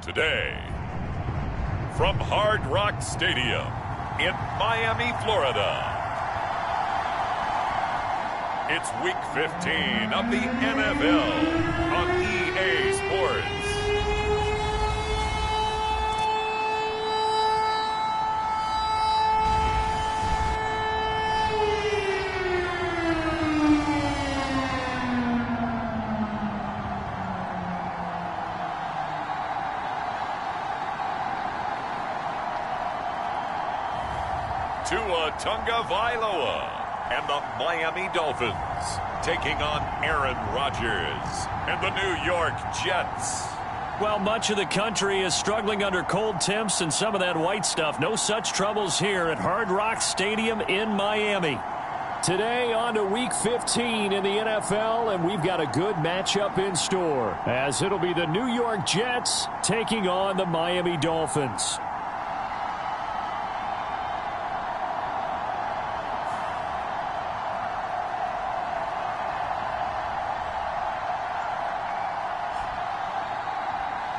Today, from Hard Rock Stadium in Miami, Florida, it's Week 15 of the NFL on EA Sports. Tua Tagovailoa and the Miami Dolphins taking on Aaron Rodgers and the New York Jets. Well, much of the country is struggling under cold temps and some of that white stuff. No such troubles here at Hard Rock Stadium in Miami. Today on to Week 15 in the NFL, and we've got a good matchup in store, as it'll be the New York Jets taking on the Miami Dolphins.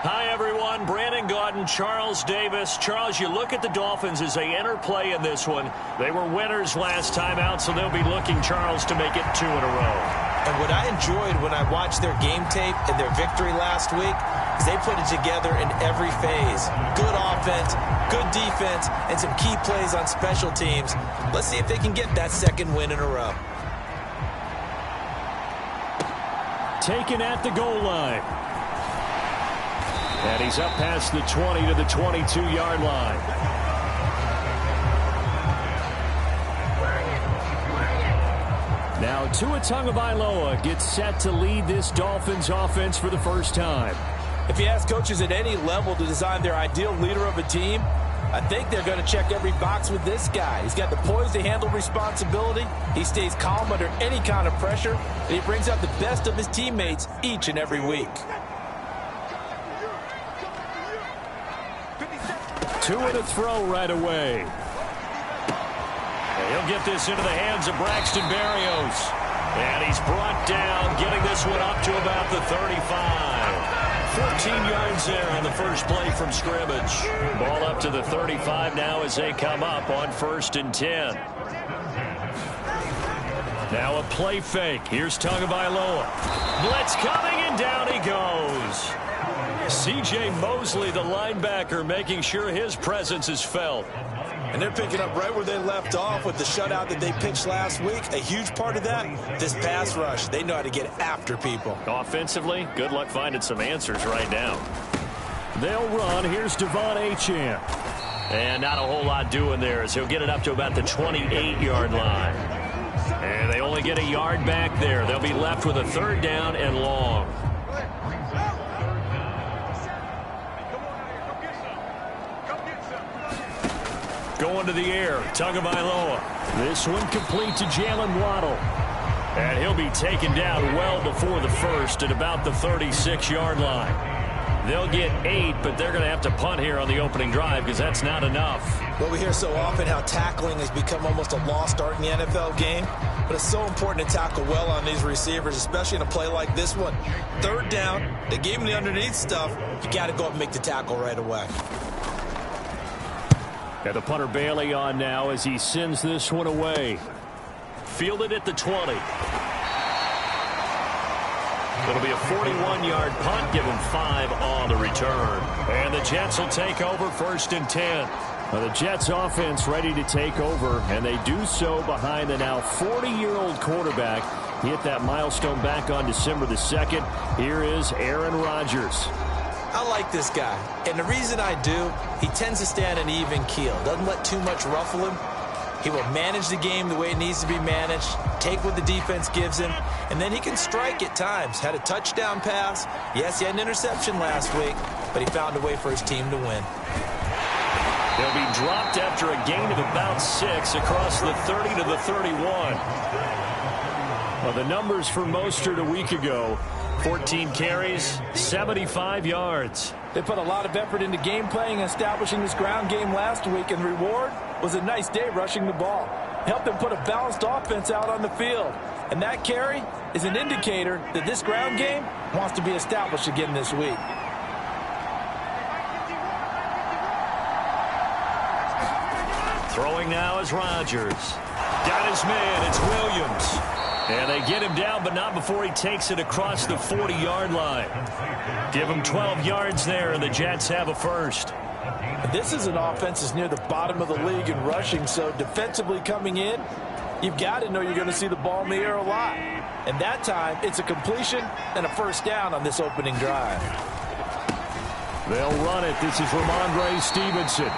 Hi, everyone. Brandon Gaudin, Charles Davis. Charles, you look at the Dolphins as they enter play in this one. They were winners last time out, so they'll be looking, Charles, to make it 2 in a row. And what I enjoyed when I watched their game tape and their victory last week is they put it together in every phase. Good offense, good defense, and some key plays on special teams. Let's see if they can get that second win in a row. Taken at the goal line. And he's up past the 20 to the 22-yard line. Now Tua Tagovailoa gets set to lead this Dolphins offense for the first time. If you ask coaches at any level to design their ideal leader of a team, I think they're going to check every box with this guy. He's got the poise to handle responsibility. He stays calm under any kind of pressure, and he brings out the best of his teammates each and every week. Tua to throw right away. He'll get this into the hands of Braxton Berrios. And he's brought down, getting this one up to about the 35. 14 yards there on the first play from scrimmage. Ball up to the 35 now as they come up on 1st and 10. Now a play fake. Here's Tagovailoa. Blitz coming, and down he goes. C.J. Mosley, the linebacker, making sure his presence is felt. And they're picking up right where they left off with the shutout that they pitched last week. A huge part of that, this pass rush. They know how to get after people. Offensively, good luck finding some answers right now. They'll run. Here's Devon Achane. And not a whole lot doing there as he'll get it up to about the 28-yard line. And they only get a yard back there. They'll be left with a 3rd down and long. Going to the air, Tagovailoa. This one complete to Jalen Waddle. And he'll be taken down well before the first at about the 36-yard line. They'll get 8, but they're going to have to punt here on the opening drive because that's not enough. Well, we hear so often how tackling has become almost a lost art in the NFL game, but it's so important to tackle well on these receivers, especially in a play like this one. 3rd down, they gave him the underneath stuff. You got to go up and make the tackle right away. Got the punter Bailey on now as he sends this one away. Fielded at the 20. It'll be a 41-yard punt. Give him 5 on the return. And the Jets will take over 1st and 10. Well, the Jets offense ready to take over, and they do so behind the now 40-year-old quarterback. He hit that milestone back on December the 2nd. Here is Aaron Rodgers. I like this guy, and the reason I do, he tends to stay on an even keel. Doesn't let too much ruffle him. He will manage the game the way it needs to be managed, take what the defense gives him, and then he can strike at times. Had a touchdown pass. Yes, he had an interception last week, but he found a way for his team to win. They'll be dropped after a gain of about 6 across the 30 to the 31. Well, the numbers for Mostert a week ago: 14 carries, 75 yards. They put a lot of effort into game playing and establishing this ground game last week, and reward was a nice day rushing the ball. Helped them put a balanced offense out on the field. And that carry is an indicator that this ground game wants to be established again this week. Throwing now is Rodgers. Got his man. It's Williams. And they get him down, but not before he takes it across the 40-yard line. Give him 12 yards there, and the Jets have a first. This is an offense that's near the bottom of the league in rushing, so defensively coming in, you've got to know you're going to see the ball in the air a lot. And that time, it's a completion and a first down on this opening drive. They'll run it. This is Ramondre Stevenson.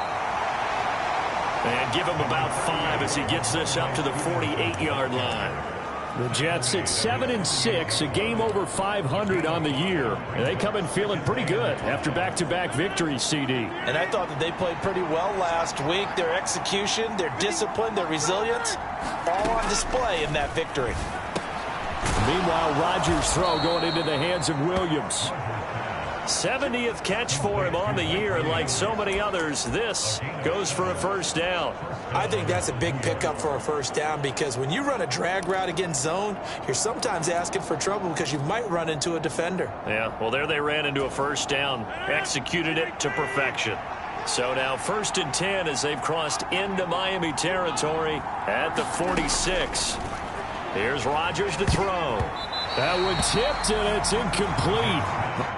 And give him about 5 as he gets this up to the 48-yard line. The Jets at 7-6, a game over 500 on the year. And they come in feeling pretty good after back-to-back victories, CD. And I thought that they played pretty well last week. Their execution, their discipline, their resilience, all on display in that victory. Meanwhile, Rodgers' throw going into the hands of Williams. 70th catch for him on the year, and like so many others, this goes for a first down. I think that's a big pickup for a first down because when you run a drag route against zone, you're sometimes asking for trouble because you might run into a defender. Yeah, well, there they ran into a first down, executed it to perfection. So now 1st and 10 as they've crossed into Miami territory at the 46. Here's Rodgers to throw. That one tipped, and it's incomplete.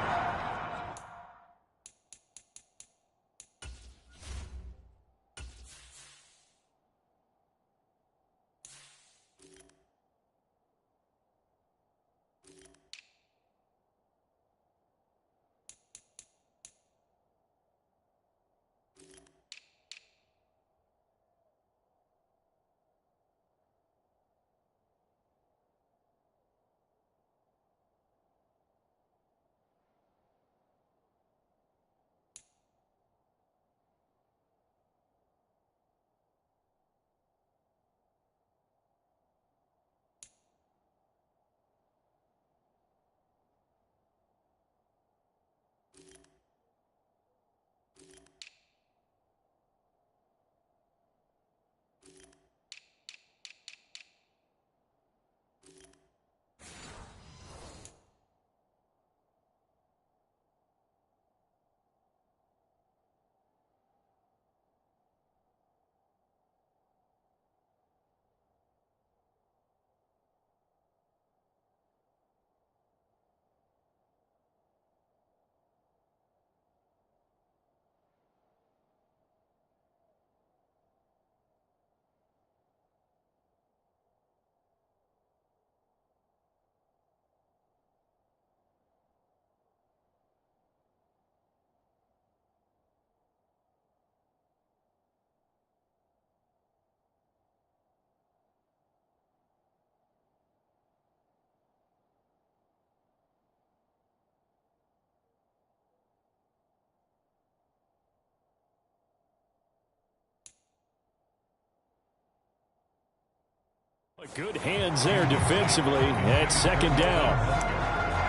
Good hands there defensively at 2nd down.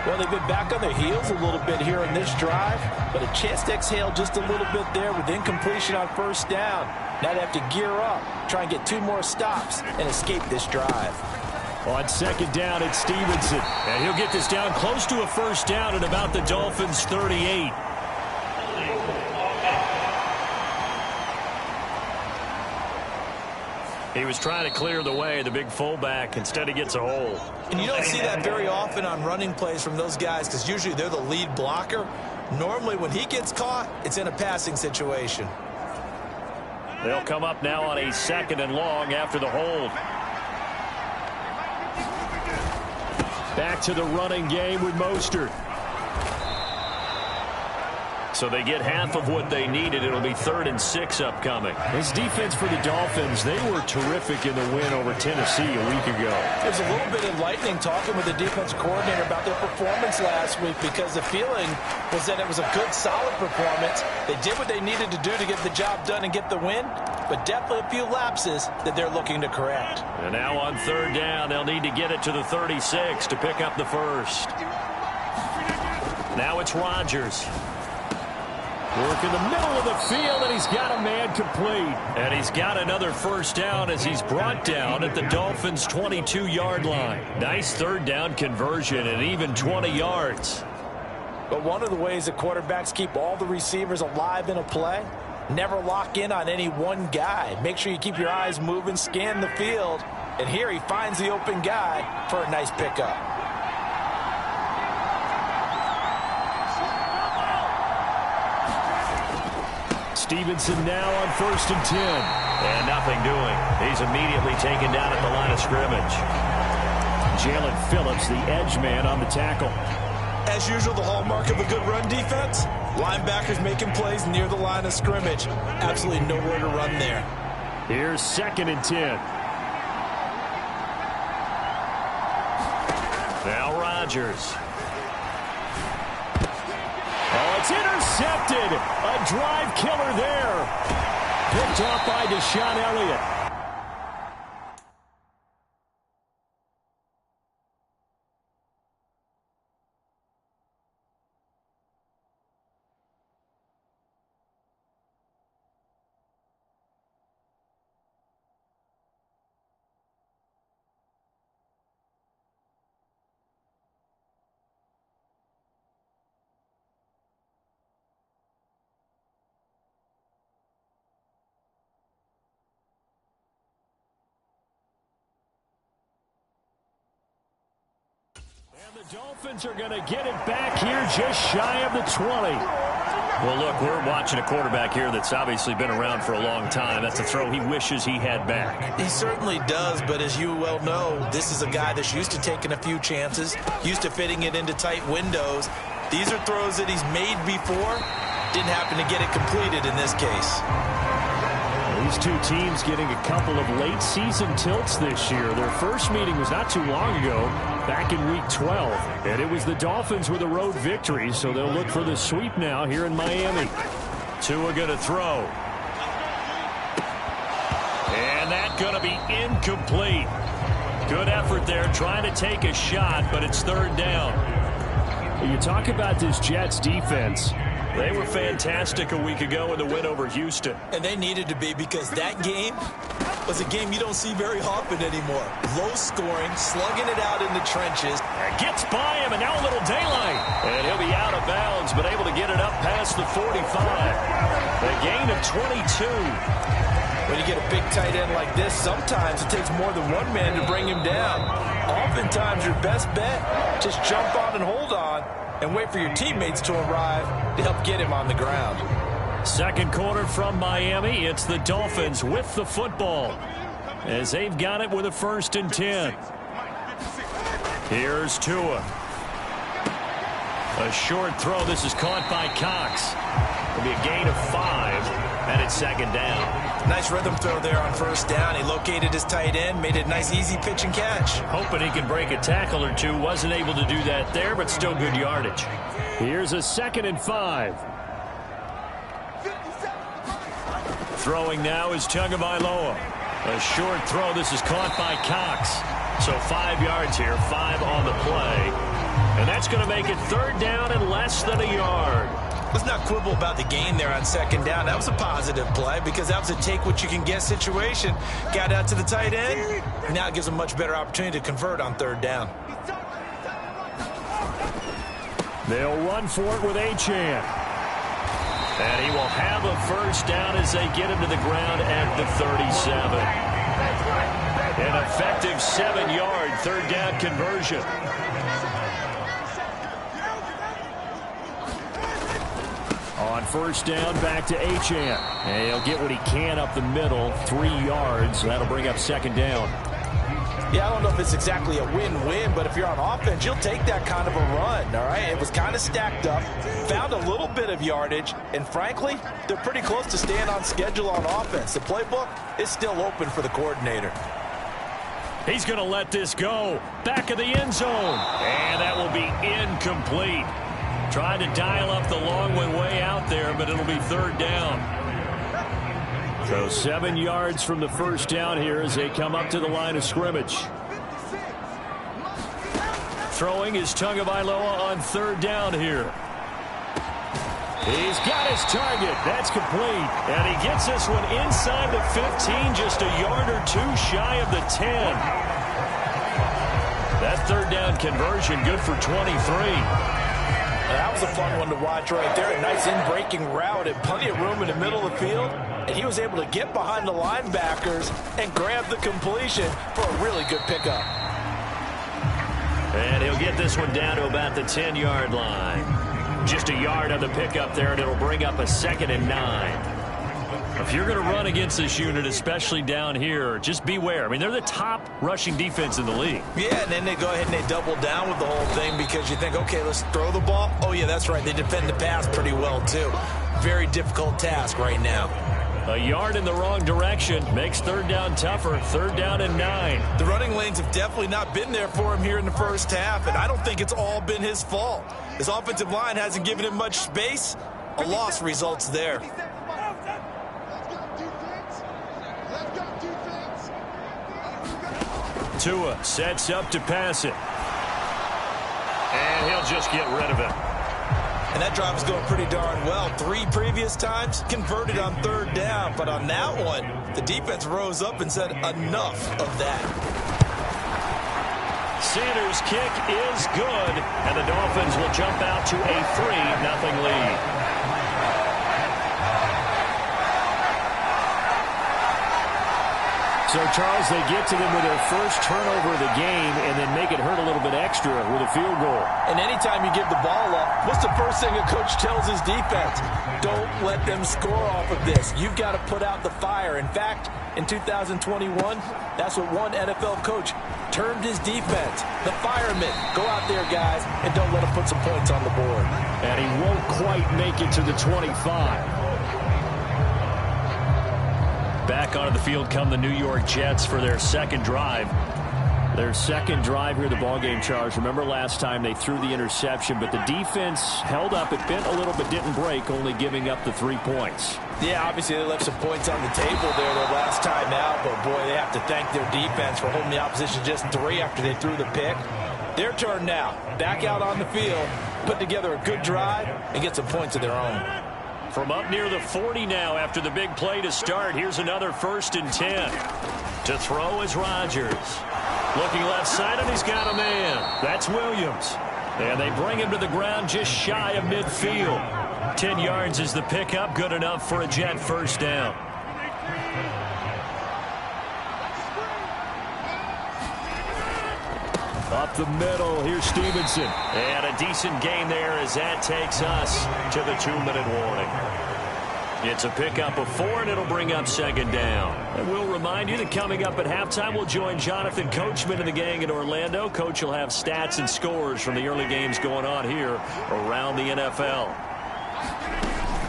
Well, they've been back on their heels a little bit here in this drive, but a chance to exhale just a little bit there with incompletion on 1st down. Now they have to gear up, try and get 2 more stops, and escape this drive. On 2nd down, it's Stevenson. And he'll get this down close to a first down at about the Dolphins' 38. He was trying to clear the way, the big fullback. Instead, he gets a hole. And you don't see that very often on running plays from those guys because usually they're the lead blocker. Normally, when he gets caught, it's in a passing situation. They'll come up now on a 2nd and long after the hold. Back to the running game with Mostert. So they get half of what they needed. It'll be 3rd and 6 upcoming. This defense for the Dolphins, they were terrific in the win over Tennessee a week ago. There's a little bit enlightening talking with the defensive coordinator about their performance last week because the feeling was that it was a good, solid performance. They did what they needed to do to get the job done and get the win, but definitely a few lapses that they're looking to correct. And now on 3rd down, they'll need to get it to the 36 to pick up the first. Now it's Rodgers. Work in the middle of the field, and he's got a man complete. And he's got another first down as he's brought down at the Dolphins' 22-yard line. Nice 3rd down conversion and even 20 yards. But one of the ways that quarterbacks keep all the receivers alive in a play Never lock in on any one guy. Make sure you keep your eyes moving, scan the field. And here he finds the open guy for a nice pickup. Stevenson now on 1st and 10. And nothing doing. He's immediately taken down at the line of scrimmage. Jalen Phillips, the edge man, on the tackle. As usual, the hallmark of a good run defense, linebackers making plays near the line of scrimmage. Absolutely nowhere to run there. Here's 2nd and 10. Now Rodgers. Oh, it's intercepted. A drive killer there. Picked off by Deshaun Elliott. The Dolphins are going to get it back here just shy of the 20. Well, look, we're watching a quarterback here that's obviously been around for a long time. That's a throw he wishes he had back. He certainly does, but as you well know, this is a guy that's used to taking a few chances, used to fitting it into tight windows. These are throws that he's made before. Didn't happen to get it completed in this case. These two teams getting a couple of late season tilts this year. Their first meeting was not too long ago, back in week 12. And it was the Dolphins with a road victory, so they'll look for the sweep now here in Miami. Tua going to throw. And that going to be incomplete. Good effort there, trying to take a shot, but it's 3rd down. You talk about this Jets defense. They were fantastic a week ago in the win over Houston. And they needed to be, because that game was a game you don't see very often anymore. Low scoring, slugging it out in the trenches. Gets by him, and now a little daylight. And he'll be out of bounds, but able to get it up past the 45. A gain of 22. When you get a big tight end like this, sometimes it takes more than one man to bring him down. Oftentimes, your best bet, just jump on and hold on and wait for your teammates to arrive to help get him on the ground. Second quarter from Miami. It's the Dolphins with the football as they've got it with a 1st and 10. Here's Tua. A short throw. This is caught by Cox. It'll be a gain of 5, and it's 2nd down. Nice rhythm throw there on 1st down. He located his tight end, made it a nice easy pitch and catch. Hoping he can break a tackle or two. Wasn't able to do that there, but still good yardage. Here's a 2nd and 5. Throwing now is Tagovailoa. A short throw. This is caught by Cox. So 5 yards here, 5 on the play. And that's going to make it 3rd down and less than a yard. Let's not quibble about the gain there on 2nd down. That was a positive play because that was a take-what-you-can-get situation. Got out to the tight end. Now it gives a much better opportunity to convert on 3rd down. They'll run for it with Achane. And he will have a 1st down as they get him to the ground at the 37. An effective 7-yard 3rd down conversion. On 1st down, back to Achane. And he'll get what he can up the middle, 3 yards. That'll bring up 2nd down. Yeah, I don't know if it's exactly a win-win, but if you're on offense, you'll take that kind of a run, all right? It was kind of stacked up, found a little bit of yardage, and frankly, they're pretty close to staying on schedule on offense. The playbook is still open for the coordinator. He's going to let this go. Back of the end zone. And that will be incomplete. Trying to dial up the long way out there, but it'll be 3rd down. So 7 yards from the 1st down here as they come up to the line of scrimmage. Throwing is Tagovailoa on 3rd down here. He's got his target. That's complete. And he gets this one inside the 15, just a yard or 2 shy of the 10. That 3rd down conversion good for 23. That was a fun one to watch right there. A nice in-breaking route and plenty of room in the middle of the field. And he was able to get behind the linebackers and grab the completion for a really good pickup. And he'll get this one down to about the 10-yard line. Just a yard on the pickup there, and it'll bring up a 2nd and 9. If you're going to run against this unit, especially down here, just beware. I mean, they're the top rushing defense in the league. Yeah, and then they go ahead and they double down with the whole thing because you think, okay, let's throw the ball. Oh, yeah, that's right. They defend the pass pretty well, too. Very difficult task right now. A yard in the wrong direction makes 3rd down tougher. 3rd down and 9. The running lanes have definitely not been there for him here in the first half, and I don't think it's all been his fault. His offensive line hasn't given him much space. A loss results there. Tua sets up to pass it. And he'll just get rid of it. And that drive is going pretty darn well. 3 previous times converted on 3rd down. But on that one, the defense rose up and said enough of that. Sanders' kick is good. And the Dolphins will jump out to a 3-0 lead. So, Charles, they get to them with their first turnover of the game and then make it hurt a little bit extra with a field goal. And anytime you give the ball up, what's the first thing a coach tells his defense? Don't let them score off of this. You've got to put out the fire. In fact, in 2021, that's what one NFL coach termed his defense. The firemen. Go out there, guys, and don't let them put some points on the board. And he won't quite make it to the 25. Back onto the field come the New York Jets for their second drive. Their second drive here in the ballgame, Charles. Remember last time they threw the interception, but the defense held up. It bent a little but didn't break, only giving up the 3 points. Yeah, obviously they left some points on the table there their last time out, but boy, they have to thank their defense for holding the opposition just 3 after they threw the pick. Their turn now. Back out on the field, put together a good drive, and get some points of their own. From up near the 40 now after the big play to start. Here's another 1st and 10. To throw is Rodgers. Looking left side, and he's got a man. That's Williams. And they bring him to the ground just shy of midfield. 10 yards is the pickup. Good enough for a Jet first down. Up the middle, here's Stevenson. And a decent gain there as that takes us to the 2-minute warning. It's a pickup of 4, and it'll bring up 2nd down. And we'll remind you that coming up at halftime, we'll join Jonathan Coachman and the gang in Orlando. Coach will have stats and scores from the early games going on here around the NFL.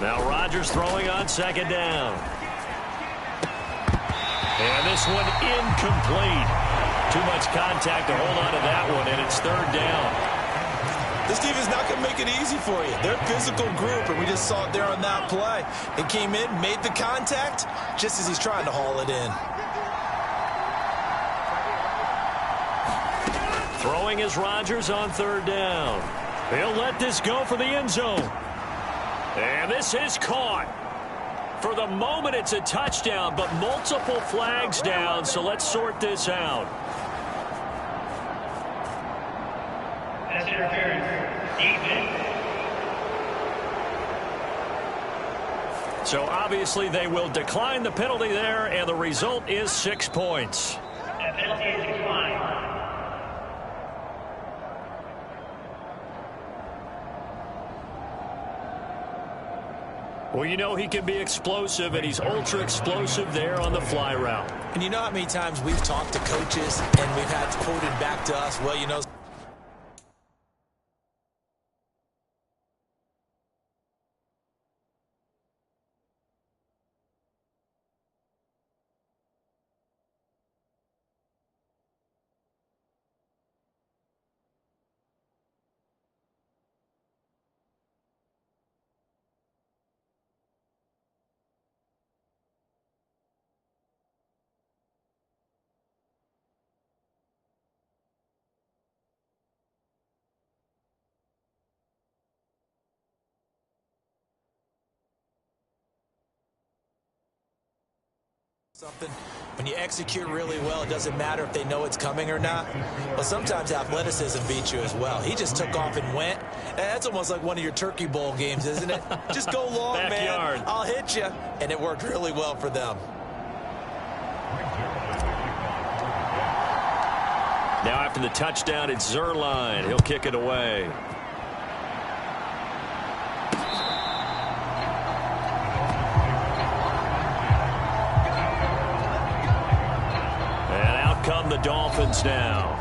Now Rodgers throwing on 2nd down. And this one incomplete. Too much contact to hold on to that one, and it's 3rd down. This defense not going to make it easy for you. They're a physical group, and we just saw it there on that play. It came in, made the contact, just as he's trying to haul it in. Throwing is Rodgers on 3rd down. He'll let this go for the end zone. And this is caught. For the moment, it's a touchdown, but multiple flags down, so let's sort this out. So obviously they will decline the penalty there, and the result is 6 points. That penalty is declined. Well, you know he can be explosive, and he's ultra explosive there on the fly route. And you know how many times we've talked to coaches and we've had quoted back to us, well, you know, Something when you execute really well, it doesn't matter if they know it's coming or not. Well, sometimes athleticism beats you as well. He just took off and went. And that's almost like one of your Turkey Bowl games, isn't it? Just go long, Backyard. man. I'll hit you. And it worked really well for them. Now after the touchdown, it's Zerline. He'll kick it away. Come the Dolphins now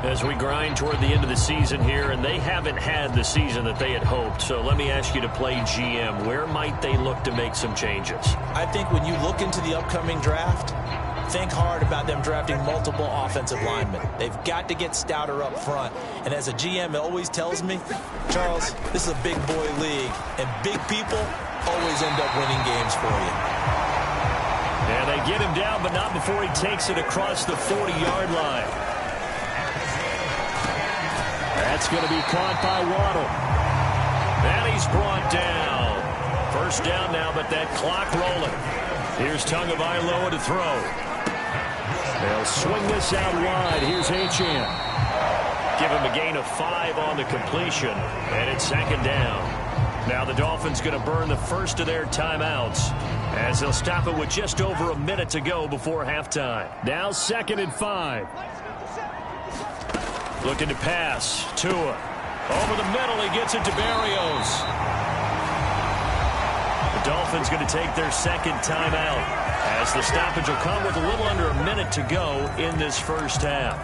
as we grind toward the end of the season here, and they haven't had the season that they had hoped. So let me ask you to play GM. Where might they look to make some changes? I think when you look into the upcoming draft, think hard about them drafting multiple offensive linemen. They've got to get stouter up front. And as a GM, it always tells me, Charles, this is a big boy league, and big people always end up winning games for you. And they get him down, but not before he takes it across the 40-yard line. That's going to be caught by Waddle. And he's brought down. First down now, but that clock rolling. Here's Tagovailoa to throw. They'll swing this out wide. Here's Achane. Give him a gain of 5 on the completion, and it's second down. Now the Dolphins going to burn the first of their timeouts as they'll stop it with just over a minute to go before halftime. Now 2nd and 5. Looking to pass. Tua. Over the middle, he gets it to Berrios. The Dolphins going to take their second timeout as the stoppage will come with a little under a minute to go in this first half.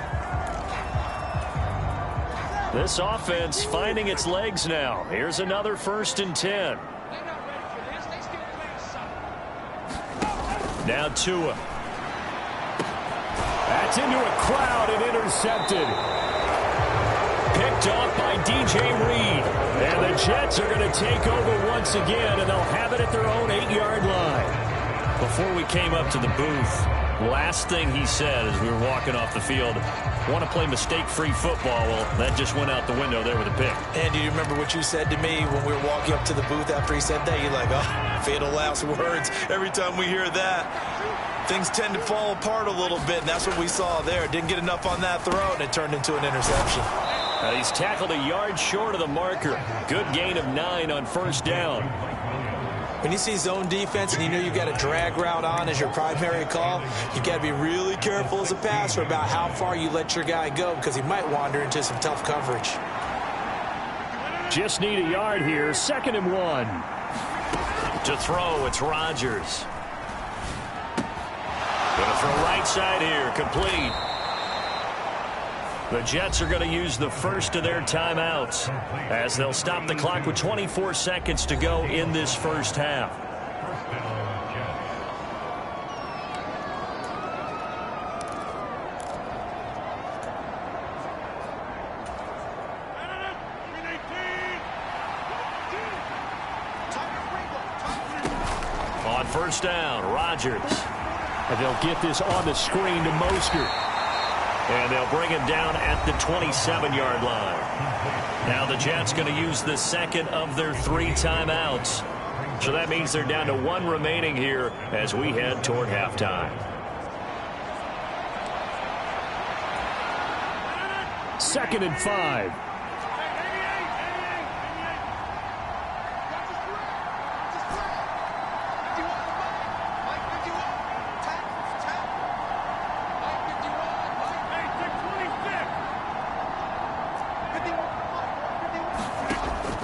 This offense finding its legs now. Here's another 1st and 10. Now Tua. That's into a crowd and intercepted. Picked off by DJ Reed. And the Jets are going to take over once again, and they'll have it at their own 8-yard line. Before we came up to the booth, last thing he said as we were walking off the field, want to play mistake-free football. Well, that just went out the window there with a pick. And do you remember what you said to me when we were walking up to the booth after he said that? You're like, oh, fatal last words. Every time we hear that, things tend to fall apart a little bit, and that's what we saw there. Didn't get enough on that throw, and it turned into an interception. He's tackled a yard short of the marker. Good gain of 9 on first down. When you see zone defense and you know you've got a drag route on as your primary call, you've got to be really careful as a passer about how far you let your guy go because he might wander into some tough coverage. Just need a yard here. 2nd and 1. To throw, it's Rodgers. Going to throw right side here. Complete. The Jets are going to use the first of their timeouts as they'll stop the clock with 24 seconds to go in this first half. On first down, Rodgers. And they'll get this on the screen to Mostert. And they'll bring him down at the 27-yard line. Now the Jets going to use the second of their 3 timeouts. So that means they're down to 1 remaining here as we head toward halftime. 2nd and 5.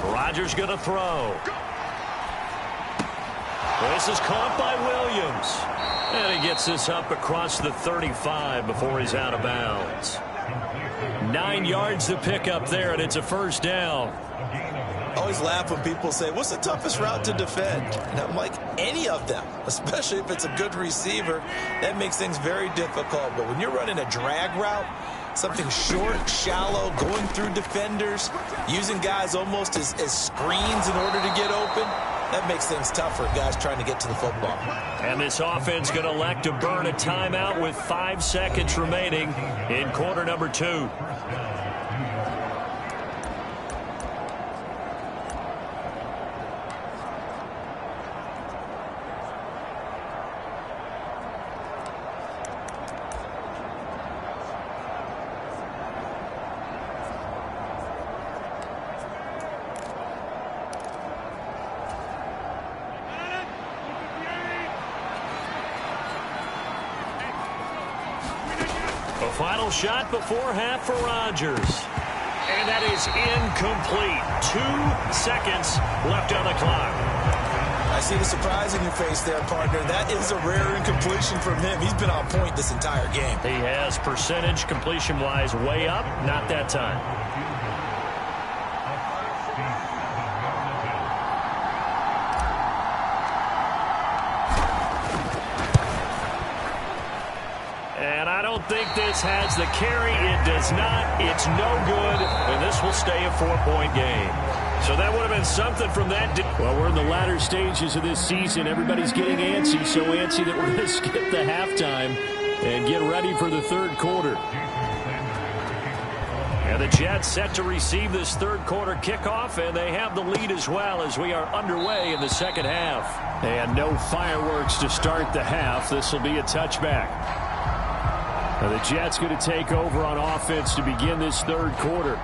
Rodgers going to throw. This is caught by Williams. And he gets this up across the 35 before he's out of bounds. 9 yards to pick up there, and it's a first down. I always laugh when people say, what's the toughest route to defend? And I'm like, any of them, especially if it's a good receiver. That makes things very difficult. But when you're running a drag route, something short, shallow, going through defenders, using guys almost as screens in order to get open, that makes things tough for guys trying to get to the football. And this offense going to elect to burn a timeout with 5 seconds remaining in quarter number 2. A final shot before half for Rodgers. And that is incomplete. 2 seconds left on the clock. I see the surprise in your face there, partner. That is a rare incompletion from him. He's been on point this entire game. He has percentage completion-wise way up. Not that time. And I don't think this has the carry. It does not. It's no good. And this will stay a 4-point game. So that would have been something from that. Well, we're in the latter stages of this season. Everybody's getting antsy, so antsy that we're going to skip the halftime and get ready for the third quarter. And the Jets set to receive this third quarter kickoff, and they have the lead as well as we are underway in the second half. And no fireworks to start the half. This will be a touchback. Now the Jets going to take over on offense to begin this third quarter.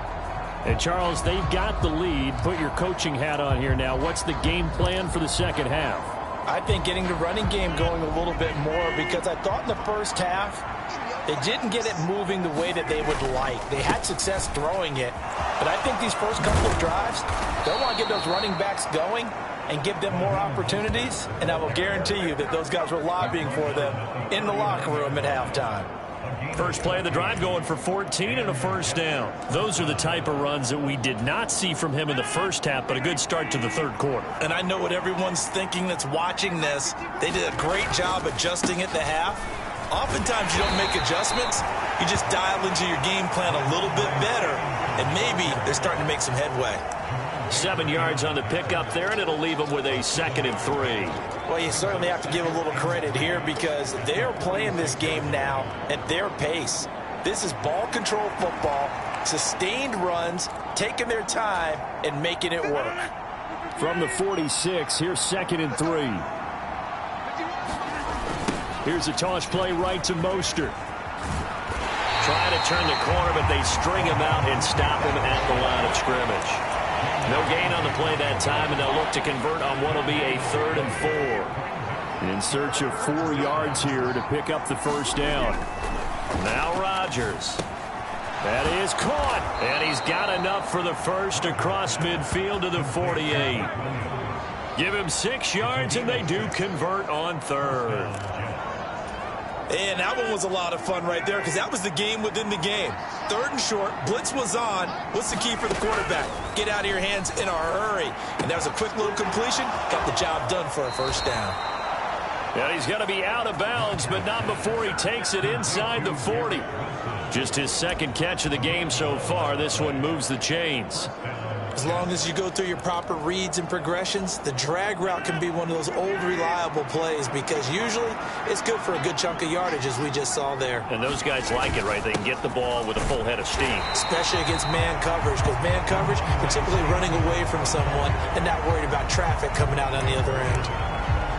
And, Charles, they've got the lead. Put your coaching hat on here now. What's the game plan for the second half? I think getting the running game going a little bit more, because I thought in the first half they didn't get it moving the way that they would like. They had success throwing it, but I think these first couple of drives, they'll want to get those running backs going and give them more opportunities, and I will guarantee you that those guys were lobbying for them in the locker room at halftime. First play of the drive going for 14 and a first down. Those are the type of runs that we did not see from him in the first half, but a good start to the third quarter. And I know what everyone's thinking that's watching this. They did a great job adjusting at the half. Oftentimes you don't make adjustments. You just dial into your game plan a little bit better, and maybe they're starting to make some headway. 7 yards on the pickup there, and it'll leave them with a 2nd and 3. Well, you certainly have to give a little credit here because they're playing this game now at their pace. This is ball control football, sustained runs, taking their time, and making it work. From the 46, here's 2nd and 3. Here's a toss play right to Mostert. Trying to turn the corner, but they string him out and stop him at the line of scrimmage. No gain on the play that time, and they'll look to convert on what will be a 3rd and 4. In search of 4 yards here to pick up the first down. Now Rodgers. That is caught, and he's got enough for the first across midfield to the 48. Give him 6 yards, and they do convert on 3rd. And that one was a lot of fun right there because that was the game within the game. 3rd and short, blitz was on. What's the key for the quarterback? Get out of your hands in a hurry. And that was a quick little completion. Got the job done for a first down. And he's going to be out of bounds, but not before he takes it inside the 40. Just his 2nd catch of the game so far. This one moves the chains. As long as you go through your proper reads and progressions, the drag route can be one of those old reliable plays because usually it's good for a good chunk of yardage as we just saw there. And those guys like it, right? They can get the ball with a full head of steam. Especially against man coverage, because man coverage, you're typically running away from someone and not worried about traffic coming out on the other end.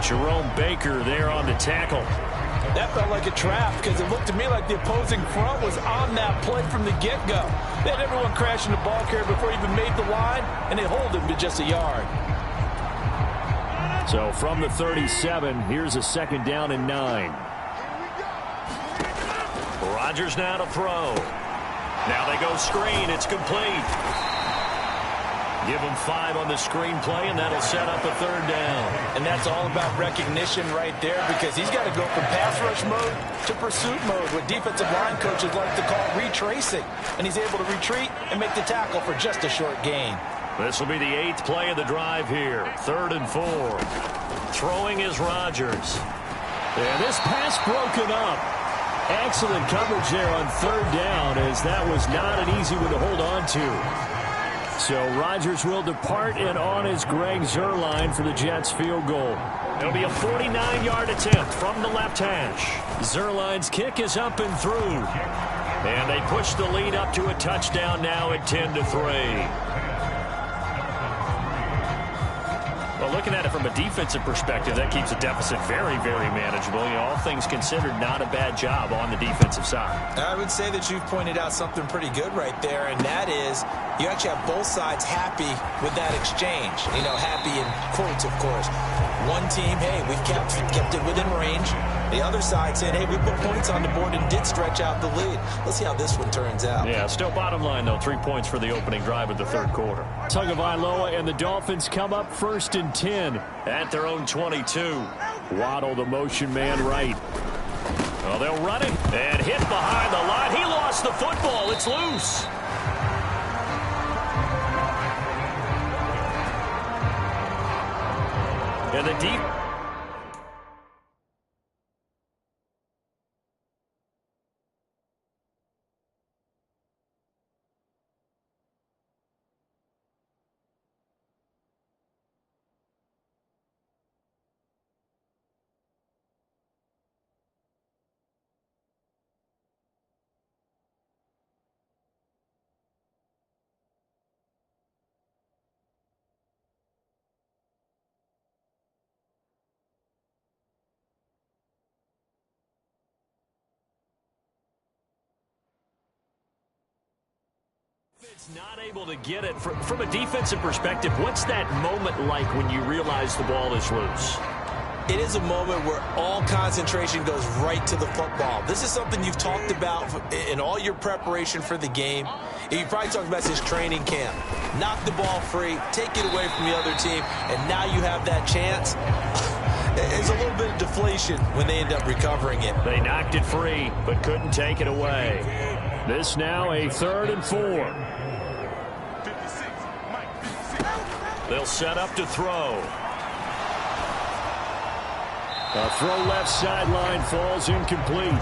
Jerome Baker there on the tackle. That felt like a trap because it looked to me like the opposing front was on that play from the get-go. They had everyone crashing the ball carrier before he even made the line, and they hold him to just a yard. So from the 37, here's a 2nd down and 9. Rodgers now to throw. Now they go screen. It's complete. Give him 5 on the screen play, and that'll set up a 3rd down. And that's all about recognition right there because he's got to go from pass rush mode to pursuit mode, what defensive line coaches like to call retracing. And he's able to retreat and make the tackle for just a short gain. This will be the 8th play of the drive here. 3rd and 4. Throwing is Rodgers. And this pass broken up. Excellent coverage there on 3rd down as that was not an easy one to hold on to. So Rodgers will depart, and on is Greg Zuerlein for the Jets field goal. It'll be a 49-yard attempt from the left hash. Zuerlein's kick is up and through. And they push the lead up to a touchdown now at 10-3. Well, looking at it from a defensive perspective, that keeps the deficit very, very manageable. You know, all things considered, not a bad job on the defensive side. I would say that you've pointed out something pretty good right there, and that is you actually have both sides happy with that exchange. You know, happy in quotes, of course. One team, hey, we've kept it within range. The other side saying, hey, we put points on the board and did stretch out the lead. Let's see how this one turns out. Yeah, still bottom line, though, 3 points for the opening drive of the third quarter. Tagovailoa and the Dolphins come up 1st and 10 at their own 22. Waddle, the motion man, right. Well, they'll run it and hit behind the line. He lost the football. It's loose. And the deep. It's not able to get it. From a defensive perspective, what's that moment like when you realize the ball is loose? It is a moment where all concentration goes right to the football. This is something you've talked about in all your preparation for the game. You probably talked about this training camp. Knock the ball free, take it away from the other team, and now you have that chance. There's a little bit of deflation when they end up recovering it. They knocked it free, but couldn't take it away. This now a 3rd and 4. They'll set up to throw. A throw left sideline falls incomplete.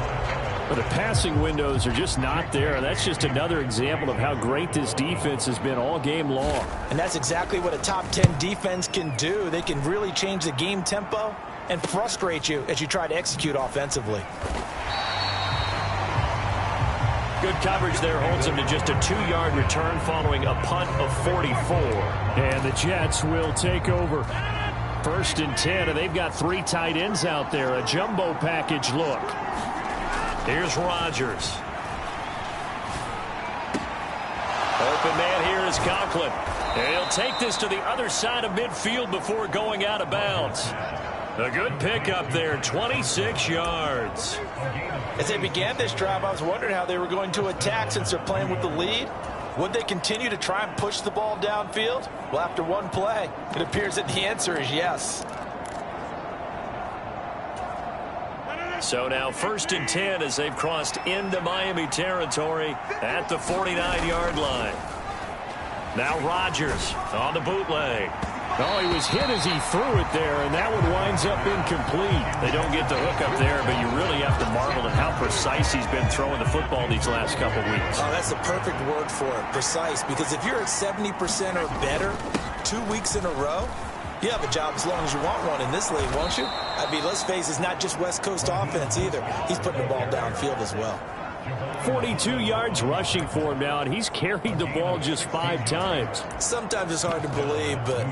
But the passing windows are just not there. That's just another example of how great this defense has been all game long. And that's exactly what a top 10 defense can do. They can really change the game tempo and frustrate you as you try to execute offensively. Good coverage there holds him to just a 2-yard return following a punt of 44. And the Jets will take over. 1st and 10, and they've got 3 tight ends out there. A jumbo package look. Here's Rodgers. Open man here is Conklin. And he'll take this to the other side of midfield before going out of bounds. A good pickup there, 26 yards. As they began this drive, I was wondering how they were going to attack since they're playing with the lead. Would they continue to try and push the ball downfield? Well, after one play, it appears that the answer is yes. So now 1st and 10 as they've crossed into Miami territory at the 49-yard line. Now Rodgers on the bootleg. Oh, he was hit as he threw it there, and that one winds up incomplete. They don't get the hook up there, but you really have to marvel at how precise he's been throwing the football these last couple weeks. Oh, that's the perfect word for it, precise, because if you're at 70% or better 2 weeks in a row, you have a job as long as you want one in this league, won't you? I mean, let's face it, it's not just West Coast offense either. He's putting the ball downfield as well. 42 yards rushing for him now, and he's carried the ball just 5 times. Sometimes it's hard to believe, but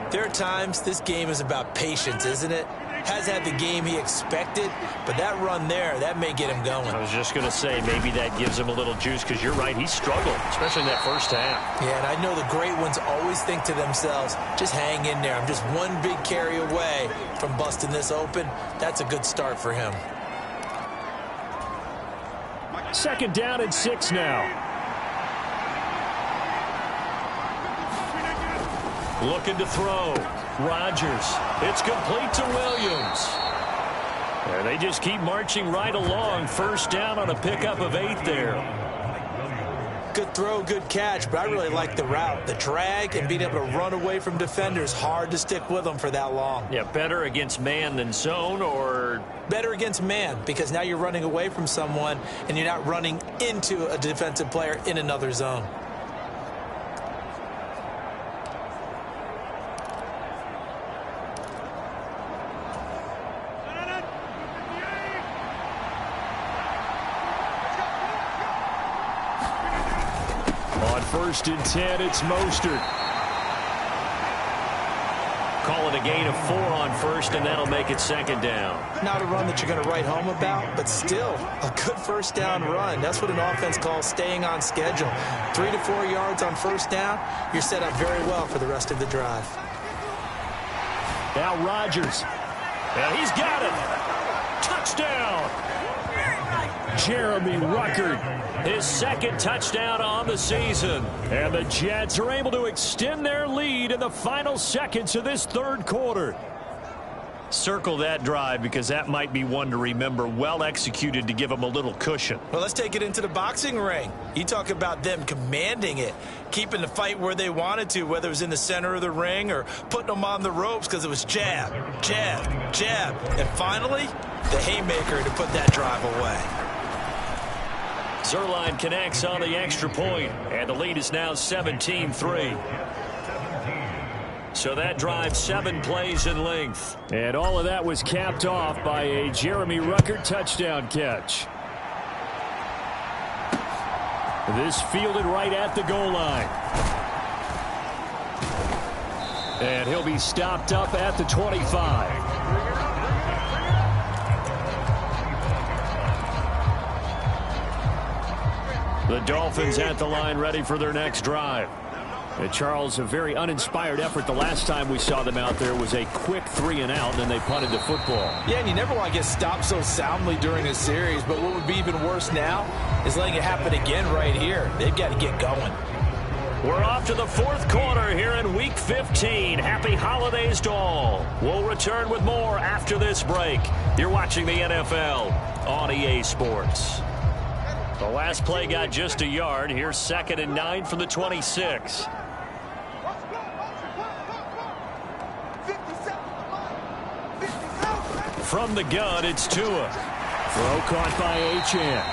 there are times this game is about patience, isn't it? Has had the game he expected, but that run there, that may get him going. I was just going to say, maybe that gives him a little juice, because you're right, he struggled, especially in that first half. Yeah, and I know the great ones always think to themselves, just hang in there. I'm just one big carry away from busting this open. That's a good start for him. 2nd down and 6 now. Looking to throw. Rodgers. It's complete to Williams. And they just keep marching right along. 1st down on a pickup of 8 there. Good throw, good catch, but I really like the route. The drag and being able to run away from defenders, hard to stick with them for that long. Yeah, better against man than zone, or? Better against man, because now you're running away from someone and you're not running into a defensive player in another zone. On 1st and 10, it's Mostert. Call it a gain of 4 on 1st, and that'll make it 2nd down. Not a run that you're going to write home about, but still a good 1st down run. That's what an offense calls staying on schedule. 3 to 4 yards on 1st down, you're set up very well for the rest of the drive. Now Rodgers. And he's got it. Touchdown. Jeremy Ruckert, his second touchdown on the season. And the Jets are able to extend their lead in the final seconds of this third quarter. Circle that drive because that might be one to remember. Well executed to give them a little cushion. Well, let's take it into the boxing ring. You talk about them commanding it, keeping the fight where they wanted to, whether it was in the center of the ring or putting them on the ropes because it was jab, jab, jab. And finally, the haymaker to put that drive away. Zerline connects on the extra point, and the lead is now 17-3. So that drive 7 plays in length. And all of that was capped off by a Jeremy Ruckert touchdown catch. This fielded right at the goal line. And he'll be stopped up at the 25. The Dolphins at the line ready for their next drive. And Charles, a very uninspired effort the last time we saw them out there was a quick 3-and-out, and then they punted the football. Yeah, and you never want to get stopped so soundly during a series, but what would be even worse now is letting it happen again right here. They've got to get going. We're off to the fourth quarter here in Week 15. Happy holidays to all. We'll return with more after this break. You're watching the NFL on EA Sports. The last play got just a yard. Here's 2nd and 9 from the 26. From the gun, it's Tua. Throw caught by Achane.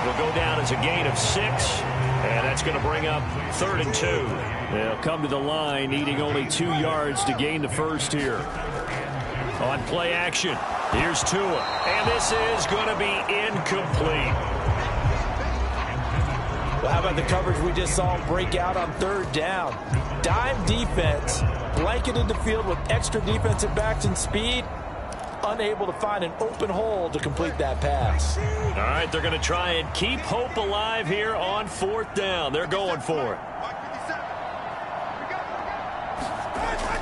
Will go down as a gain of 6, and that's going to bring up 3rd and 2. They'll come to the line, needing only 2 yards to gain the first here. On play action, here's Tua, and this is going to be incomplete. Well, how about the coverage we just saw him break out on 3rd down? Dime defense, blanketed the field with extra defensive backs and speed, unable to find an open hole to complete that pass. All right, they're going to try and keep hope alive here on 4th down. They're going for it.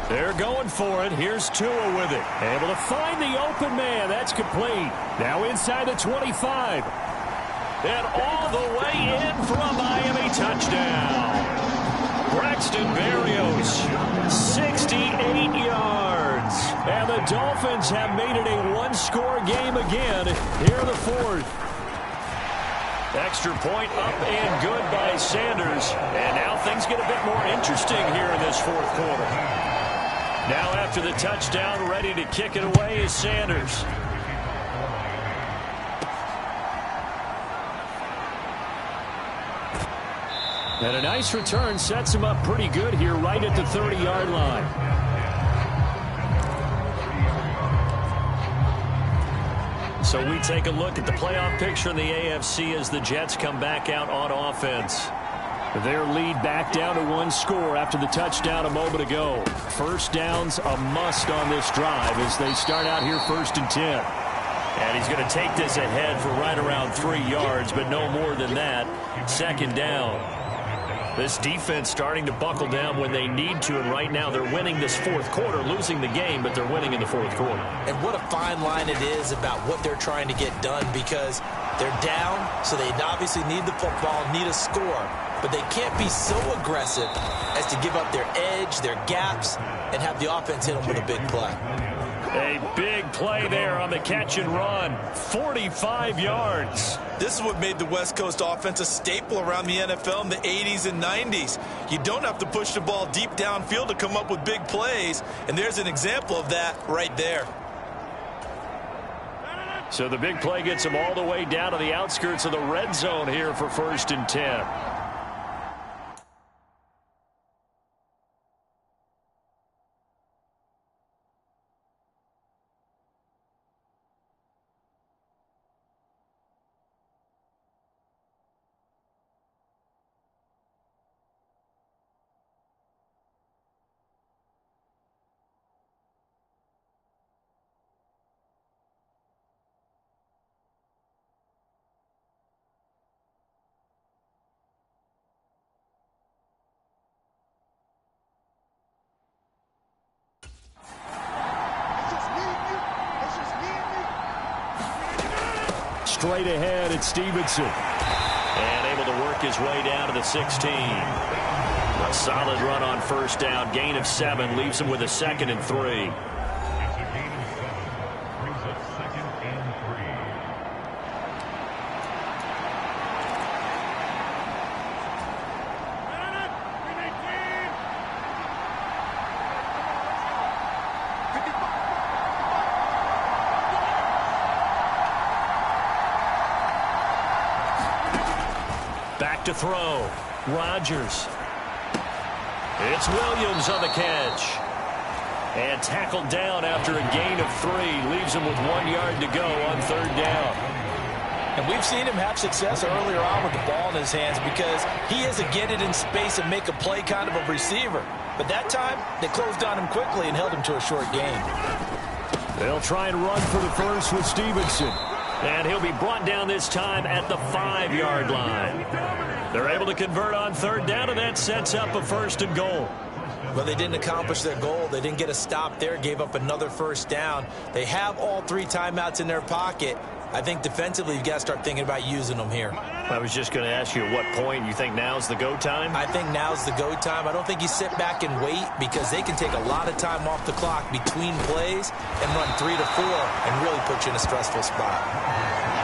They're going for it. Here's Tua with it. Able to find the open man. That's complete. Now inside the 25. And all the way in for a Miami touchdown. Braxton Berrios, 68 yards. And the Dolphins have made it a one-score game again here in the 4th. Extra point up and good by Sanders. And now things get a bit more interesting here in this 4th quarter. Now after the touchdown, ready to kick it away is Sanders. And a nice return sets him up pretty good here right at the 30-yard line. So we take a look at the playoff picture in the AFC as the Jets come back out on offense. Their lead back down to 1 score after the touchdown a moment ago. First down's a must on this drive as they start out here 1st and 10. And he's going to take this ahead for right around 3 yards, but no more than that. 2nd down. This defense starting to buckle down when they need to, and right now they're winning this 4th quarter, losing the game, but they're winning in the 4th quarter. And what a fine line it is about what they're trying to get done, because they're down, so they obviously need the football, need a score, but they can't be so aggressive as to give up their edge, their gaps, and have the offense hit them with a big play. A big play there on the catch and run. 45 yards. This is what made the West Coast offense a staple around the NFL in the 80s and 90s. You don't have to push the ball deep downfield to come up with big plays, and there's an example of that right there. So the big play gets them all the way down to the outskirts of the red zone here for 1st and 10. straight ahead at Stevenson. And able to work his way down to the 16. A solid run on first down. Gain of 7 leaves him with a 2nd and 3. Back to throw. Rodgers. It's Williams on the catch. And tackled down after a gain of 3. Leaves him with 1 yard to go on third down. And we've seen him have success earlier on with the ball in his hands because he is a get it in space and make a play kind of a receiver. But that time, they closed on him quickly and held him to a short gain. They'll try and run for the first with Stevenson. And he'll be brought down this time at the 5-yard line. They're able to convert on third down, and that sets up a 1st and goal. Well, they didn't accomplish their goal. They didn't get a stop there, gave up another first down. They have all 3 timeouts in their pocket. I think defensively you've got to start thinking about using them here. I was just going to ask you at what point you think now's the go time? I think now's the go time. I don't think you sit back and wait because they can take a lot of time off the clock between plays and run 3 to 4 and really put you in a stressful spot.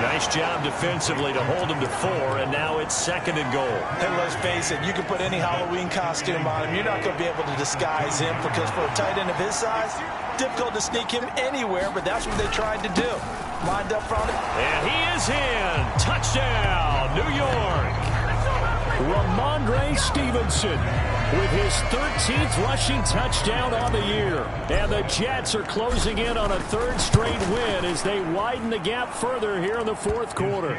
Nice job defensively to hold him to 4, and now it's 2nd and goal. And let's face it, you can put any Halloween costume on him. You're not going to be able to disguise him because for a tight end of his size, difficult to sneak him anywhere, but that's what they tried to do. Lined up front. And he is in. Touchdown, New York. Ramondre Stevenson with his 13th rushing touchdown on the year. And the Jets are closing in on a 3rd straight win as they widen the gap further here in the 4th quarter.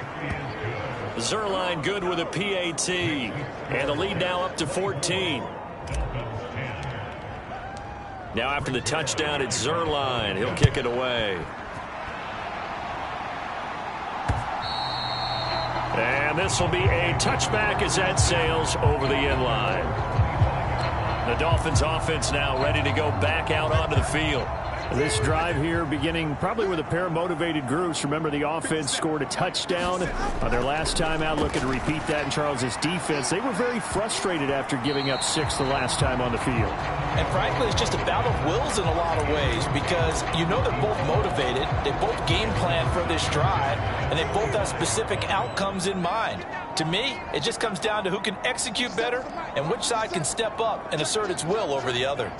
Zerline good with a PAT. And the lead now up to 14. Now after the touchdown, it's Zerline. He'll kick it away. And this will be a touchback as that sails over the end line. The Dolphins offense now ready to go back out onto the field. This drive here beginning probably with a pair of motivated groups. Remember, the offense scored a touchdown on their last time out. Looking to repeat that in Charles' defense. They were very frustrated after giving up 6 the last time on the field. And frankly, it's just a battle of wills in a lot of ways because you know they're both motivated. They both game plan for this drive, and they both have specific outcomes in mind. To me, it just comes down to who can execute better and which side can step up and assert its will over the other.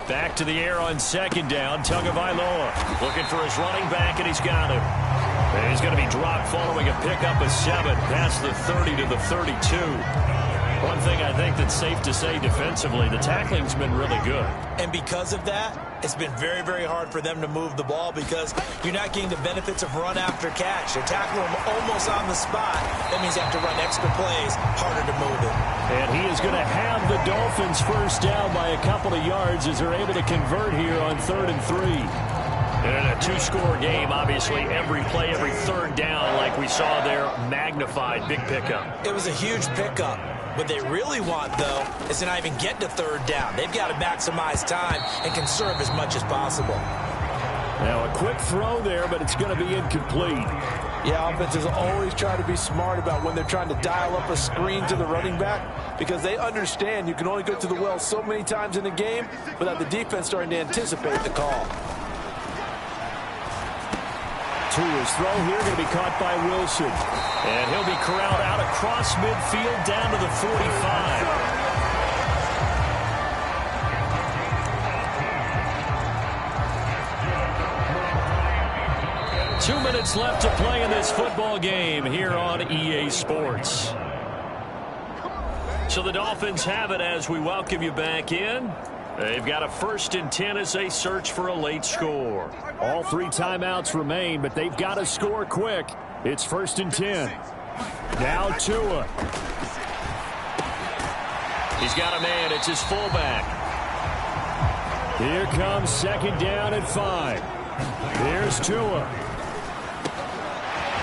Back to the air on 2nd down. Tagovailoa looking for his running back, and he's got him. And he's going to be dropped following a pickup of 7 past the 30 to the 32. One thing I think that's safe to say defensively, the tackling's been really good. And because of that, it's been very, very hard for them to move the ball because you're not getting the benefits of run after catch. They're tackling them almost on the spot. That means you have to run extra plays, harder to move it. And he is going to have the Dolphins first down by a couple of yards as they're able to convert here on 3rd and 3. In a 2-score game, obviously, every play, every 3rd down, like we saw there, magnified, big pickup. It was a huge pickup. What they really want, though, is to not even get to 3rd down. They've got to maximize time and conserve as much as possible. Now, a quick throw there, but it's going to be incomplete. Yeah, offenses always try to be smart about when they're trying to dial up a screen to the running back because they understand you can only go to the well so many times in a game without the defense starting to anticipate the call. Tua's throw here going to be caught by Wilson. And he'll be corralled out across midfield down to the 45. 2 minutes left to play in this football game here on EA Sports. So the Dolphins have it as we welcome you back in. They've got a 1st and 10 as they search for a late score. All 3 timeouts remain, but they've got to score quick. It's 1st and 10. Now Tua. He's got a man. It's his fullback. Here comes 2nd down at 5. Here's Tua.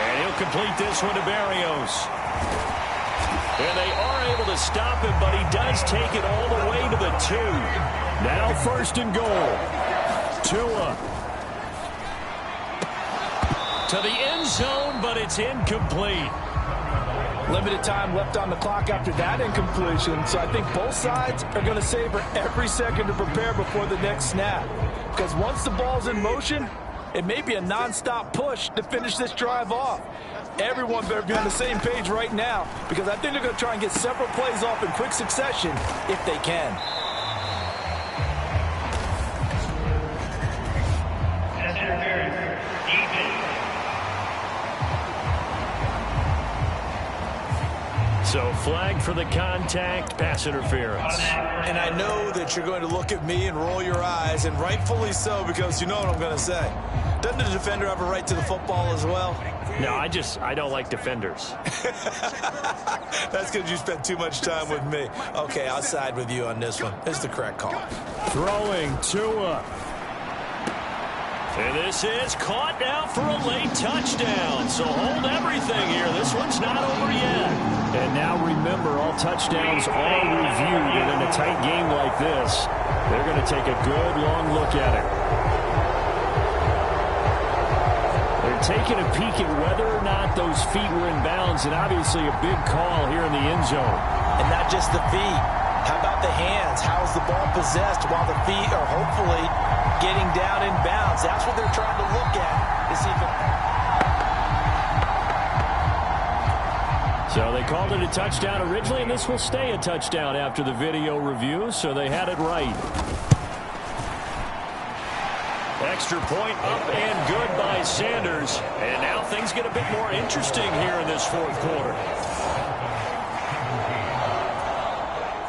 And he'll complete this one to Berrios. And they are able to stop him, but he does take it all the way to the 2. Now 1st and goal. Tua. To the end zone, but it's incomplete. Limited time left on the clock after that incompletion, so I think both sides are going to savor every second to prepare before the next snap. Because once the ball's in motion, it may be a nonstop push to finish this drive off. Everyone better be on the same page right now, because I think they're going to try and get several plays off in quick succession if they can. So flag for the contact, pass interference. And I know that you're going to look at me and roll your eyes, and rightfully so, because you know what I'm going to say. Doesn't the defender have a right to the football as well? No, I don't like defenders. That's because you spent too much time with me. Okay, I'll side with you on this one. This is the correct call. Throwing Tua. And this is caught now for a late touchdown. So hold everything here. This one's not over yet. And now remember, all touchdowns are reviewed. And in a tight game like this, they're going to take a good long look at it. They're taking a peek at whether or not those feet were in bounds. And obviously a big call here in the end zone. And not just the feet. How about the hands? How's the ball possessed while the feet are hopefully getting down in bounds? That's what they're trying to look at to see if So they called it a touchdown originally, and this will stay a touchdown after the video review, so they had it right. Extra point up and good by Sanders. And now things get a bit more interesting here in this fourth quarter.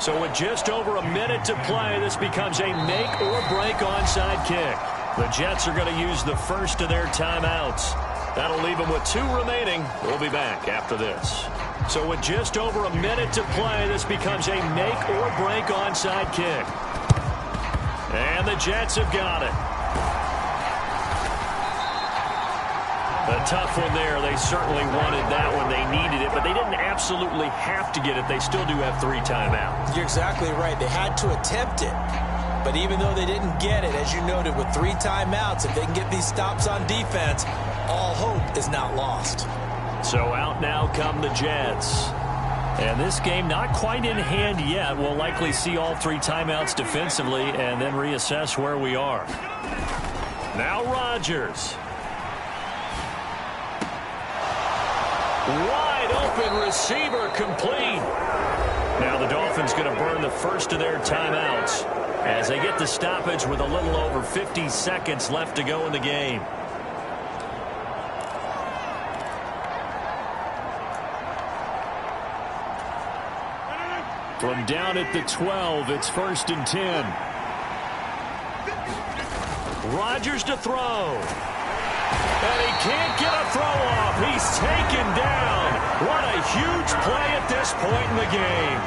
So with just over a minute to play, this becomes a make-or-break onside kick. The Jets are going to use the first of their timeouts. That'll leave them with 2 remaining. We'll be back after this. So with just over a minute to play, this becomes a make-or-break onside kick. And the Jets have got it. A tough one there. They certainly wanted that one. They needed it, but they didn't absolutely have to get it. They still do have 3 timeouts. You're exactly right. They had to attempt it. But even though they didn't get it, as you noted, with 3 timeouts, if they can get these stops on defense, all hope is not lost. So out now come the Jets. And this game not quite in hand yet. We'll likely see all 3 timeouts defensively and then reassess where we are. Now Rodgers. Wide open receiver complete. Now the Dolphins going to burn the first of their timeouts as they get the stoppage with a little over 50 seconds left to go in the game. From down at the 12, it's 1st and 10. Rodgers to throw. And he can't get a throw off. He's taken down. What a huge play at this point in the game.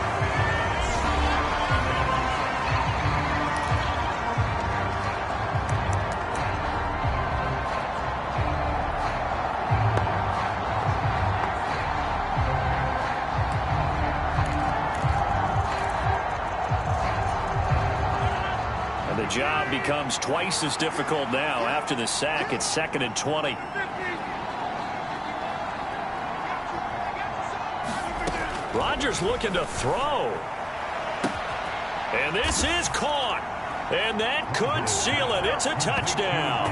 The job becomes twice as difficult now. After the sack, it's 2nd and 20. Rodgers looking to throw. And this is caught. And that could seal it. It's a touchdown.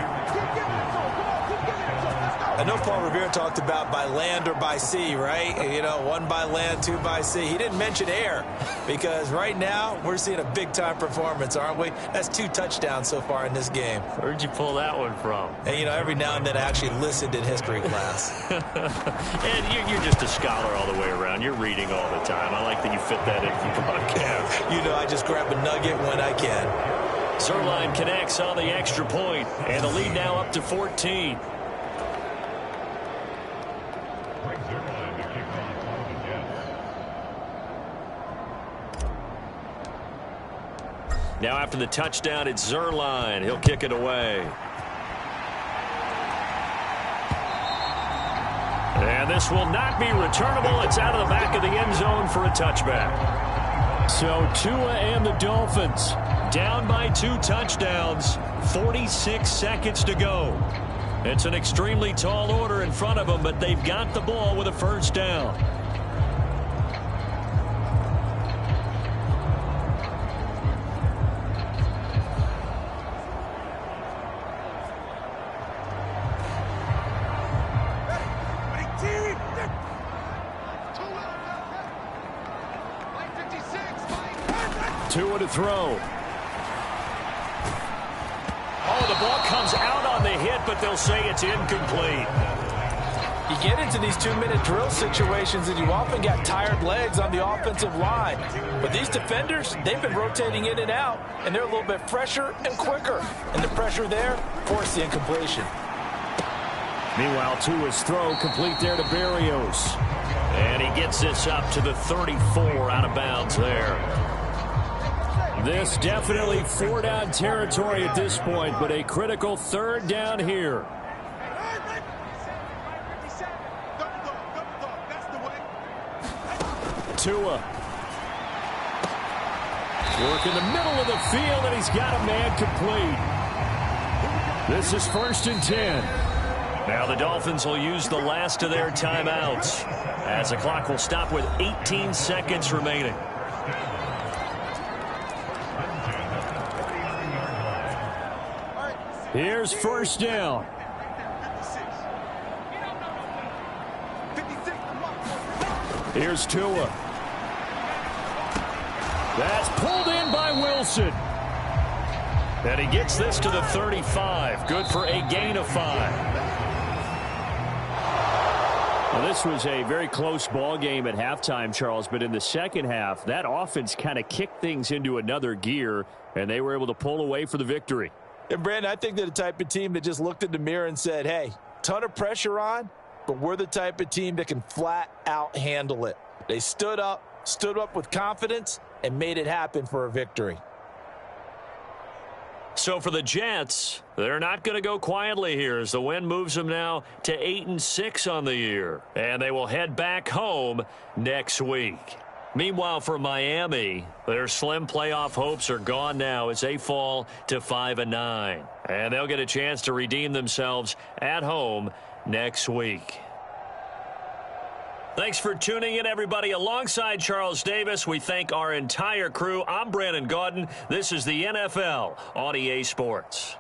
I know Paul Revere talked about by land or by sea, right? You know, 1 by land, 2 by sea. He didn't mention air because right now we're seeing a big-time performance, aren't we? That's 2 touchdowns so far in this game. Where'd you pull that one from? And, you know, every now and then I actually listened in history class. And you're just a scholar all the way around. You're reading all the time. I like that you fit that into the broadcast. You know, I just grab a nugget when I can. Zerline connects on the extra point, and the lead now up to 14. Now after the touchdown, it's Zerline. He'll kick it away. And this will not be returnable. It's out of the back of the end zone for a touchback. So Tua and the Dolphins down by 2 touchdowns. 46 seconds to go. It's an extremely tall order in front of them, but they've got the ball with a first down. Tua to throw. Oh, the ball comes out on the hit, but they'll say it's incomplete. You get into these 2-minute drill situations, and you often got tired legs on the offensive line. But these defenders, they've been rotating in and out, and they're a little bit fresher and quicker. And the pressure there forced the incompletion. Meanwhile, Tua's throw complete there to Berrios. And he gets this up to the 34 out of bounds there. This definitely 4-down territory at this point, but a critical 3rd down here. Tua. Work in the middle of the field, and he's got a man complete. This is 1st and 10. Now the Dolphins will use the last of their timeouts, as the clock will stop with 18 seconds remaining. Here's 1st down. Here's Tua. That's pulled in by Wilson. And he gets this to the 35. Good for a gain of 5. Well, this was a very close ball game at halftime, Charles, but in the second half, that offense kind of kicked things into another gear, and they were able to pull away for the victory. And, Brandon, I think they're the type of team that just looked in the mirror and said, hey, ton of pressure on, but we're the type of team that can flat out handle it. They stood up with confidence, and made it happen for a victory. So for the Jets, they're not going to go quietly here as the win moves them now to 8-6 on the year. And they will head back home next week. Meanwhile, for Miami, their slim playoff hopes are gone now as they fall to 5-9. And they'll get a chance to redeem themselves at home next week. Thanks for tuning in, everybody. Alongside Charles Davis, we thank our entire crew. I'm Brandon Gaudin. This is the NFL on EA Sports.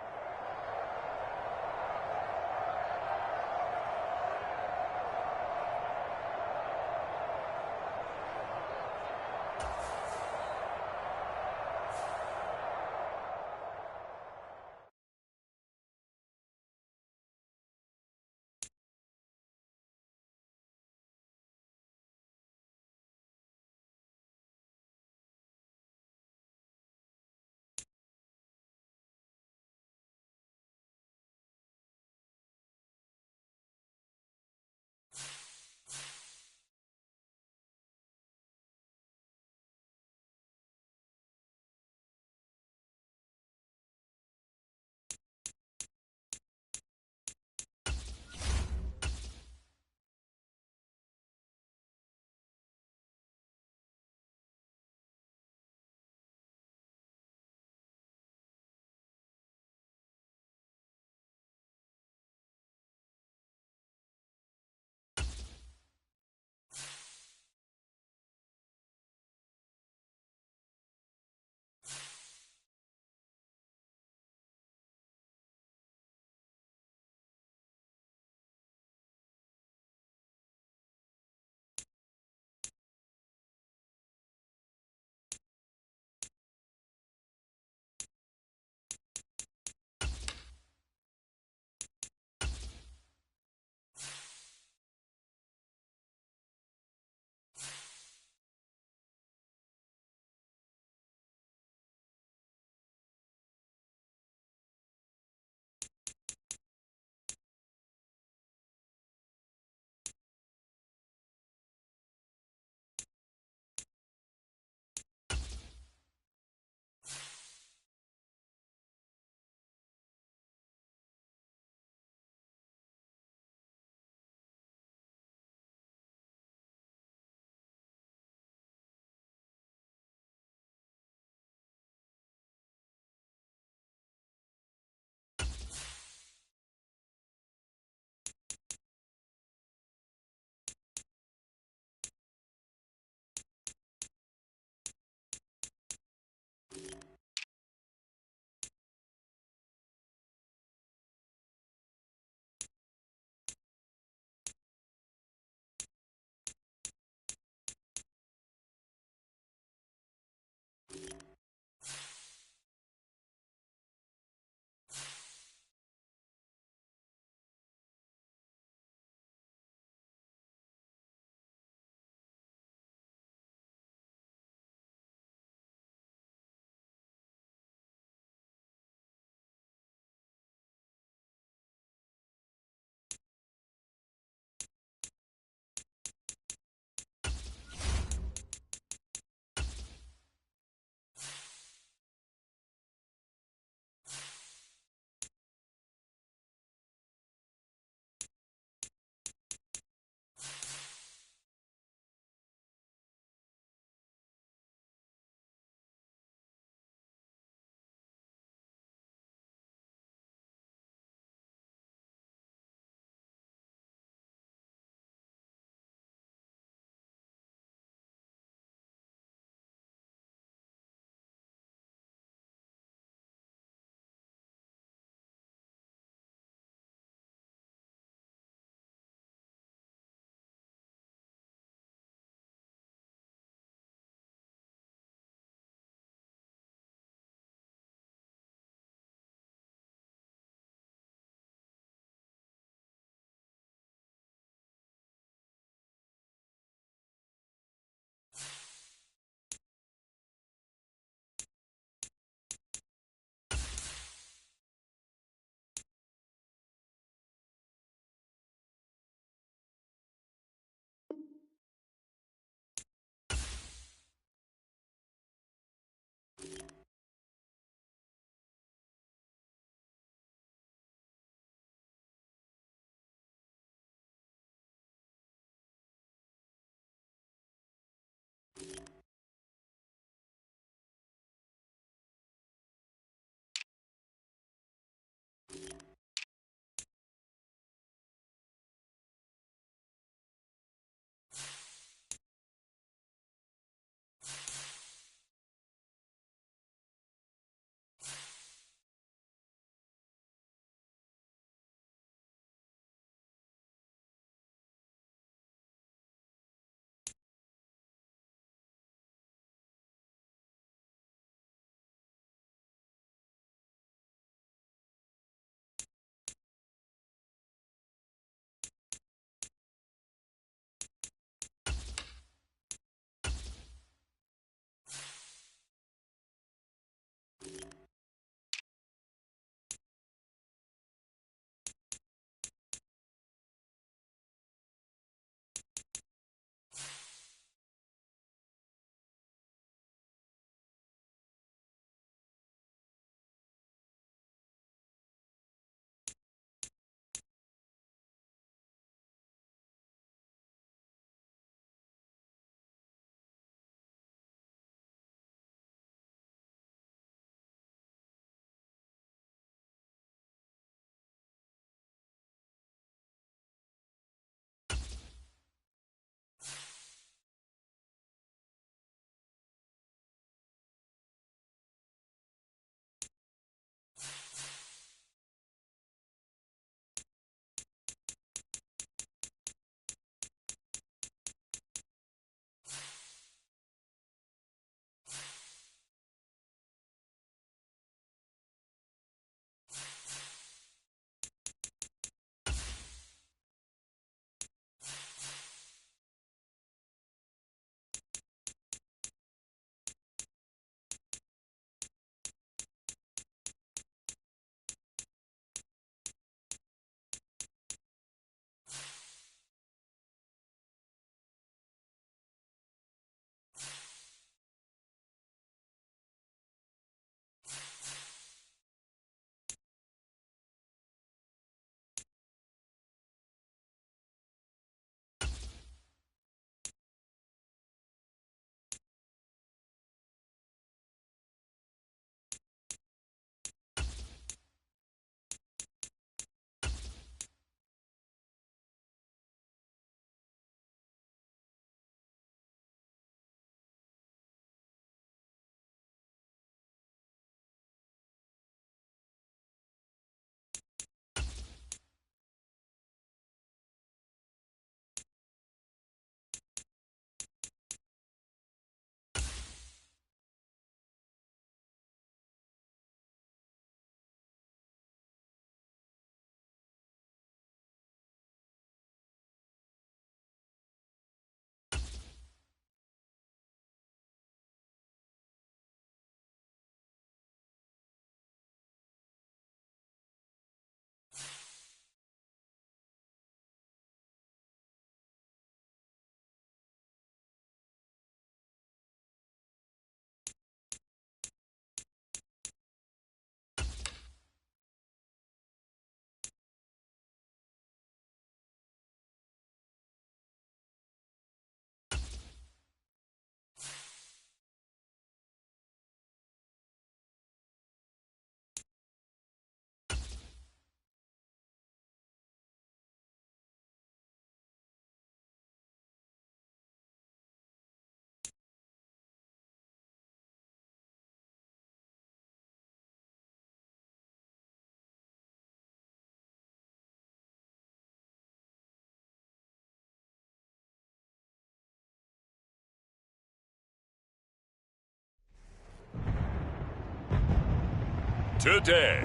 today.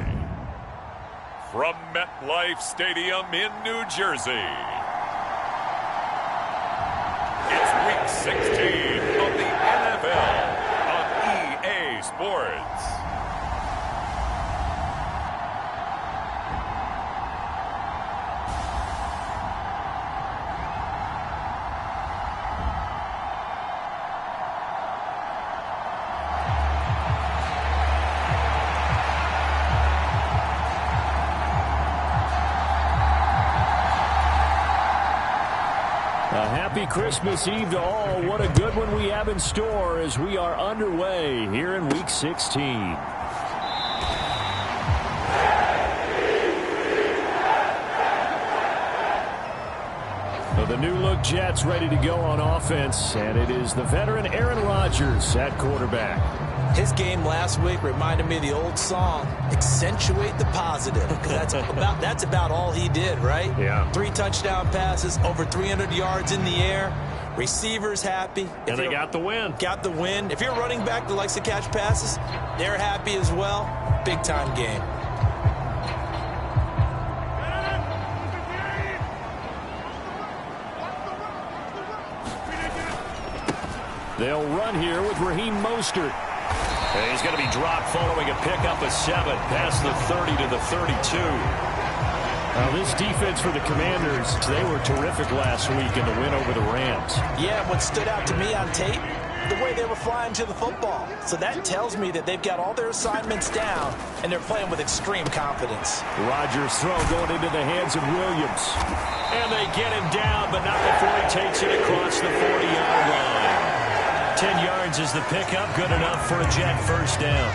From MetLife Stadium in New Jersey, it's Week 16 of the NFL on EA Sports. Happy Christmas Eve to all. What a good one we have in store as we are underway here in Week 16. So the new-look Jets ready to go on offense, and it is the veteran Aaron Rodgers at quarterback. His game last week reminded me of the old song, accentuate the positive, because that's about all he did, right? Yeah. 3 touchdown passes, over 300 yards in the air, receivers happy. And they got the win. Got the win. If you're a running back that likes to catch passes, they're happy as well. Big-time game. They'll run here with Raheem Mostert. And he's going to be dropped following a pickup of 7 past the 30 to the 32. Now this defense for the Commanders, they were terrific last week in the win over the Rams. Yeah, what stood out to me on tape, the way they were flying to the football. So that tells me that they've got all their assignments down, and they're playing with extreme confidence. Rodgers' throw going into the hands of Williams. And they get him down, but not before he takes it across the 40-yard line. 10 yards is the pickup, good enough for a Jet first down.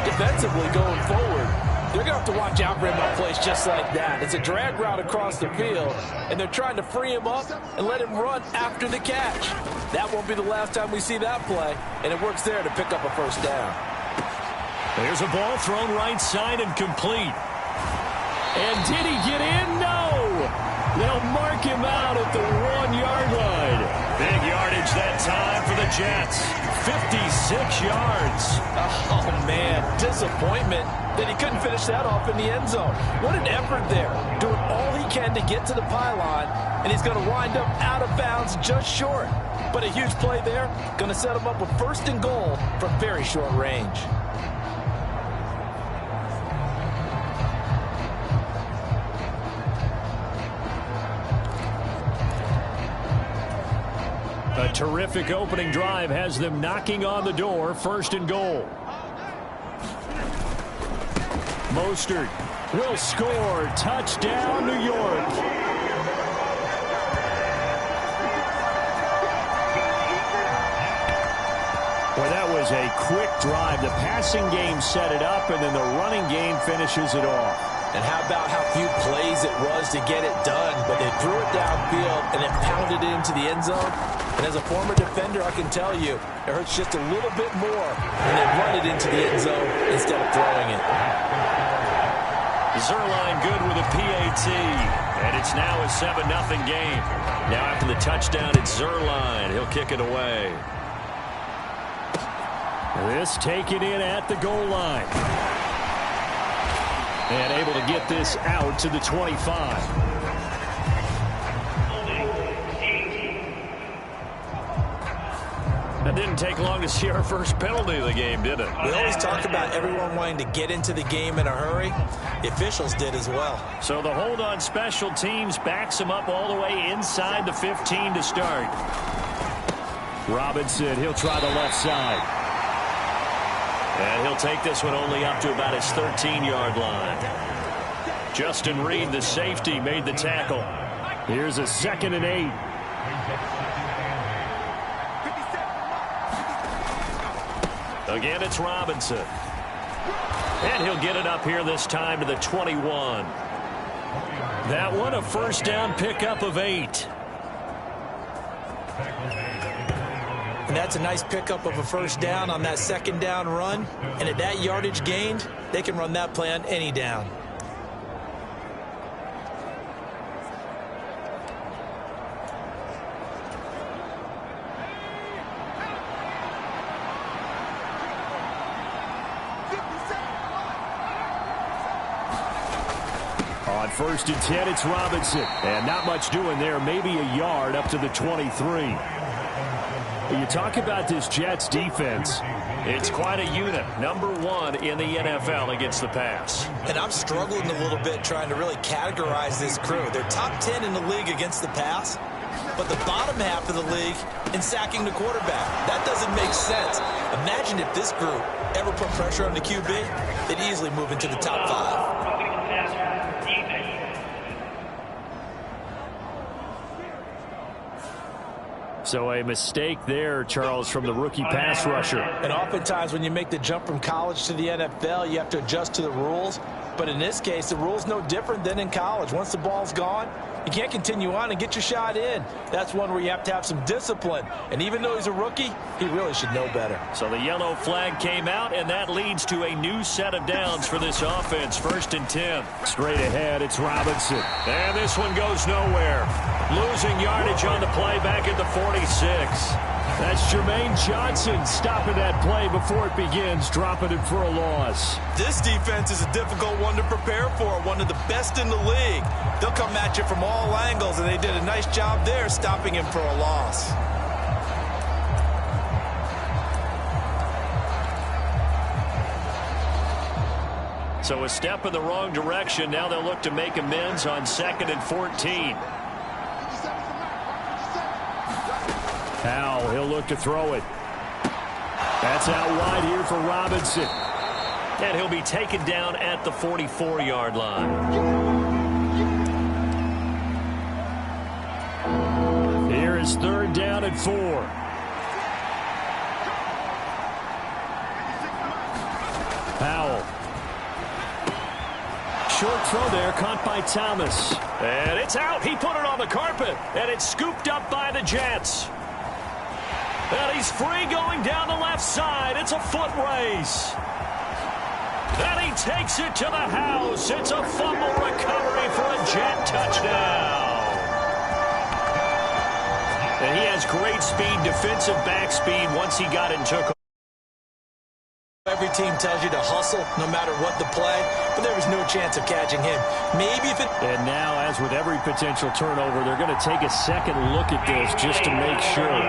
Defensively going forward, they're going to have to watch out for him on plays just like that. It's a drag route across the field, and they're trying to free him up and let him run after the catch. That won't be the last time we see that play, and it works there to pick up a first down. There's a ball thrown right side and complete. And did he get in? No! They'll mark him out at the 1-yard line. Big yardage that time for the Jets. 56 yards. Oh, man, disappointment that he couldn't finish that off in the end zone. What an effort there, doing all he can to get to the pylon, and he's going to wind up out of bounds just short. But a huge play there, going to set him up with 1st and goal from very short range. A terrific opening drive has them knocking on the door, 1st and goal. Mostert will score. Touchdown, New York. Boy, that was a quick drive. The passing game set it up, and then the running game finishes it off. And how about how few plays it was to get it done, but they threw it downfield and it pounded it into the end zone. And as a former defender, I can tell you, it hurts just a little bit more when they run it into the end zone instead of throwing it. Zuerlein good with a PAT, and it's now a 7-0 game. Now after the touchdown, it's Zuerlein. He'll kick it away. This taken in at the goal line. And able to get this out to the 25. It didn't take long to see our first penalty of the game, did it? We always talk about everyone wanting to get into the game in a hurry. The officials did as well. So the hold on special teams backs him up all the way inside the 15 to start. Robinson, he'll try the left side. And he'll take this one only up to about his 13-yard line. Justin Reed, the safety, made the tackle. Here's a 2nd and 8. Again, it's Robinson. And he'll get it up here this time to the 21. That one a first down pickup of 8. And that's a nice pickup of a first down on that 2nd down run. And at that yardage gained, they can run that play on any down. first and 10, it's Robinson. And not much doing there, maybe a yard up to the 23. When you talk about this Jets defense, it's quite a unit. Number 1 in the NFL against the pass. And I'm struggling a little bit trying to really categorize this crew. They're top 10 in the league against the pass, but the bottom half of the league in sacking the quarterback. That doesn't make sense. Imagine if this group ever put pressure on the QB, they'd easily move into the top 5. So a mistake there, Charles, from the rookie pass rusher. And oftentimes when you make the jump from college to the NFL, you have to adjust to the rules. But in this case, the rule's no different than in college. Once the ball's gone, you can't continue on and get your shot in. That's one where you have to have some discipline. And even though he's a rookie, he really should know better. So the yellow flag came out, and that leads to a new set of downs for this offense. First and 10. Straight ahead, it's Robinson. And this one goes nowhere. Losing yardage on the play back at the 46. That's Jermaine Johnson stopping that play before it begins, dropping it for a loss. This defense is a difficult one to prepare for, one of the best in the league. They'll come at you from all angles, and they did a nice job there stopping him for a loss. So a step in the wrong direction. Now they'll look to make amends on 2nd and 14. Now he'll look to throw it. That's out wide here for Robinson. And he'll be taken down at the 44-yard line. Here is 3rd down and 4. Powell. Short throw there, caught by Thomas. And it's out. He put it on the carpet. And it's scooped up by the Jets. And he's free going down the left side. It's a foot race. And he takes it to the house. It's a fumble recovery for a Jet touchdown. And he has great speed, defensive back speed once he got it and took. Every team tells you to hustle no matter what the play, but there was no chance of catching him. Maybe if it... And now, as with every potential turnover, they're going to take a second look at this just to make sure.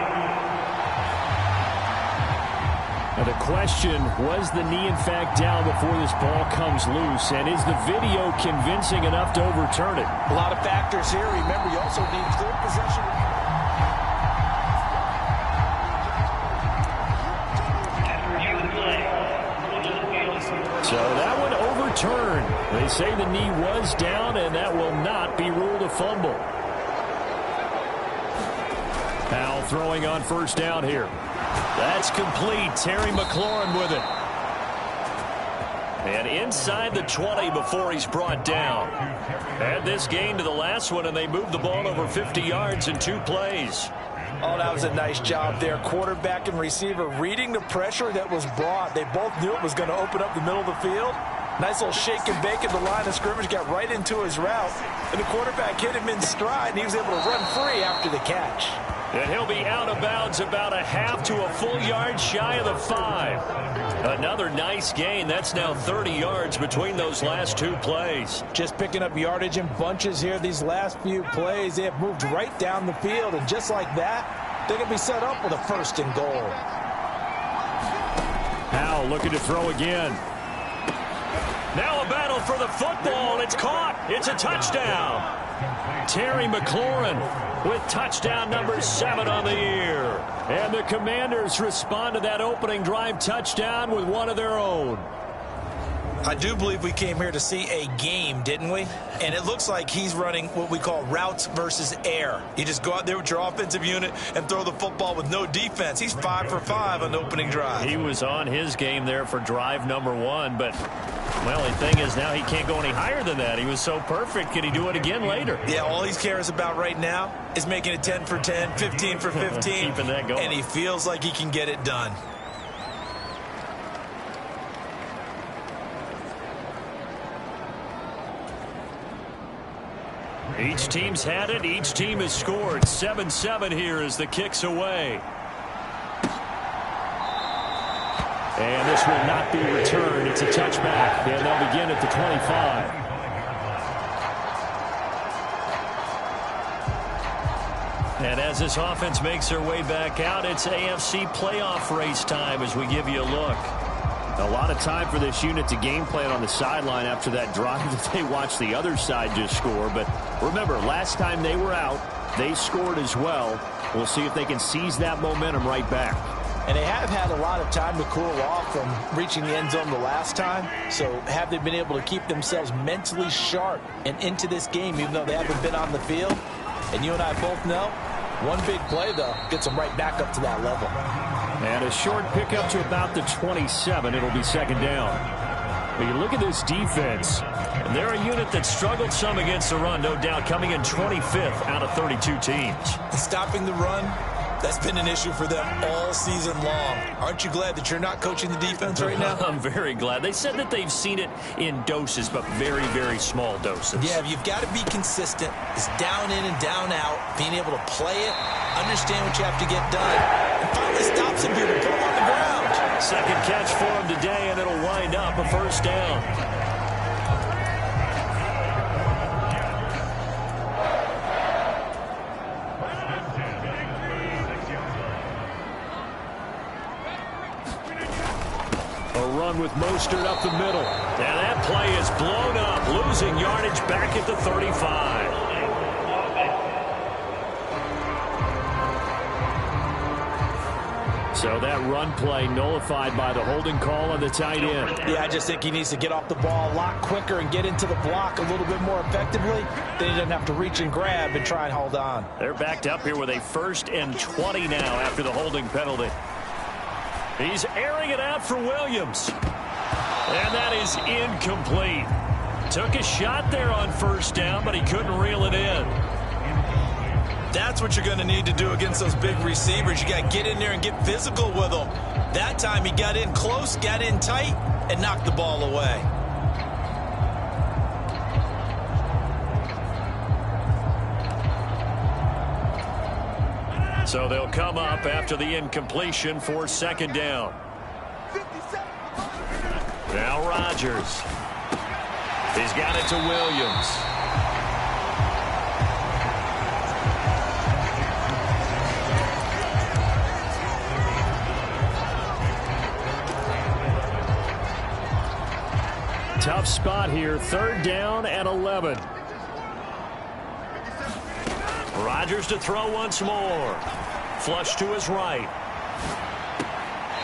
Now the question, was the knee in fact down before this ball comes loose? And is the video convincing enough to overturn it? A lot of factors here. Remember, you also need clear possession. So that one overturned. They say the knee was down, and that will not be ruled a fumble. Powell throwing on 1st down here. That's complete. Terry McLaurin with it. And inside the 20 before he's brought down. Add this gain to the last one, and they moved the ball over 50 yards in 2 plays. Oh, that was a nice job there. Quarterback and receiver reading the pressure that was brought. They both knew it was going to open up the middle of the field. Nice little shake and bake at the line of scrimmage. Got right into his route. And the quarterback hit him in stride, and he was able to run free after the catch. And he'll be out of bounds about a half to a full yard shy of the 5. Another nice gain. That's now 30 yards between those last 2 plays. Just picking up yardage in bunches here. These last few plays, they have moved right down the field. And just like that, they're going to be set up with a 1st and goal. Powell looking to throw again. Now a battle for the football. It's caught. It's a touchdown. Terry McLaurin with touchdown number 7 on the year. And the Commanders respond to that opening drive touchdown with one of their own. I do believe we came here to see a game, didn't we? And it looks like he's running what we call routes versus air. You just go out there with your offensive unit and throw the football with no defense. He's 5 for 5 on the opening drive. He was on his game there for drive number 1, but, well, the thing is now he can't go any higher than that. He was so perfect. Can he do it again later? Yeah, all he cares about right now is making it 10 for 10, 15 for 15. Keeping that going. And he feels like he can get it done. Each team's had it. Each team has scored. 7-7 here as the kick's away. And this will not be returned. It's a touchback. And they'll begin at the 25. And as this offense makes their way back out, it's AFC playoff race time as we give you a look. A lot of time for this unit to game plan on the sideline after that drive that they watched the other side just score. But remember, last time they were out, they scored as well. We'll see if they can seize that momentum right back. And they have had a lot of time to cool off from reaching the end zone the last time. So have they been able to keep themselves mentally sharp and into this game, even though they haven't been on the field? And you and I both know, one big play, though, gets them right back up to that level. And a short pickup to about the 27. It'll be second down. But you look at this defense. They're a unit that struggled some against the run, no doubt, coming in 25th out of 32 teams. Stopping the run, that's been an issue for them all season long. Aren't you glad that you're not coaching the defense right now? I'm very glad. They said that they've seen it in doses, but very, very small doses. Yeah, you've got to be consistent. It's down in and down out, being able to play it, understand what you have to get done, and finally stop some people, put them on the ground. Second catch for him today, and it'll wind up a first down. With Mostert up the middle. And that play is blown up, losing yardage back at the 35. So that run play nullified by the holding call on the tight end. Yeah, I just think he needs to get off the ball a lot quicker and get into the block a little bit more effectively. Then he doesn't have to reach and grab and try and hold on. They're backed up here with a 1st and 20 now after the holding penalty. He's airing it out for Williams. And that is incomplete. Took a shot there on first down, but he couldn't reel it in. That's what you're going to need to do against those big receivers. You got to get in there and get physical with them. That time he got in close, got in tight, and knocked the ball away. So they'll come up after the incompletion for second down. Now Rodgers. He's got it to Williams. Tough spot here. 3rd down and 11. Rodgers to throw once more. Flush to his right.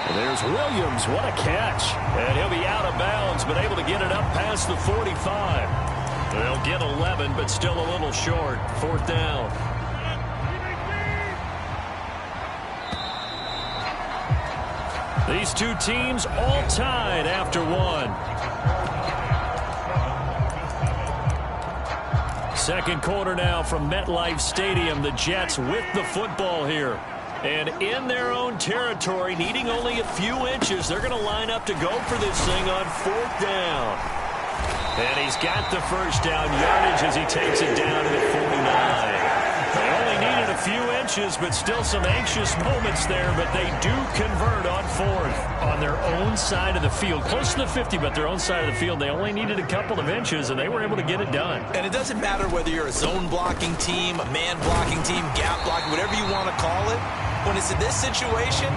And there's Williams. What a catch. And he'll be out of bounds, but able to get it up past the 45. They'll get 11, but still a little short. 4th down. These two teams all tied after one. Second quarter now from MetLife Stadium. The Jets with the football here. And in their own territory, needing only a few inches, they're going to line up to go for this thing on 4th down. And he's got the first down yardage as he takes it down to the 49. They only needed a few inches, but still some anxious moments there. But they do convert on 4th on their own side of the field. Close to the 50, but their own side of the field. They only needed a couple of inches, and they were able to get it done. And it doesn't matter whether you're a zone blocking team, a man blocking team, gap blocking, whatever you want to call it. When it's in this situation,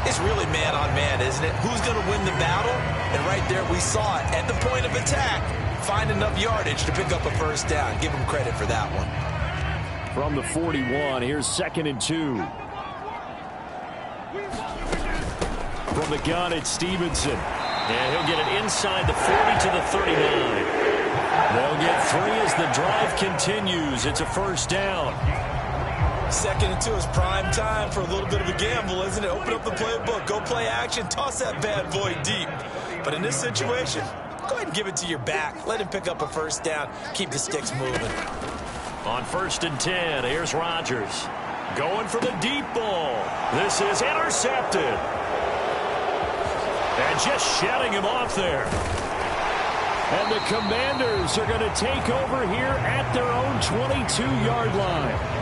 it's really man on man, isn't it? Who's going to win the battle? And right there we saw it. At the point of attack, find enough yardage to pick up a first down. Give them credit for that one. From the 41, here's 2nd and 2. From the gun, it's Stevenson. And he'll get it inside the 40 to the 39. They'll get 3 as the drive continues. It's a first down. 2nd and 2 is prime time for a little bit of a gamble, isn't it? Open up the playbook, go play action, toss that bad boy deep. But in this situation, go ahead and give it to your back. Let him pick up a first down. Keep the sticks moving. On 1st and 10, here's Rodgers. Going for the deep ball. This is intercepted. And just shutting him off there. And the Commanders are going to take over here at their own 22-yard line.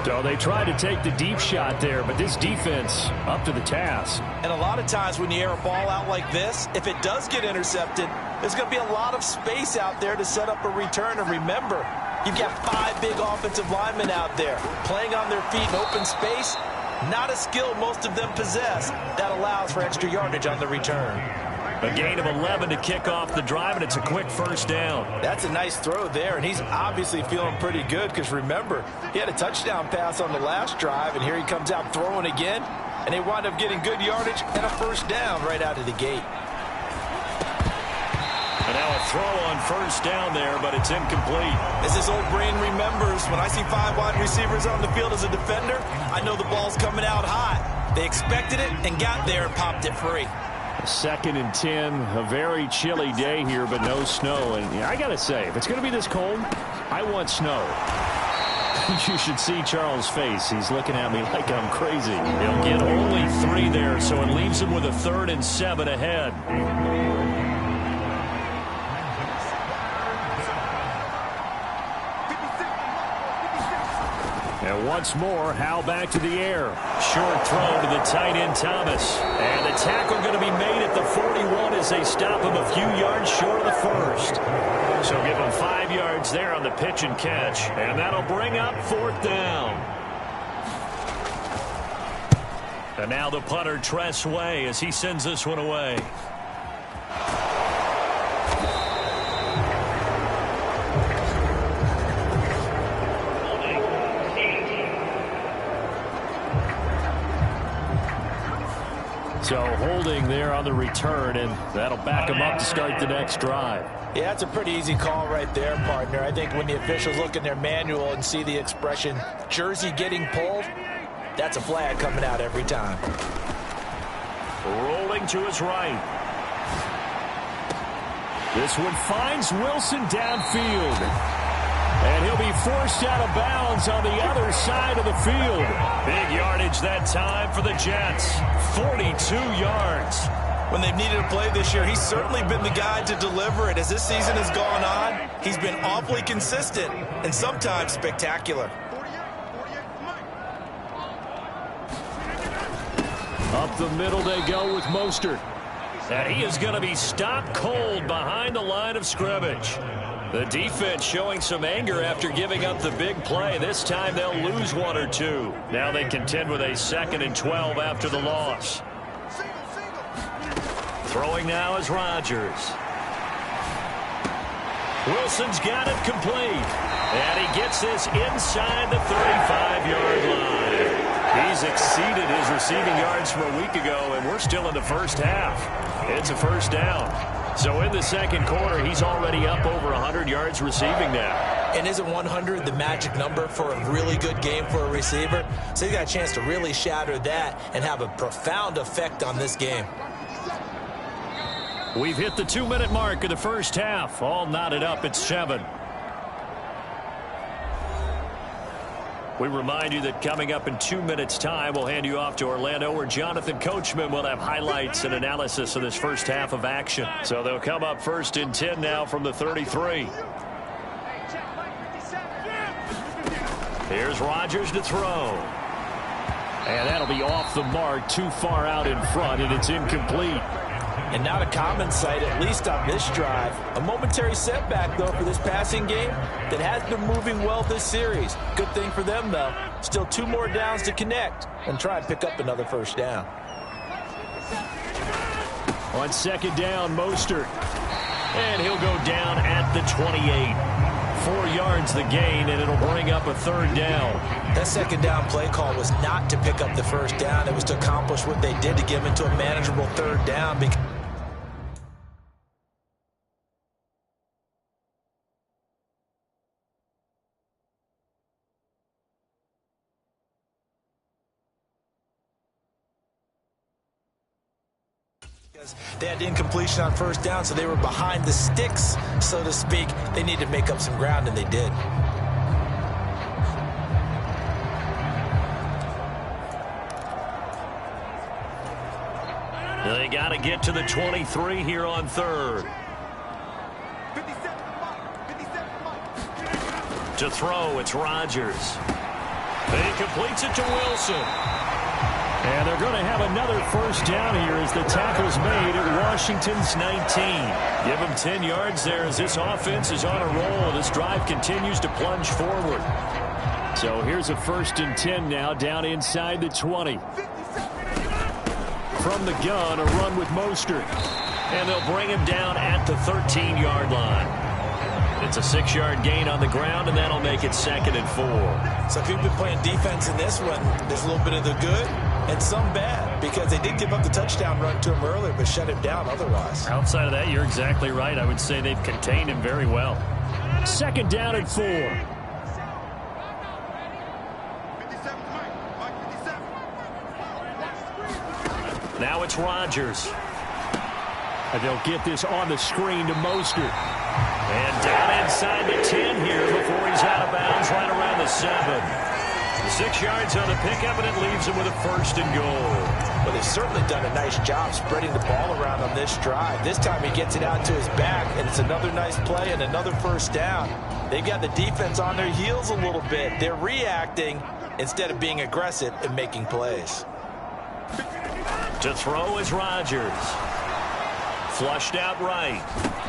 So they tried to take the deep shot there, but this defense up to the task. And a lot of times when you air a ball out like this, if it does get intercepted, there's going to be a lot of space out there to set up a return. And remember, You've got 5 big offensive linemen out there playing on their feet in open space. Not a skill most of them possess. That allows for extra yardage on the return. A gain of 11 to kick off the drive, and it's a quick first down. That's a nice throw there, and he's obviously feeling pretty good because, remember, he had a touchdown pass on the last drive, and here he comes out throwing again, and they wind up getting good yardage and a first down right out of the gate. And now a throw on first down there, but it's incomplete. As his old brain remembers, when I see 5 wide receivers on the field as a defender, I know the ball's coming out high. They expected it and got there and popped it free. 2nd and 10, a very chilly day here, but no snow. And I got to say, if it's going to be this cold, I want snow. You should see Charles' face. He's looking at me like I'm crazy. He'll get only 3 there, so it leaves him with a 3rd and 7 ahead. And once more, Howe back to the air. Short throw to the tight end, Thomas. And the tackle going to be made at the 41 as they stop him a few yards short of the first. So give him 5 yards there on the pitch and catch. And that'll bring up 4th down. And now the punter, Tress Way, as he sends this one away. So holding there on the return, and that'll back him up to start the next drive. Yeah, that's a pretty easy call right there, partner. I think when the officials look in their manual and see the expression jersey getting pulled, that's a flag coming out every time. Rolling to his right. This one finds Wilson downfield. And he'll be forced out of bounds on the other side of the field. Big yardage that time for the Jets. 42 yards. When they've needed a play this year, he's certainly been the guy to deliver it. As this season has gone on, he's been awfully consistent and sometimes spectacular. Up the middle they go with Mostert. And he is going to be stopped cold behind the line of scrimmage. The defense showing some anger after giving up the big play. This time they'll lose 1 or 2. Now they contend with a 2nd and 12 after the loss. Throwing now is Rodgers. Wilson's got it complete. And he gets this inside the 35-yard line. He's exceeded his receiving yards from a week ago, and we're still in the first half. It's a first down. So in the second quarter, he's already up over 100 yards receiving now. And isn't 100 the magic number for a really good game for a receiver? So he's got a chance to really shatter that and have a profound effect on this game. We've hit the 2-minute mark of the first half. All knotted up at 7. We remind you that coming up in 2 minutes' time, we'll hand you off to Orlando, where Jonathan Coachman will have highlights and analysis of this first half of action. So they'll come up 1st and 10 now from the 33. Here's Rodgers to throw. And that'll be off the mark, too far out in front, and it's incomplete. And not a common sight, at least on this drive. A momentary setback, though, for this passing game that has been moving well this series. Good thing for them, though. Still 2 more downs to connect and try and pick up another first down. On 2nd down, Mostert. And he'll go down at the 28. 4 yards the gain, and it'll bring up a 3rd down. That 2nd down play call was not to pick up the first down. It was to accomplish what they did to get him into a manageable 3rd down. They had incompletion on first down, so they were behind the sticks, so to speak. They needed to make up some ground, and they did. They got to get to the 23 here on 3rd. To throw, it's Rodgers. He completes it to Wilson. And they're going to have another first down here as the tackle's made at Washington's 19. Give them 10 yards there as this offense is on a roll. This drive continues to plunge forward. So here's a 1st and 10 now down inside the 20. From the gun, a run with Mostert. And they'll bring him down at the 13-yard line. It's a 6-yard gain on the ground, and that'll make it 2nd and 4. So if you've been playing defense in this one, there's a little bit of the good and some bad, because they did give up the touchdown run to him earlier, but shut him down otherwise. Outside of that, you're exactly right. I would say they've contained him very well. 2nd down and 4. Now it's Rodgers. And they'll get this on the screen to Mostert. And down inside the 10 here before he's out of bounds right around the 7. 6 yards on the pickup, and it leaves him with a 1st and goal. Well, they've certainly done a nice job spreading the ball around on this drive. This time he gets it out to his back, and it's another nice play and another 1st down. They've got the defense on their heels a little bit. They're reacting instead of being aggressive and making plays. To throw is Rodgers. Flushed out right.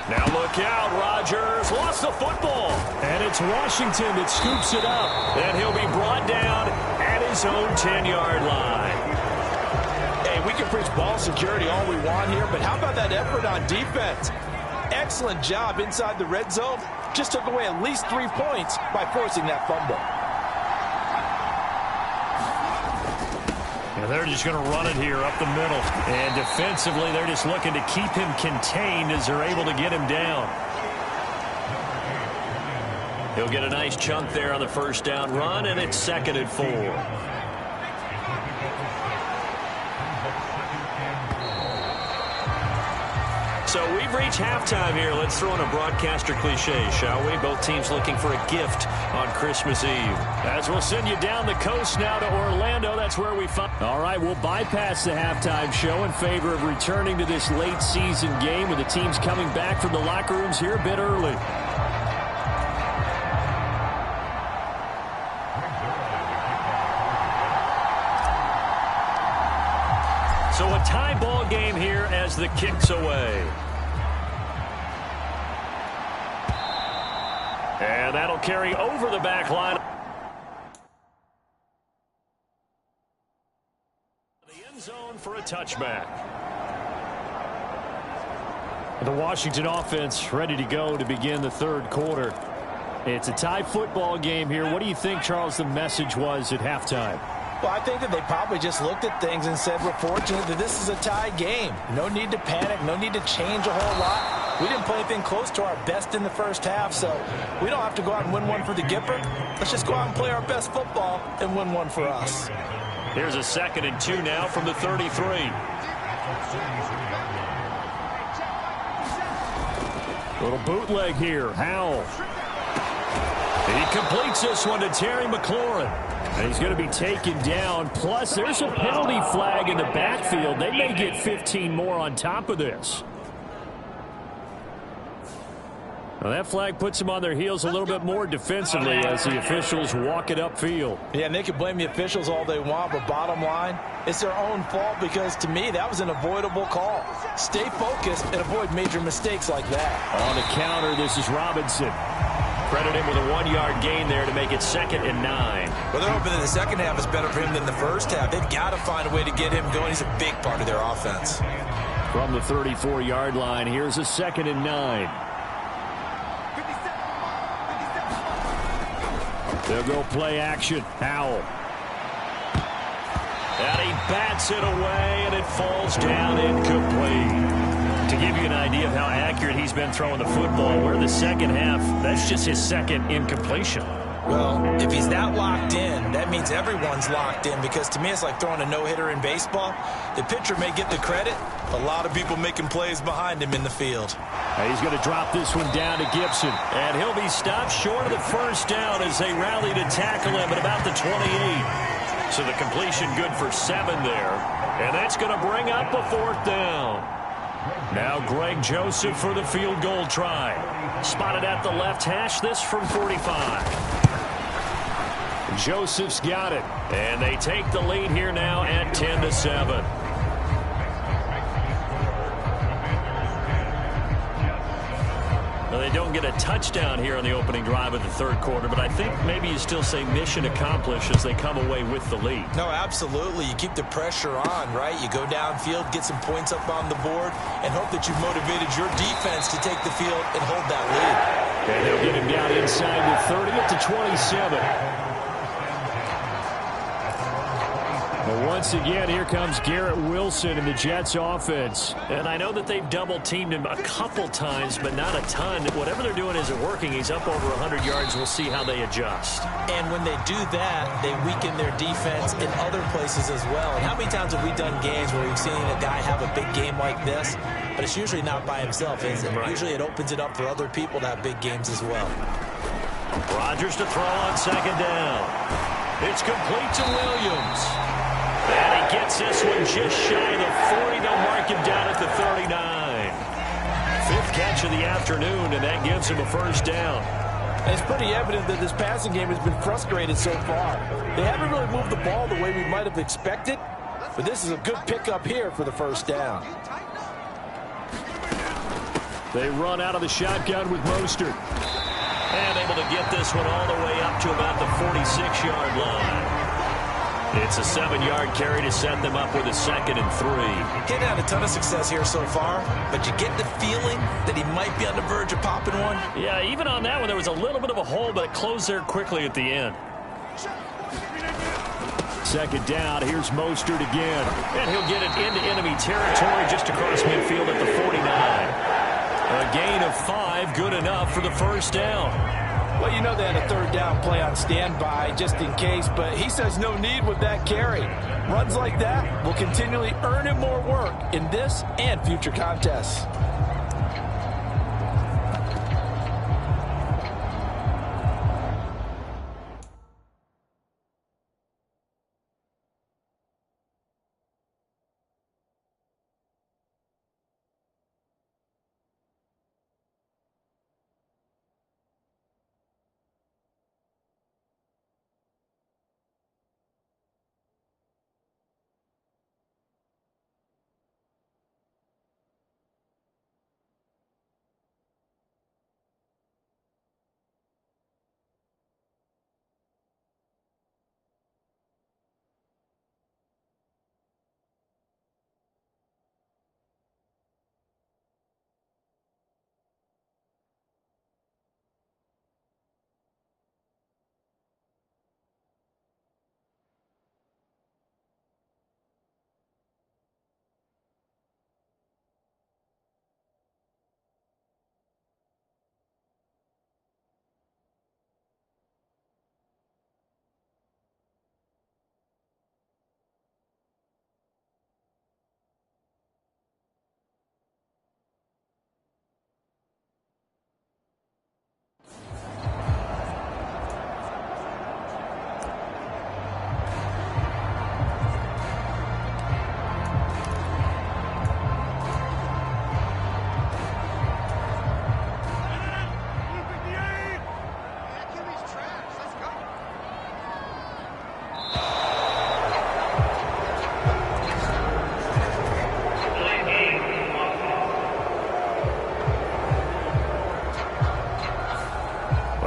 Now look out, Rodgers lost the football. And it's Washington that scoops it up. And he'll be brought down at his own 10-yard line. Hey, we can preach ball security all we want here, but how about that effort on defense? Excellent job inside the red zone. Just took away at least 3 points by forcing that fumble. And they're just going to run it here up the middle. And defensively, they're just looking to keep him contained as they're able to get him down. He'll get a nice chunk there on the 1st down run, and it's 2nd and 4. So we've reached halftime here. Let's throw in a broadcaster cliche, shall we? Both teams looking for a gift on Christmas Eve. As we'll send you down the coast now to Orlando. That's where we find. All right, we'll bypass the halftime show in favor of returning to this late season game with the teams coming back from the locker rooms here a bit early. So a tie ball game here as the kick's away. And that'll carry over the back line. The end zone for a touchback. The Washington offense ready to go to begin the 3rd quarter. It's a tie football game here. What do you think, Charles, the message was at halftime? Well, I think that they probably just looked at things and said, we're fortunate that this is a tie game. No need to panic, no need to change a whole lot. We didn't play anything close to our best in the 1st half, so we don't have to go out and win one for the Gipper. Let's just go out and play our best football and win one for us. Here's a 2nd and 2 now from the 33. Little bootleg here. Howell. He completes this one to Terry McLaurin. And he's going to be taken down. Plus, there's a penalty flag in the backfield. They may get 15 more on top of this. Well, that flag puts them on their heels a little bit more defensively as the officials walk it upfield. Yeah, and they can blame the officials all they want, but bottom line, it's their own fault because, to me, that was an avoidable call. Stay focused and avoid major mistakes like that. On the counter, this is Robinson. Credit him with a 1-yard gain there to make it 2nd and 9. Well, they're hoping that the 2nd half is better for him than the 1st half. They've got to find a way to get him going. He's a big part of their offense. From the 34-yard line, here's a 2nd and 9. They'll go play action. Howell. And he bats it away, and it falls down incomplete. To give you an idea of how accurate he's been throwing the football, where the 2nd half, that's just his 2nd incompletion. Well, if he's that locked in, that means everyone's locked in, because to me it's like throwing a no-hitter in baseball. The pitcher may get the credit, a lot of people making plays behind him in the field. He's going to drop this one down to Gibson, and he'll be stopped short of the 1st down as they rally to tackle him at about the 28. So the completion good for 7 there, and that's going to bring up a 4th down. Now Greg Joseph for the field goal try. Spotted at the left hash, this from 45. Joseph's got it. And they take the lead here now at 10-7. Well, they don't get a touchdown here on the opening drive of the third quarter, but I think maybe you still say mission accomplished as they come away with the lead. No, absolutely. You keep the pressure on, right? You go downfield, get some points up on the board, and hope that you've motivated your defense to take the field and hold that lead. And they'll get him down inside the 30 up to 27. But once again, here comes Garrett Wilson in the Jets offense. And I know that they've double-teamed him a couple times, but not a ton. Whatever they're doing isn't working. He's up over 100 yards. We'll see how they adjust. And when they do that, they weaken their defense in other places as well. And how many times have we done games where we've seen a guy have a big game like this, but it's usually not by himself, is it? Right. Usually it opens it up for other people to have big games as well. Rodgers to throw on second down. It's complete to Williams. And he gets this one just shy of the 40. They'll mark him down at the 39. Fifth catch of the afternoon, and that gives him a first down. It's pretty evident that this passing game has been frustrated so far. They haven't really moved the ball the way we might have expected, but this is a good pickup here for the first down. They run out of the shotgun with Mostert. And able to get this one all the way up to about the 46-yard line. It's a 7-yard carry to set them up with a 2nd and 3. He's had a ton of success here so far, but you get the feeling that he might be on the verge of popping one. Yeah, even on that one, there was a little bit of a hole, but it closed there quickly at the end. Second down, here's Mostert again. And he'll get it into enemy territory just across midfield at the 49. A gain of 5, good enough for the first down. Well, you know they had a third down play on standby just in case, but he says no need with that carry. Runs like that will continually earn him more work in this and future contests.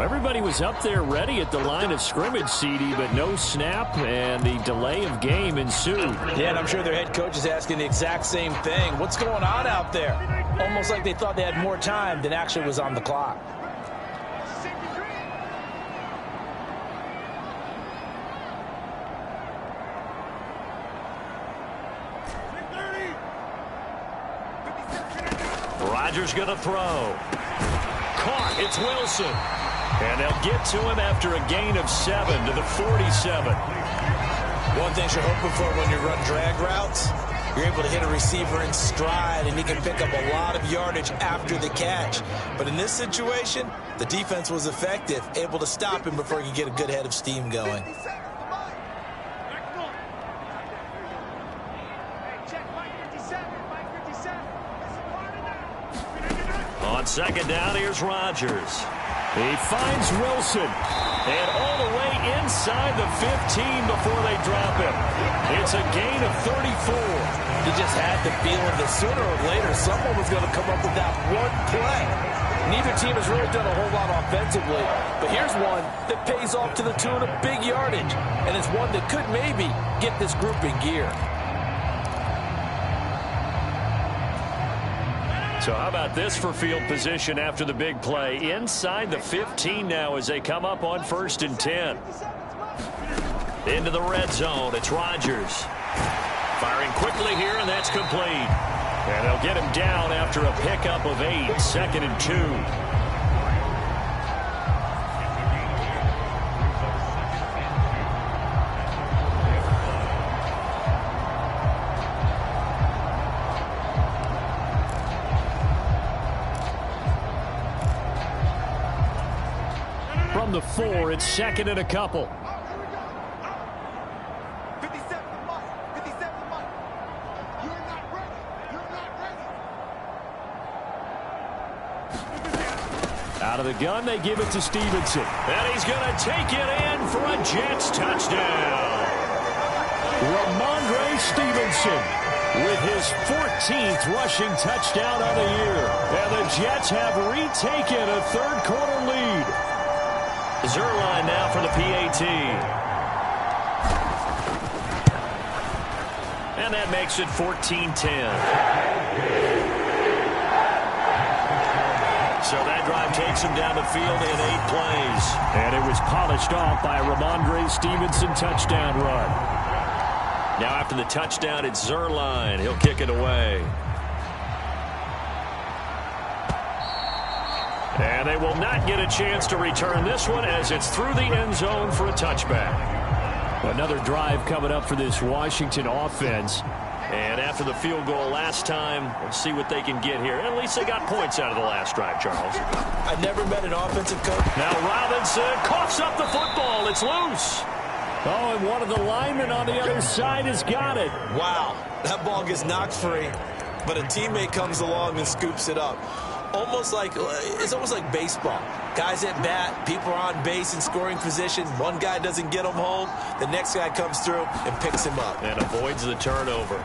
Everybody was up there ready at the line of scrimmage, CD, but no snap, and the delay of game ensued. Yeah, and I'm sure their head coach is asking the exact same thing. What's going on out there? Almost like they thought they had more time than actually was on the clock. Rodgers going to throw. Caught. It's Wilson. And they'll get to him after a gain of 7 to the 47. One thing you're hoping for when you run drag routes, you're able to hit a receiver in stride, and he can pick up a lot of yardage after the catch. But in this situation, the defense was effective, able to stop him before he could get a good head of steam going. On second down, here's Rodgers. He finds Wilson. And all the way inside the 15 before they drop him. It's a gain of 34. You just had the feeling that sooner or later someone was going to come up with that one play. Neither team has really done a whole lot offensively, but here's one that pays off to the tune of big yardage, and it's one that could maybe get this group in gear. So how about this for field position after the big play? Inside the 15 now as they come up on 1st and 10. Into the red zone. It's Rodgers. Firing quickly here, and that's complete. And they'll get him down after a pickup of 8. 2nd and 2. From the 4, it's 2nd and a couple. Out of the gun, they give it to Stevenson. And he's going to take it in for a Jets touchdown. Ramondre Stevenson with his 14th rushing touchdown of the year. And the Jets have retaken a third-quarter lead. Zerline now for the PAT. And that makes it 14-10. So that drive takes him down the field in 8 plays. And it was polished off by a Ramondre Stevenson touchdown run. Now after the touchdown, it's Zerline. He'll kick it away. And they will not get a chance to return this one as it's through the end zone for a touchback. Another drive coming up for this Washington offense. And after the field goal last time, we'll see what they can get here. At least they got points out of the last drive, Charles. I've never met an offensive coach. Now Robinson coughs up the football. It's loose. Oh, and one of the linemen on the other side has got it. Wow, that ball gets knocked free, but a teammate comes along and scoops it up. It's almost like baseball. Guys at bat, people are on base in scoring position. One guy doesn't get him home. The next guy comes through and picks him up. And avoids the turnover.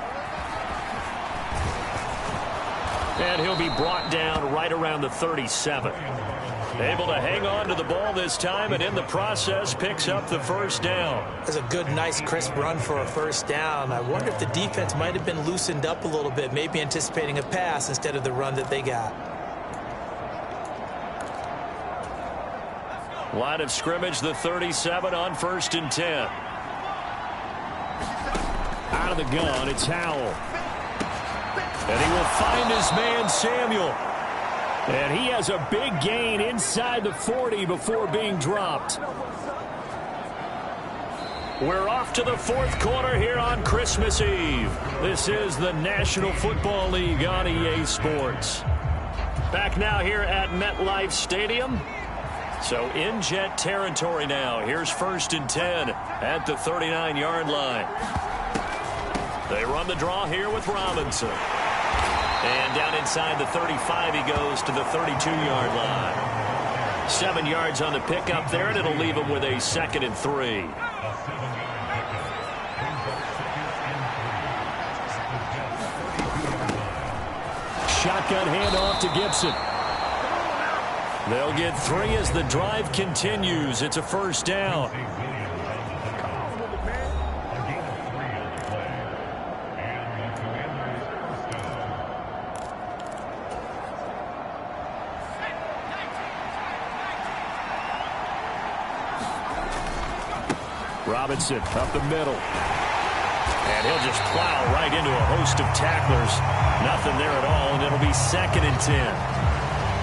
And he'll be brought down right around the 37. Able to hang on to the ball this time, and in the process picks up the first down. That's a good, nice, crisp run for a first down. I wonder if the defense might have been loosened up a little bit, maybe anticipating a pass instead of the run that they got. Line of scrimmage, the 37 on 1st and 10. Out of the gun, it's Howell. And he will find his man, Samuel. And he has a big gain inside the 40 before being dropped. We're off to the 4th quarter here on Christmas Eve. This is the National Football League on EA Sports. Back now here at MetLife Stadium. So in Jet territory now. Here's 1st and 10 at the 39-yard line. They run the draw here with Robinson. And down inside the 35, he goes to the 32-yard line. 7 yards on the pickup there, and it'll leave him with a 2nd and 3. Shotgun handoff to Gibson. They'll get 3 as the drive continues. It's a first down. Robinson up the middle. And he'll just plow right into a host of tacklers. Nothing there at all, and it'll be 2nd and 10.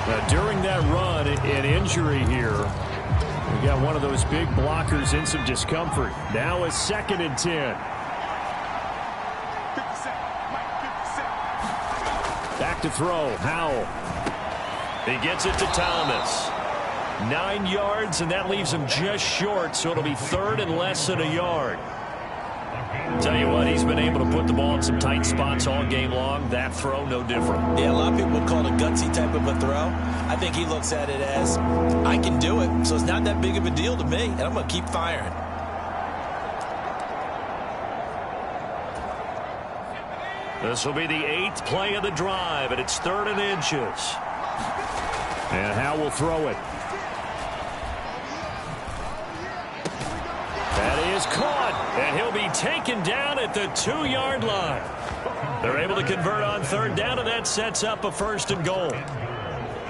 Now, during that run, an injury here. We got one of those big blockers in some discomfort. Now a 2nd and 10. Back to throw. Howell. He gets it to Thomas. 9 yards, and that leaves him just short, so it'll be 3rd and less than a yard. Tell you what, he's been able to put the ball in some tight spots all game long. That throw, no different. Yeah, a lot of people would call it a gutsy type of a throw. I think he looks at it as, I can do it, so it's not that big of a deal to me, and I'm going to keep firing. This will be the 8th play of the drive, and it's 3rd and inches. And Howe will throw it. That is caught, and he'll be taken down at the 2-yard line. They're able to convert on 3rd down, and that sets up a 1st and goal.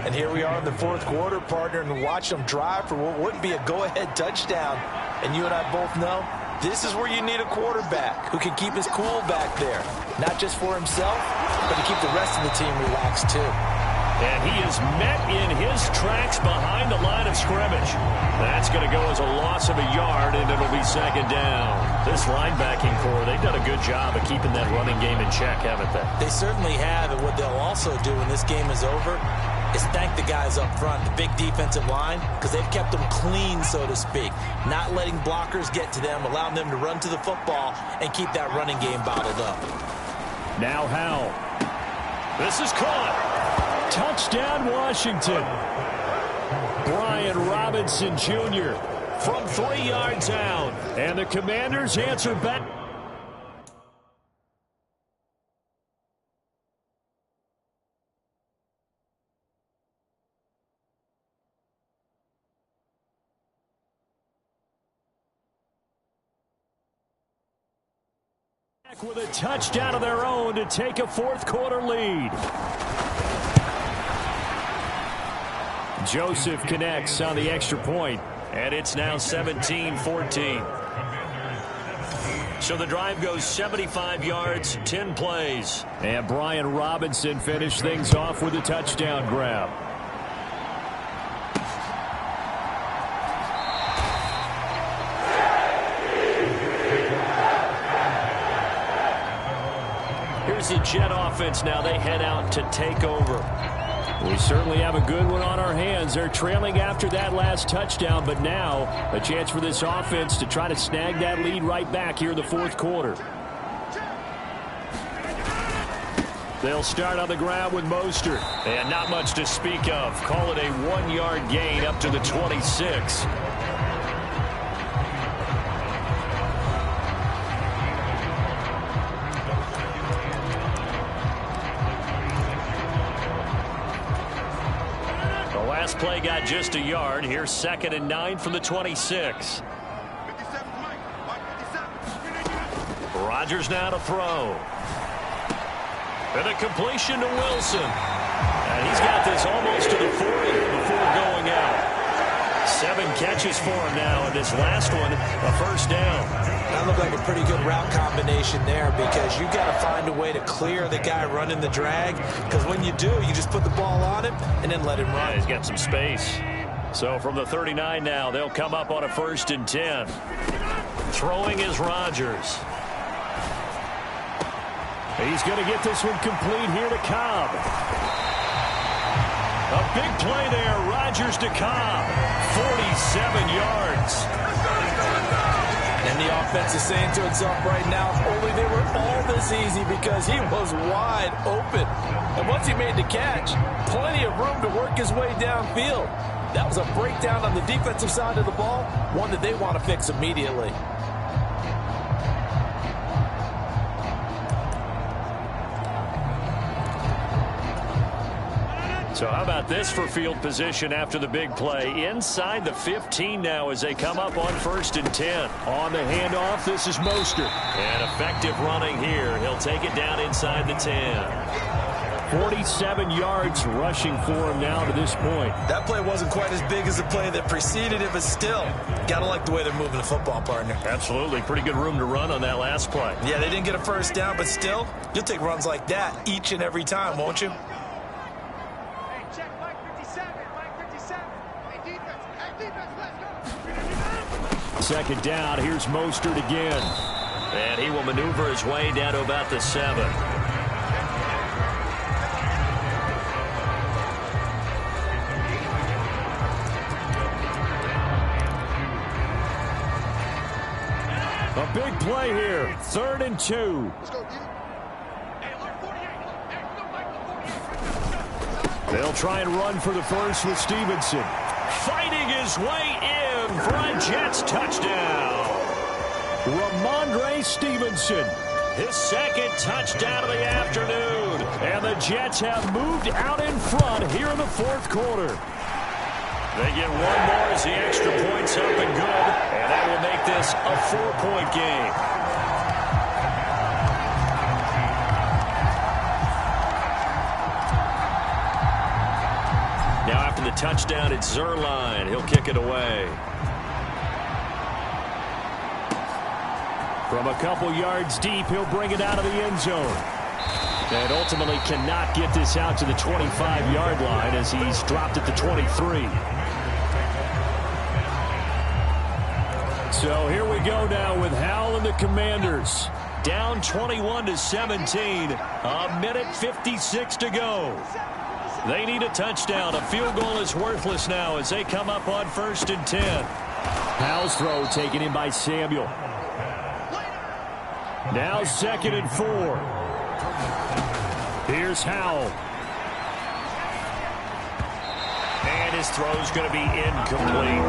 And here we are in the 4th quarter, partner, and watch them drive for what would be a go-ahead touchdown. And you and I both know this is where you need a quarterback who can keep his cool back there. Not just for himself, but to keep the rest of the team relaxed too. And he is met in his tracks behind the line of scrimmage. That's going to go as a loss of a yard, and it'll be 2nd down. This linebacking core, they've done a good job of keeping that running game in check, haven't they? They certainly have, and what they'll also do when this game is over is thank the guys up front, the big defensive line, because they've kept them clean, so to speak. Not letting blockers get to them, allowing them to run to the football and keep that running game bottled up. Now Howe. This is caught. Touchdown, Washington. Brian Robinson Jr. from 3 yards out. And the Commanders answer back. With a touchdown of their own to take a 4th quarter lead. Joseph connects on the extra point, and it's now 17-14. So the drive goes 75 yards, 10 plays. And Brian Robinson finished things off with a touchdown grab. Here's the Jet offense now. They head out to take over. We certainly have a good one on our hands. They're trailing after that last touchdown, but now a chance for this offense to try to snag that lead right back here in the 4th quarter. They'll start on the ground with Mostert. And not much to speak of. Call it a 1-yard gain up to the 26. Play got just a yard. Here's 2nd and 9 from the 26. Rodgers now to throw. And a completion to Wilson. And he's got this almost to the 40 before going out. 7 catches for him now, and this last one, a 1st down. That looked like a pretty good route combination there, because you've got to find a way to clear the guy running the drag, because when you do, you just put the ball on him and then let him run. Yeah, he's got some space. So from the 39 now, they'll come up on a 1st and 10. Throwing is Rodgers. He's going to get this one complete here to Cobb. A big play there. Rodgers to Cobb. 47 yards. And the offense is saying to itself right now, if only they were all this easy, because he was wide open. And once he made the catch, plenty of room to work his way downfield. That was a breakdown on the defensive side of the ball, one that they want to fix immediately. So how about this for field position after the big play? Inside the 15 now as they come up on 1st and 10. On the handoff, this is Mostert. And effective running here. He'll take it down inside the 10. 47 yards rushing for him now to this point. That play wasn't quite as big as the play that preceded it, but still, got to like the way they're moving the football, partner. Absolutely. Pretty good room to run on that last play. Yeah, they didn't get a 1st down, but still, you'll take runs like that each and every time, won't you? 2nd down. Here's Mostert again. And he will maneuver his way down to about the 7. A big play here. 3rd and 2. They'll try and run for the 1st with Stevenson. Fighting his way in for a Jets touchdown. Ramondre Stevenson his second touchdown of the afternoon. And the Jets have moved out in front here in the fourth quarter. They get one more as the extra point's up and good. And that will make this a 4-point game. Now after the touchdown, it's Zuerlein. He'll kick it away. From a couple yards deep, he'll bring it out of the end zone. And ultimately cannot get this out to the 25-yard line as he's dropped at the 23. So here we go now with Howell and the Commanders. Down 21-17. A minute 56 to go. They need a touchdown. A field goal is worthless now as they come up on 1st and 10. Howell's throw taken in by Samuel. Now 2nd and 4. Here's Howell. And his throw's going to be incomplete.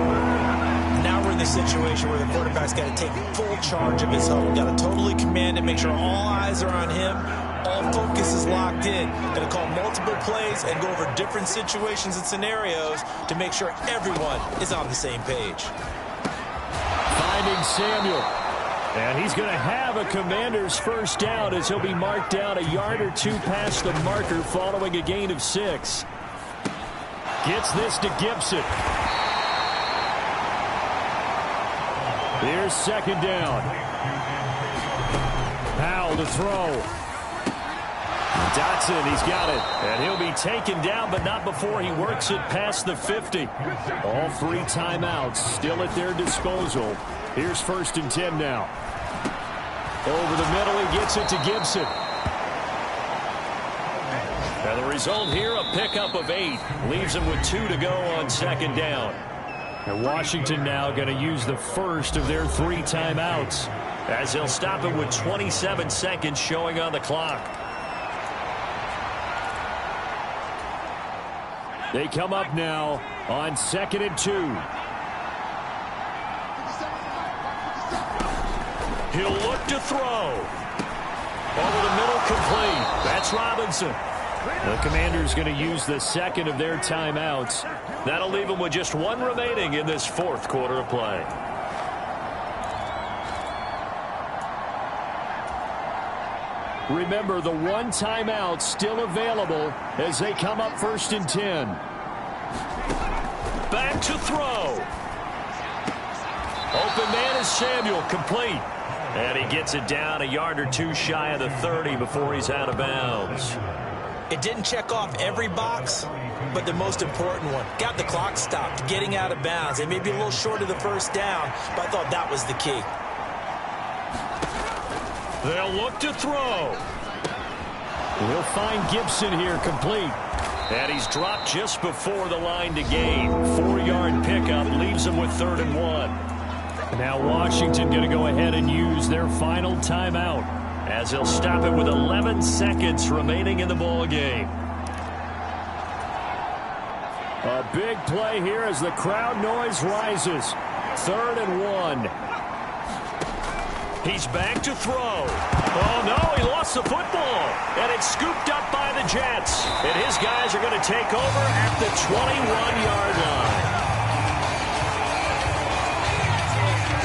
Now we're in the situation where the quarterback's got to take full charge of his home. Got to totally command it, make sure all eyes are on him. All focus is locked in. Going to call multiple plays and go over different situations and scenarios to make sure everyone is on the same page. Finding Samuel. And he's going to have a Commander's first down as he'll be marked down a yard or two past the marker following a gain of 6. Gets this to Gibson. Here's 2nd down. Howell to throw. Dotson, he's got it. And he'll be taken down, but not before he works it past the 50. All 3 timeouts still at their disposal. Here's 1st and 10 now. Over the middle, he gets it to Gibson. And the result here, a pickup of 8. Leaves him with 2 to go on 2nd down. And Washington now going to use the first of their 3 timeouts as they'll stop it with 27 seconds showing on the clock. They come up now on 2nd and 2. He'll look to throw. Over the middle, complete. That's Robinson. The Commanders going to use the 2nd of their timeouts. That'll leave them with just 1 remaining in this 4th quarter of play. Remember, the 1 timeout still available as they come up 1st and 10. Back to throw. Open man is Samuel, complete. And he gets it down a yard or 2 shy of the 30 before he's out of bounds. It didn't check off every box, but the most important one. Got the clock stopped, getting out of bounds. It may be a little short of the first down, but I thought that was the key. They'll look to throw. We'll find Gibson here, complete. And he's dropped just before the line to gain. 4-yard pickup leaves him with 3rd and 1. Now Washington going to go ahead and use their final timeout as he'll stop it with 11 seconds remaining in the ball game. A big play here as the crowd noise rises. 3rd and 1. He's back to throw. Oh, no, he lost the football. And it's scooped up by the Jets. And his guys are going to take over at the 21-yard line.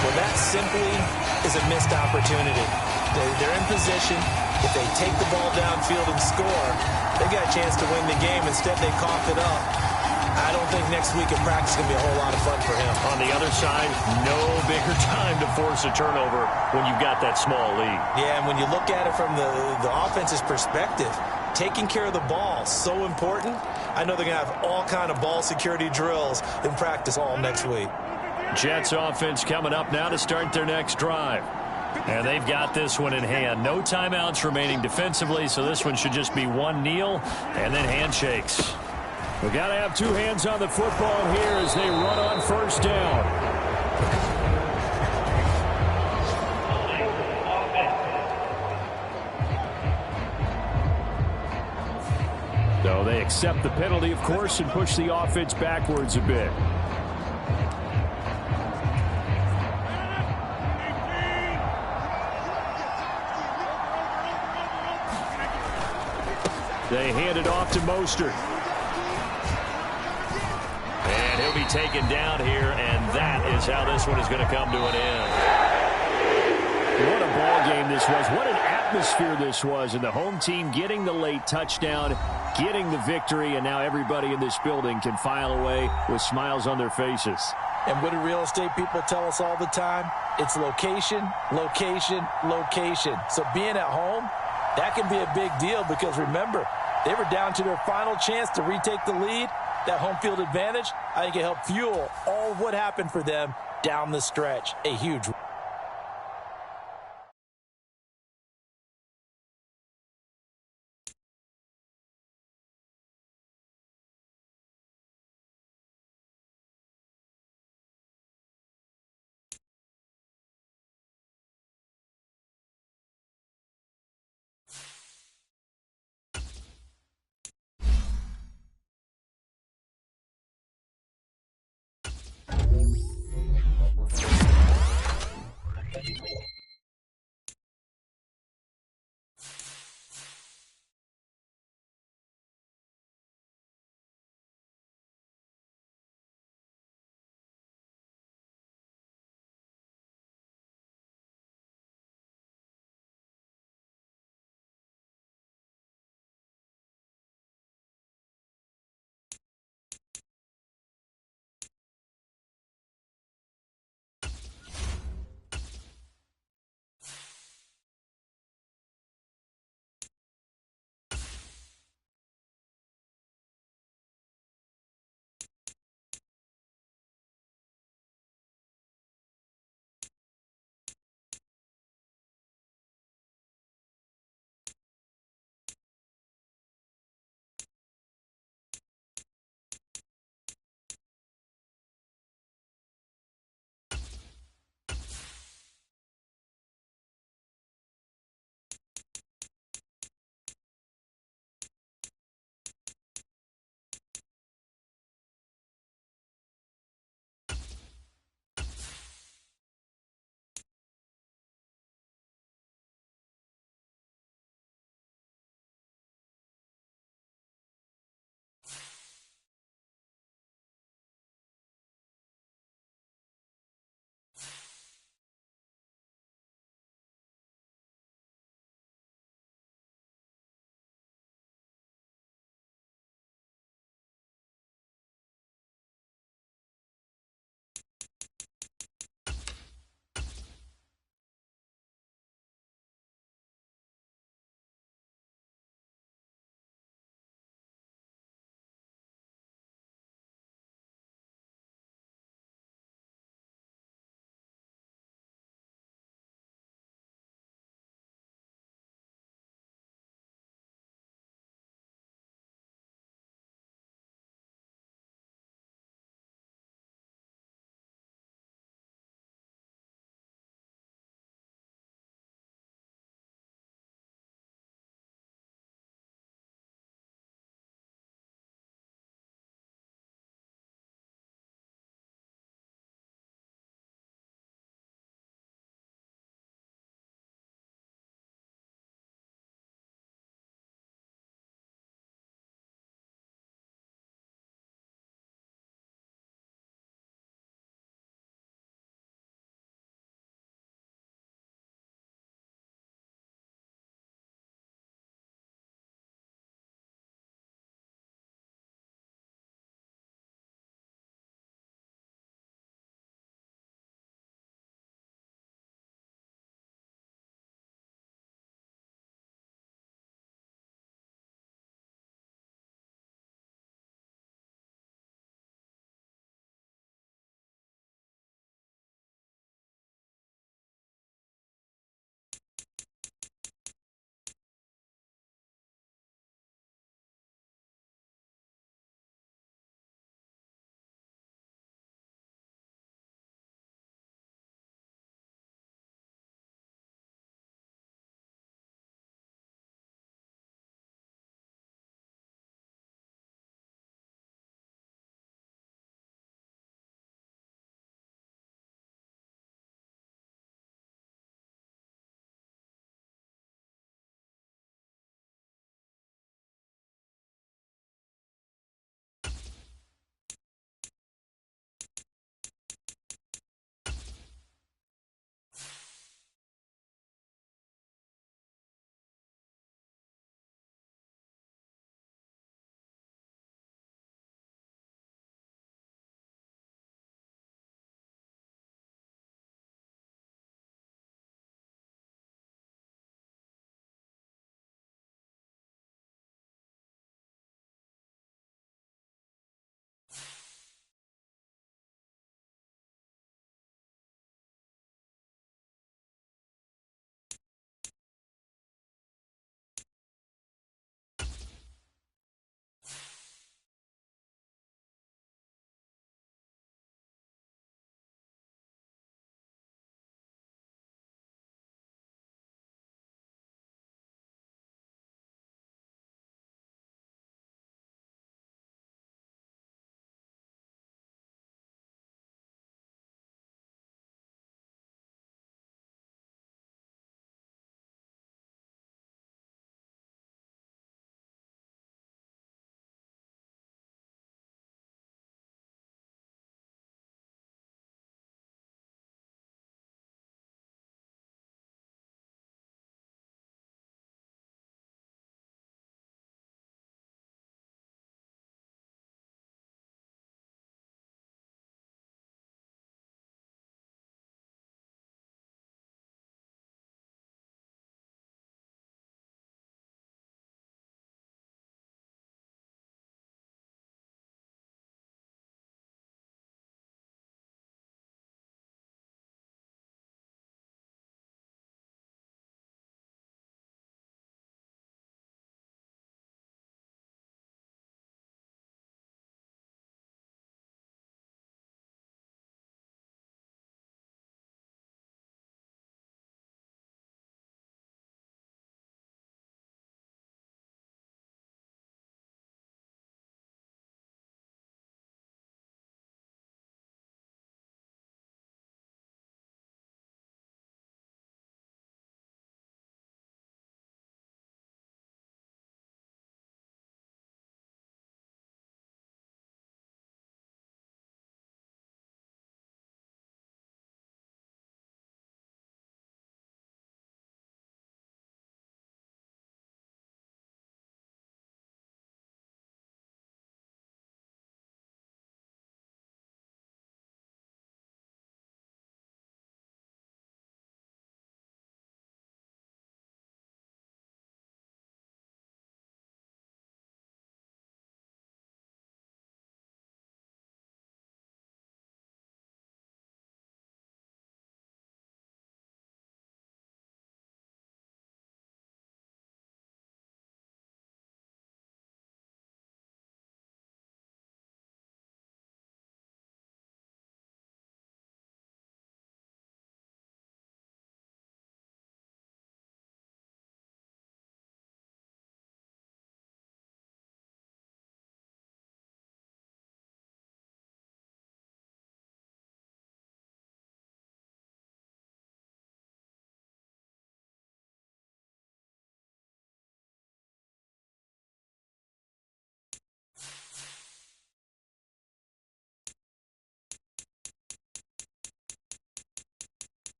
Well, that simply is a missed opportunity. They're in position. If they take the ball downfield and score, they got a chance to win the game. Instead, they cough it up. I don't think next week in practice is going to be a whole lot of fun for him. On the other side, no bigger time to force a turnover when you've got that small lead. Yeah, and when you look at it from the offense's perspective, taking care of the ball is so important. I know they're going to have all kind of ball security drills in practice all next week. Jets offense coming up now to start their next drive. And they've got this one in hand. No timeouts remaining defensively, so this one should just be 1 kneel and then handshakes. We've got to have 2 hands on the football here as they run on 1st down. So they accept the penalty, of course, and push the offense backwards a bit. They hand it off to Mostert. And he'll be taken down here, and that is how this one is going to come to an end. What a ball game this was. What an atmosphere this was. And the home team getting the late touchdown, getting the victory, and now everybody in this building can file away with smiles on their faces. And what do real estate people tell us all the time? It's location, location, location. So being at home, that can be a big deal because remember, they were down to their final chance to retake the lead. That home field advantage, I think it helped fuel all of what happened for them down the stretch. A huge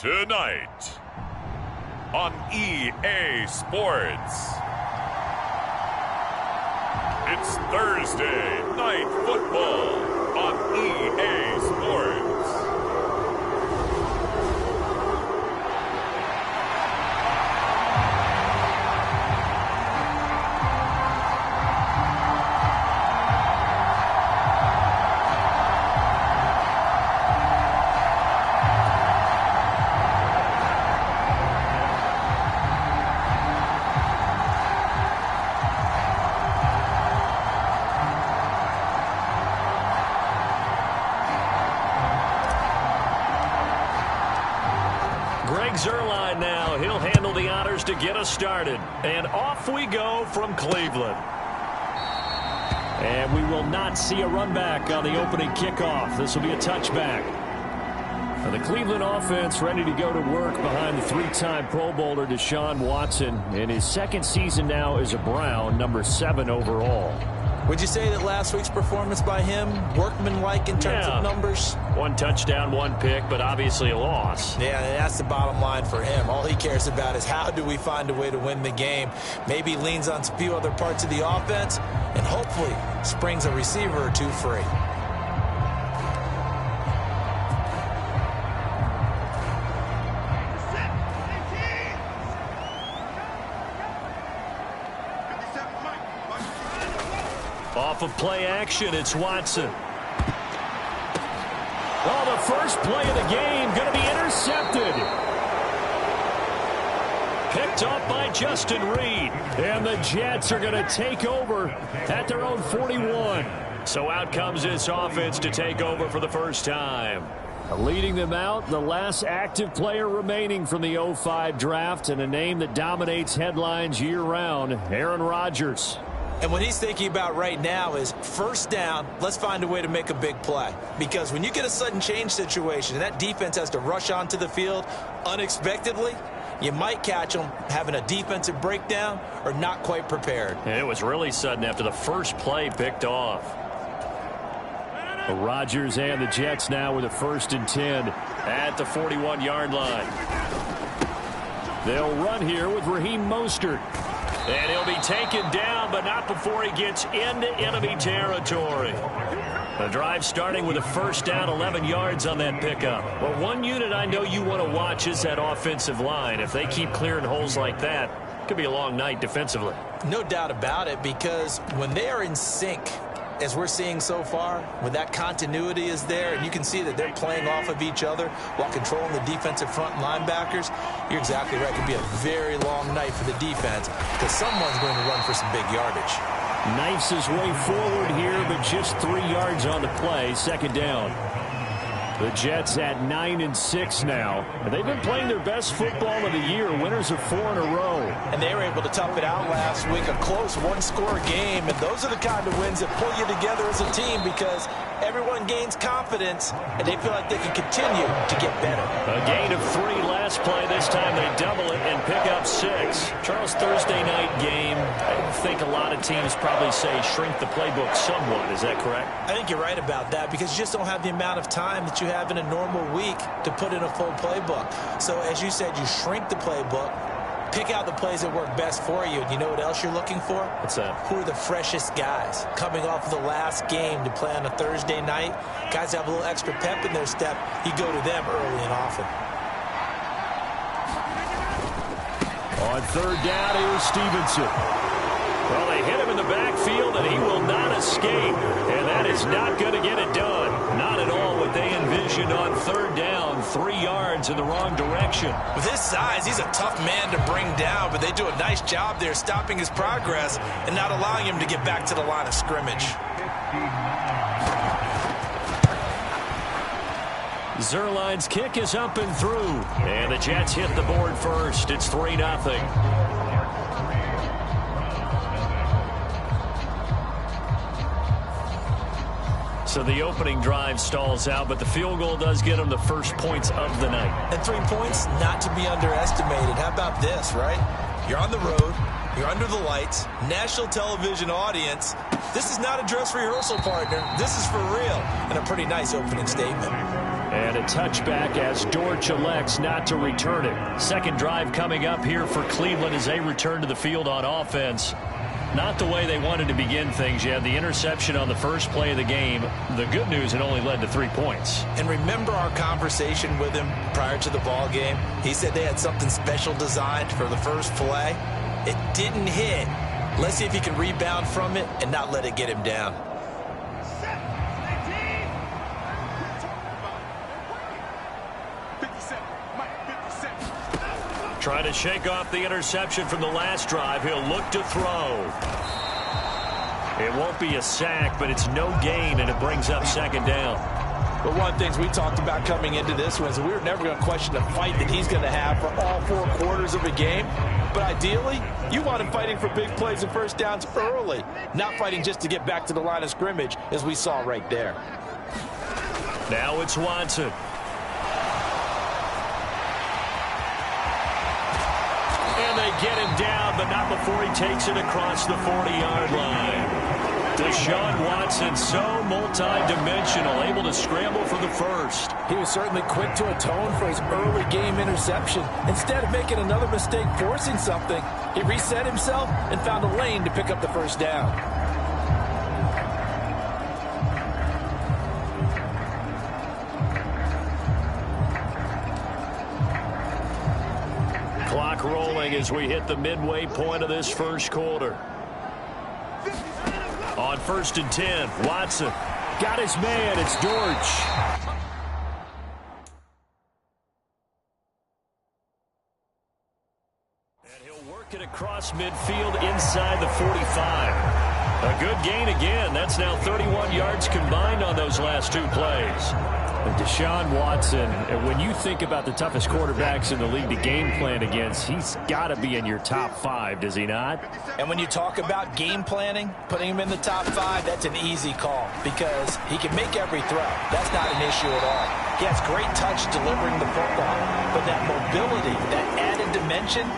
Tonight on EA Sports, it's Thursday Night Football on EA Sports. Zerline now. He'll handle the honors to get us started. And off we go from Cleveland. And we will not see a run back on the opening kickoff. This will be a touchback. Now the Cleveland offense ready to go to work behind the three-time Pro Bowler Deshaun Watson. In his second season now as a Brown, number 7 overall. Would you say that last week's performance by him, workmanlike in terms of numbers? 1 touchdown, 1 pick, but obviously a loss. Yeah, that's the bottom line for him. All he cares about is how do we find a way to win the game. Maybe leans on a few other parts of the offense and hopefully springs a receiver or two free. Off of play action, it's Watson. Oh, the first play of the game going to be intercepted. Picked off by Justin Reed. And the Jets are going to take over at their own 41. So out comes this offense to take over for the first time. Leading them out, the last active player remaining from the 05 draft, and a name that dominates headlines year-round, Aaron Rodgers. And what he's thinking about right now is first down, let's find a way to make a big play. Because when you get a sudden change situation and that defense has to rush onto the field unexpectedly, you might catch them having a defensive breakdown or not quite prepared. And it was really sudden after the first play picked off. Rodgers and the Jets now with a 1st and 10 at the 41-yard line. They'll run here with Raheem Mostert. And he'll be taken down, but not before he gets into enemy territory. The drive starting with a first down, 11 yards on that pickup. Well, one unit I know you want to watch is that offensive line. If they keep clearing holes like that, it could be a long night defensively. No doubt about it, because when they are in sync, as we're seeing so far, when that continuity is there and you can see that they're playing off of each other while controlling the defensive front linebackers, you're exactly right. It could be a very long night for the defense because someone's going to run for some big yardage. Knifes his way forward here, but just 3 yards on the play. 2nd down. The Jets at 9-6 now. And they've been playing their best football of the year. Winners of 4 in a row. And they were able to tough it out last week. A close one-score game. And those are the kind of wins that pull you together as a team because everyone gains confidence and they feel like they can continue to get better. A gain of 3 last play. This time they double it and pick up 6. Charles, Thursday night game. I think a lot of teams probably say shrink the playbook somewhat. Is that correct? I think you're right about that because you just don't have the amount of time that you have in a normal week to put in a full playbook. So as you said, you shrink the playbook, pick out the plays that work best for you. And you know what else you're looking for? What's that? Who are the freshest guys coming off of the last game to play on a Thursday night? Guys have a little extra pep in their step. You go to them early and often. On 3rd down, here's Stevenson. Well, they hit him in the backfield, and he will not escape. And that is not going to get it done. Not at all what they envisioned on 3rd down. 3 yards in the wrong direction. With his size, he's a tough man to bring down, but they do a nice job there stopping his progress and not allowing him to get back to the line of scrimmage. Zerline's kick is up and through. And the Jets hit the board first. It's 3-0. So the opening drive stalls out, but the field goal does get them the first points of the night. And 3 points, not to be underestimated. How about this, right? You're on the road. You're under the lights. National television audience. This is not a dress rehearsal, partner. This is for real. And a pretty nice opening statement. And a touchback as Dortch elects not to return it. Second drive coming up here for Cleveland as they return to the field on offense. Not the way they wanted to begin things. You had the interception on the first play of the game. The good news, it only led to 3 points. And remember our conversation with him prior to the ball game? He said they had something special designed for the first play. It didn't hit. Let's see if he can rebound from it and not let it get him down. Trying to shake off the interception from the last drive. He'll look to throw. It won't be a sack, but it's no gain, and it brings up second down. But one of the things we talked about coming into this one is we were never going to question the fight that he's going to have for all 4 quarters of a game. But ideally, you want him fighting for big plays and first downs early, not fighting just to get back to the line of scrimmage, as we saw right there. Now it's Watson. And they get him down, but not before he takes it across the 40-yard line. Deshaun Watson, so multi-dimensional, able to scramble for the first. He was certainly quick to atone for his early game interception. Instead of making another mistake forcing something, he reset himself and found a lane to pick up the first down. Clock rolling as we hit the midway point of this first quarter. On 1st and 10, Watson got his man. It's Dortch. And he'll work it across midfield inside the 45. A good gain again. That's now 31 yards combined on those last 2 plays. And Deshaun Watson, when you think about the toughest quarterbacks in the league to game plan against, he's got to be in your top 5, does he not? And when you talk about game planning, putting him in the top 5, that's an easy call because he can make every throw. That's not an issue at all. He has great touch delivering the football, but that mobility, that added dimension,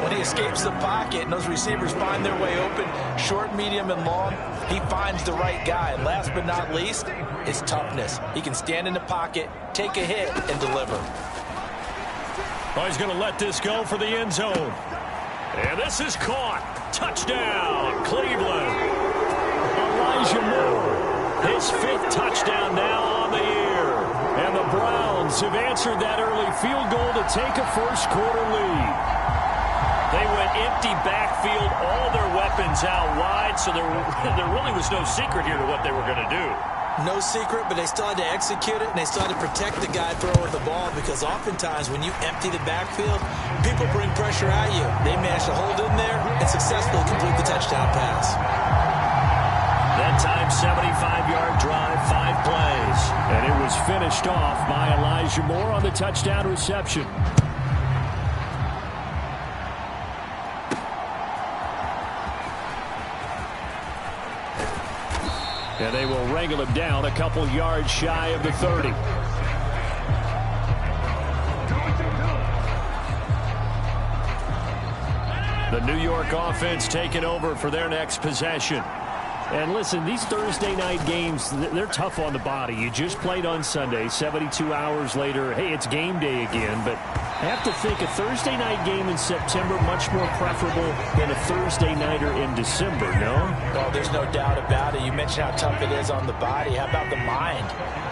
when he escapes the pocket and those receivers find their way open, short, medium, and long, he finds the right guy. And last but not least, his toughness. He can stand in the pocket, take a hit, and deliver. Oh, he's going to let this go for the end zone. And this is caught. Touchdown, Cleveland. Elijah Moore, his 5th touchdown now on the year. And the Browns have answered that early field goal to take a first quarter lead. They went empty backfield, all their weapons out wide, so there really was no secret here to what they were going to do. No secret, but they still had to execute it, and they still had to protect the guy throwing the ball because oftentimes when you empty the backfield, people bring pressure at you. They managed to hold in there and successfully complete the touchdown pass. That time, 75-yard drive, 5 plays. And it was finished off by Elijah Moore on the touchdown reception. And they will wrangle him down a couple yards shy of the 30. The New York offense taking over for their next possession. And listen, these Thursday night games, they're tough on the body. You just played on Sunday, 72 hours later. Hey, it's game day again. But I have to think a Thursday night game in September much more preferable than a Thursday nighter in December, no? Well, there's no doubt about it. You mentioned how tough it is on the body. How about the mind?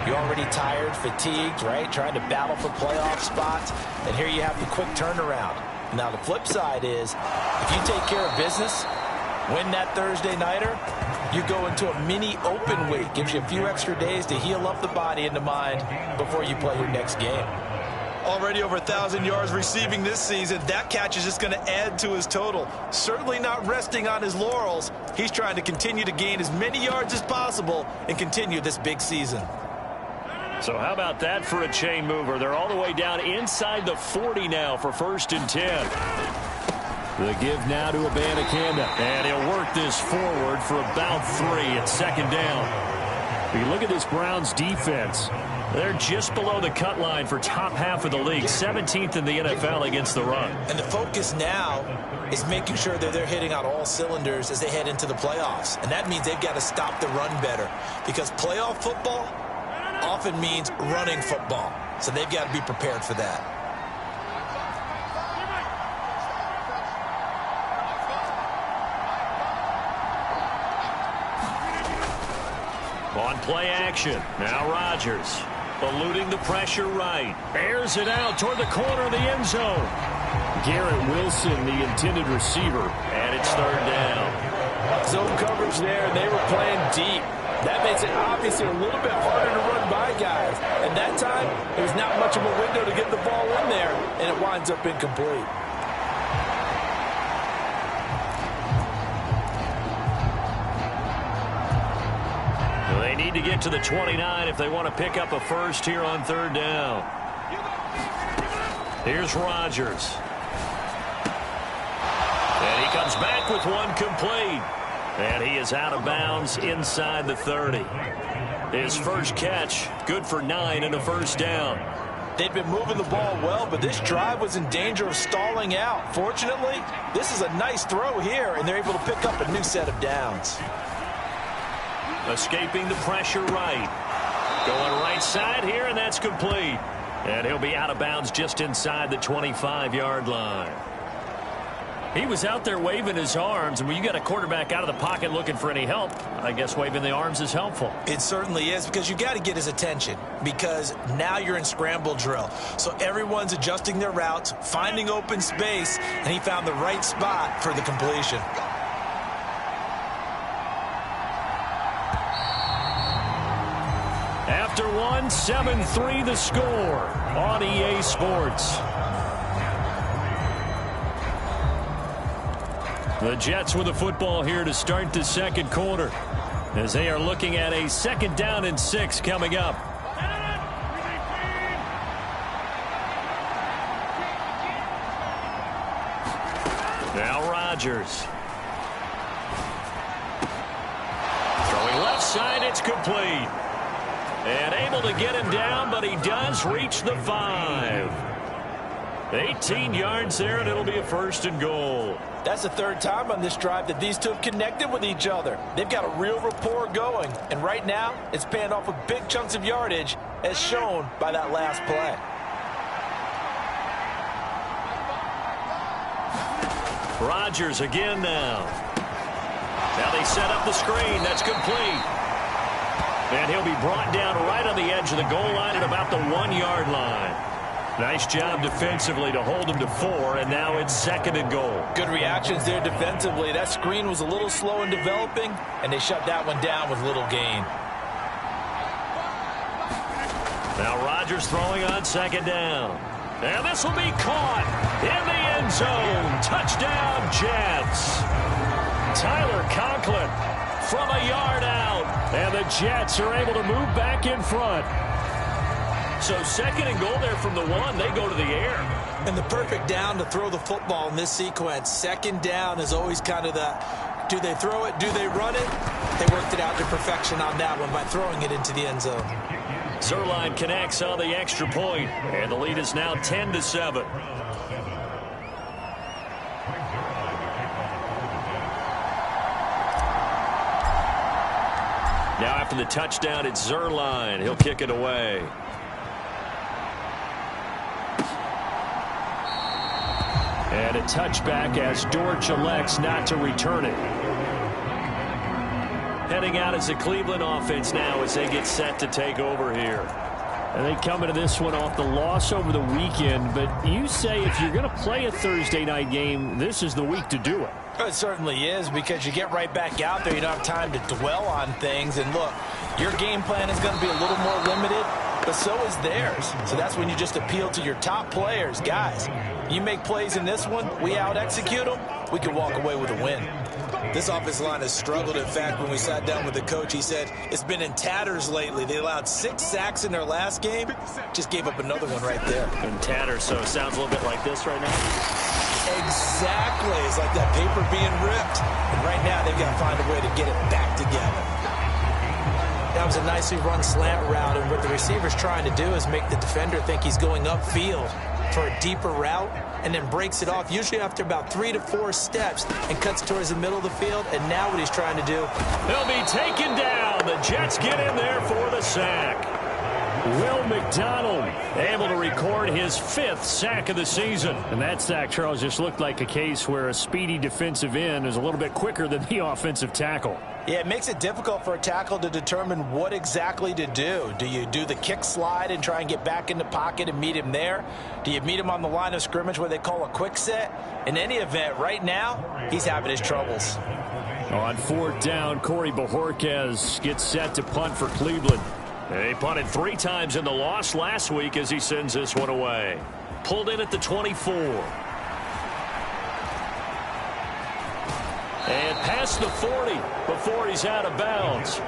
You're already tired, fatigued, right? Trying to battle for playoff spots. And here you have the quick turnaround. Now, the flip side is if you take care of business, win that Thursday nighter, you go into a mini open week. Gives you a few extra days to heal up the body and the mind before you play your next game. Already over 1,000 yards receiving this season. That catch is just going to add to his total. Certainly not resting on his laurels. He's trying to continue to gain as many yards as possible and continue this big season. So how about that for a chain mover? They're all the way down inside the 40 now for 1st and 10. The give now to Abanikanda. And he'll work this forward for about 3 at 2nd down. If you look at this Browns defense, they're just below the cut line for top half of the league, 17th in the NFL against the run. And the focus now is making sure that they're hitting on all cylinders as they head into the playoffs. And that means they've got to stop the run better because playoff football, often means running football. So they've got to be prepared for that. On play action, now Rodgers. Eluding the pressure right. Airs it out toward the corner of the end zone. Garrett Wilson, the intended receiver, and it's third down. Zone coverage there, and they were playing deep. That makes it obviously a little bit harder to run by guys. And that time, there's not much of a window to get the ball in there, and it winds up incomplete. They need to get to the 29 if they want to pick up a first here on third down. Here's Rodgers. And he comes back with one complete. And he is out of bounds inside the 30. His first catch, good for 9 and a first down. They'd been moving the ball well, but this drive was in danger of stalling out. Fortunately, this is a nice throw here, and they're able to pick up a new set of downs. Escaping the pressure right. Going right side here, and that's complete. And he'll be out of bounds just inside the 25-yard line. He was out there waving his arms, and when you got a quarterback out of the pocket looking for any help, I guess waving the arms is helpful. It certainly is, because you got to get his attention, because now you're in scramble drill. So everyone's adjusting their routes, finding open space, and he found the right spot for the completion. After one, 7-3 the score on EA Sports. The Jets with the football here to start the second quarter, as they are looking at a 2nd down and 6 coming up. Now Rodgers. Throwing left side, it's complete. And able to get him down, but he does reach the 5. 18 yards there, and it'll be a 1st and goal. That's the 3rd time on this drive that these two have connected with each other. They've got a real rapport going, and right now it's paying off with big chunks of yardage, as shown by that last play. Rodgers again now. Now they set up the screen. That's complete. And he'll be brought down right on the edge of the goal line at about the 1-yard line. Nice job defensively to hold him to 4, and now it's 2nd and goal. Good reactions there defensively. That screen was a little slow in developing, and they shut that one down with little gain. Now Rodgers throwing on 2nd down. And this will be caught in the end zone. Touchdown, Jets. Tyler Conklin from a yard out. And the Jets are able to move back in front. So 2nd and goal there from the 1. They go to the air. And the perfect down to throw the football in this sequence. 2nd down is always kind of the, do they throw it, do they run it? They worked it out to perfection on that one by throwing it into the end zone. Zuerlein connects on the extra point, and the lead is now 10-7. Now after the touchdown, it's Zuerlein. He'll kick it away. And a touchback as Dortch elects not to return it. Heading out as the Cleveland offense now as they get set to take over here. And they come into this one off the loss over the weekend. But you say if you're going to play a Thursday night game, this is the week to do it. It certainly is, because you get right back out there. You don't have time to dwell on things. And look, your game plan is going to be a little more limited, but so is theirs. So that's when you just appeal to your top players. Guys, you make plays in this one, we out-execute them, we can walk away with a win. This offensive line has struggled. In fact, when we sat down with the coach, he said it's been in tatters lately. They allowed 6 sacks in their last game. Just gave up another one right there. In tatters, so it sounds a little bit like this right now. Exactly. It's like that paper being ripped. And right now, they've got to find a way to get it back together. That was a nicely run slant route, and what the receiver's trying to do is make the defender think he's going upfield for a deeper route, and then breaks it off, usually after about 3 to 4 steps, and cuts towards the middle of the field. And now what he's trying to do, they'll be taken down. The Jets get in there for the sack. Will McDonald able to record his 5th sack of the season. And that sack, Charles, just looked like a case where a speedy defensive end is a little bit quicker than the offensive tackle. Yeah, it makes it difficult for a tackle to determine what exactly to do. Do you do the kick slide and try and get back in the pocket and meet him there? Do you meet him on the line of scrimmage where they call a quick set? In any event, right now, he's having his troubles. On 4th down, Corey Bojorquez gets set to punt for Cleveland. He punted 3 times in the loss last week as he sends this one away. Pulled in at the 24. And past the 40 before he's out of bounds.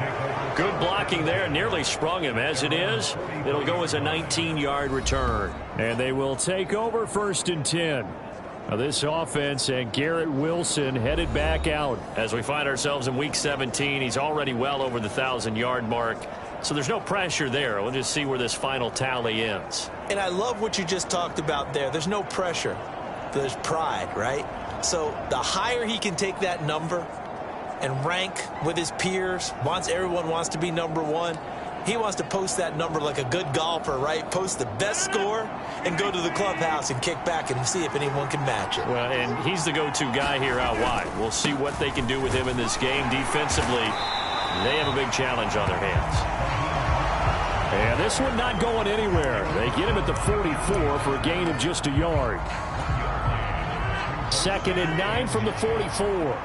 Good blocking there. Nearly sprung him. As it is, it'll go as a 19-yard return. And they will take over 1st and 10. Now this offense and Garrett Wilson headed back out. As we find ourselves in Week 17, he's already well over the 1,000-yard mark. So there's no pressure there. We'll just see where this final tally ends. And I love what you just talked about there. There's no pressure. There's pride, right? So the higher he can take that number and rank with his peers, everyone wants to be number 1. He wants to post that number like a good golfer, right? Post the best score and go to the clubhouse and kick back and see if anyone can match it. Well, and he's the go-to guy here out wide. We'll see what they can do with him in this game. Defensively, they have a big challenge on their hands. And this one not going anywhere. They get him at the 44 for a gain of just a yard. 2nd and 9 from the 44.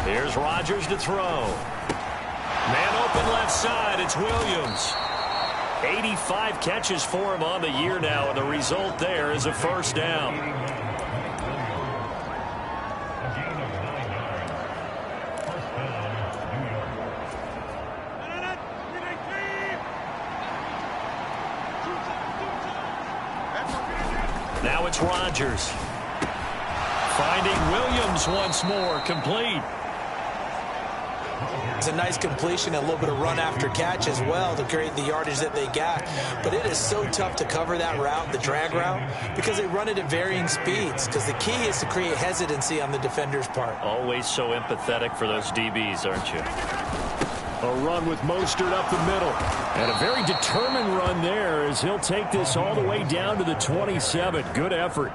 Here's Rodgers to throw. Man open left side. It's Williams. 85 catches for him on the year now, and the result there is a 1st down. Now it's Rodgers. Finding Williams once more, complete. It's a nice completion, a little bit of run after catch as well to create the yardage that they got. But it is so tough to cover that route, the drag route, because they run it at varying speeds. Because the key is to create hesitancy on the defender's part. Always so empathetic for those DBs, aren't you? A run with Mostert up the middle. And a very determined run there as he'll take this all the way down to the 27. Good effort.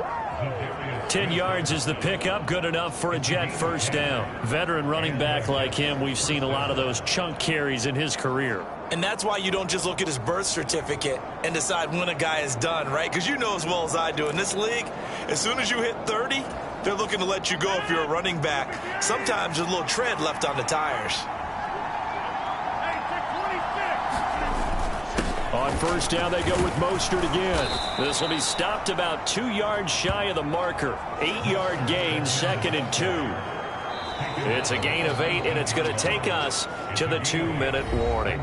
10 yards is the pickup. Good enough for a Jet 1st down. Veteran running back like him, we've seen a lot of those chunk carries in his career. And that's why you don't just look at his birth certificate and decide when a guy is done, right? Because you know as well as I do, in this league, as soon as you hit 30, they're looking to let you go if you're a running back. Sometimes there's a little tread left on the tires. On 1st down, they go with Mostert again. This will be stopped about 2 yards shy of the marker. 8-yard gain, 2nd and 2. It's a gain of 8, and it's going to take us to the 2-minute warning.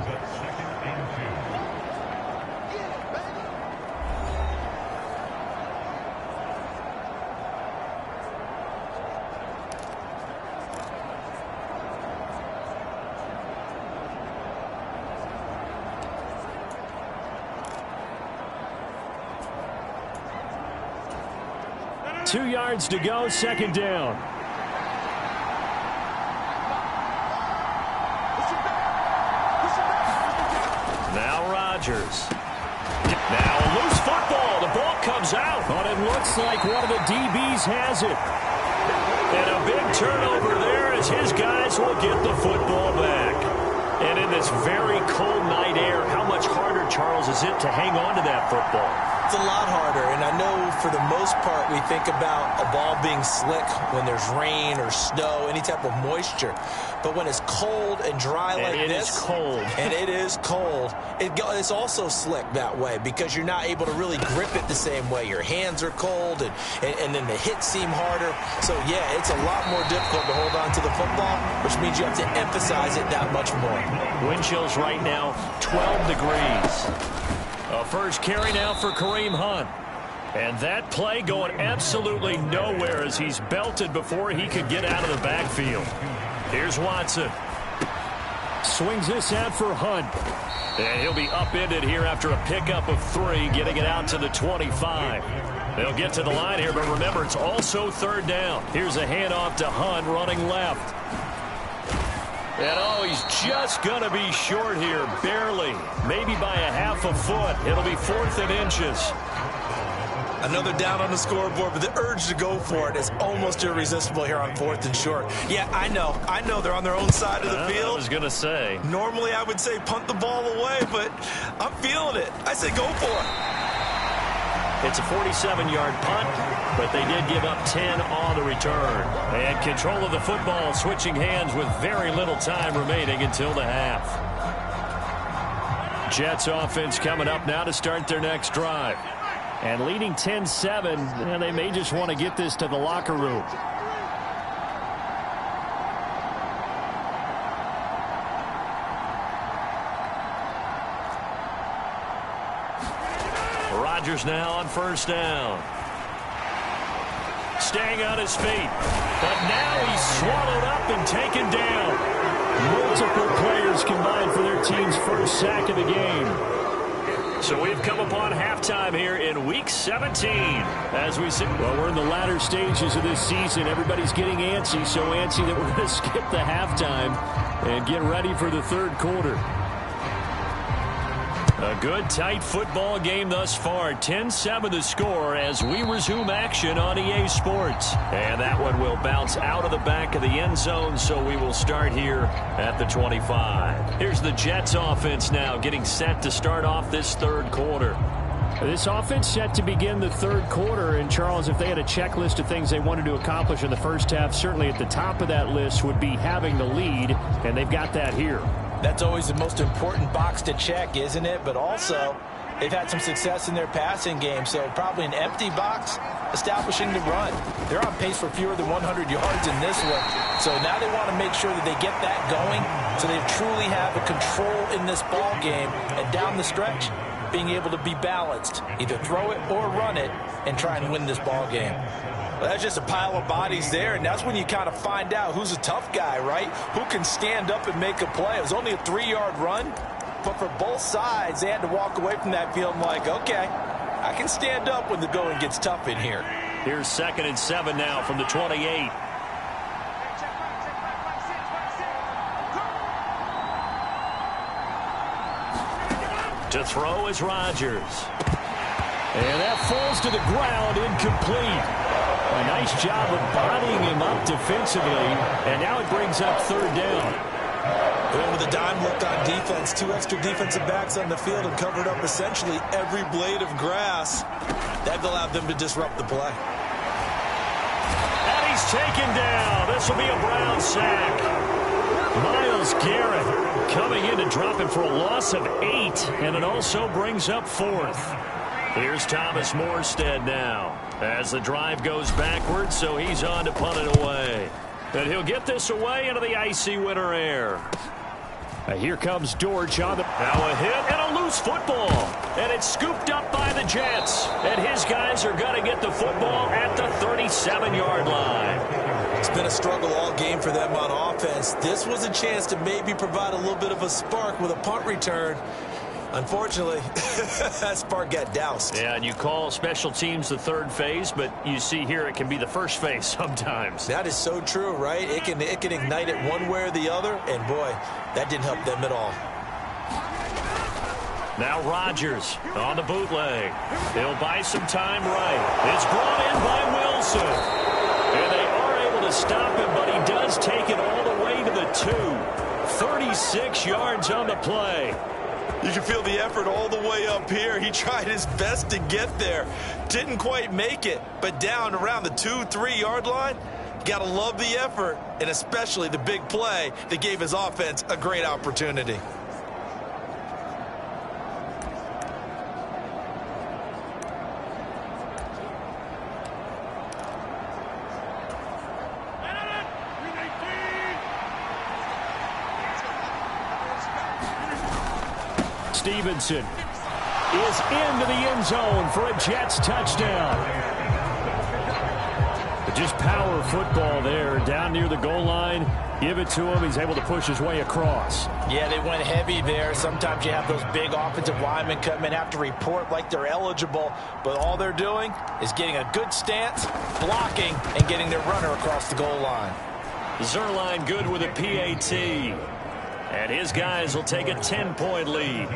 Two yards to go, 2nd down. Now Rodgers. Now a loose football. The ball comes out. But it looks like one of the DBs has it. And a big turnover there as his guys will get the football back. And in this very cold night air, how much harder, Charles, is it to hang on to that football? It's a lot harder, and I know for the most part we think about a ball being slick when there's rain or snow, any type of moisture. But when it's cold and dry like this, and it is cold, it's also slick that way because you're not able to really grip it the same way. Your hands are cold, and then the hits seem harder. So, yeah, it's a lot more difficult to hold on to the football, which means you have to emphasize it that much more. Wind chills right now, 12 degrees. A first carry now for Kareem Hunt. And that play going absolutely nowhere as he's belted before he could get out of the backfield. Here's Watson. Swings this out for Hunt. And he'll be upended here after a pickup of 3, getting it out to the 25. They'll get to the line here, but remember, it's also 3rd down. Here's a handoff to Hunt running left. And oh, he's just going to be short here, barely. Maybe by a half a foot. It'll be 4th and inches. Another down on the scoreboard, but the urge to go for it is almost irresistible here on 4th and short. Yeah, I know they're on their own side of the field. I was going to say. Normally I would say punt the ball away, but I'm feeling it. I say go for it. It's a 47-yard punt, but they did give up 10 on the return. And control of the football switching hands with very little time remaining until the half. Jets offense coming up now to start their next drive. And leading 10-7, and they may just want to get this to the locker room. Rodgers now on 1st down. Staying on his feet. But now he's swallowed up and taken down. Multiple players combined for their team's first sack of the game. So we've come upon halftime here in Week 17. As we see, well, we're in the latter stages of this season. Everybody's getting antsy, so antsy that we're going to skip the halftime and get ready for the third quarter. A good, tight football game thus far. 10-7 the score as we resume action on EA Sports. And that one will bounce out of the back of the end zone, so we will start here at the 25. Here's the Jets offense now getting set to start off this third quarter. This offense set to begin the third quarter. And, Charles, if they had a checklist of things they wanted to accomplish in the first half, certainly at the top of that list would be having the lead, and they've got that here. That's always the most important box to check, isn't it? But also, they've had some success in their passing game, so probably an empty box establishing the run. They're on pace for fewer than 100 yards in this one. So now they want to make sure that they get that going so they truly have a control in this ball game and down the stretch being able to be balanced. Either throw it or run it and try and win this ball game. Well, that's just a pile of bodies there, and that's when you kind of find out who's a tough guy, right? Who can stand up and make a play. It was only a 3-yard run, but for both sides, they had to walk away from that field like, okay, I can stand up when the going gets tough in here. Here's 2nd and 7 now from the 28. To throw is Rodgers. And that falls to the ground, incomplete. A nice job of bodying him up defensively, and now it brings up 3rd down. Going with a dime look on defense. 2 extra defensive backs on the field and covered up essentially every blade of grass. That allowed them to disrupt the play. And he's taken down. This will be a Brown sack. Myles Garrett coming in to drop him for a loss of 8, and it also brings up 4th. Here's Thomas Morstead now as the drive goes backwards, so he's on to punt it away. And he'll get this away into the icy winter air. Here comes Dortch on the... Now a hit and a loose football. And it's scooped up by the Jets. And his guys are going to get the football at the 37-yard line. It's been a struggle all game for them on offense. This was a chance to maybe provide a little bit of a spark with a punt return. Unfortunately, that spark got doused. Yeah, and you call special teams the third phase, but you see here it can be the first phase sometimes. That is so true, right? It can ignite it one way or the other, and boy, that didn't help them at all. Now Rodgers on the bootleg. He'll buy some time right. It's brought in by Wilson. And they are able to stop him, but he does take it all the way to the 2. 36 yards on the play. You can feel the effort all the way up here. He tried his best to get there. Didn't quite make it, but down around the 2-3 yard line, got to love the effort, and especially the big play that gave his offense a great opportunity. Stevenson is into the end zone for a Jets touchdown. Just power football there down near the goal line. Give it to him. He's able to push his way across. Yeah, they went heavy there. Sometimes you have those big offensive linemen come in, have to report like they're eligible, but all they're doing is getting a good stance, blocking, and getting their runner across the goal line. Zerline good with a PAT. And his guys will take a 10-point lead.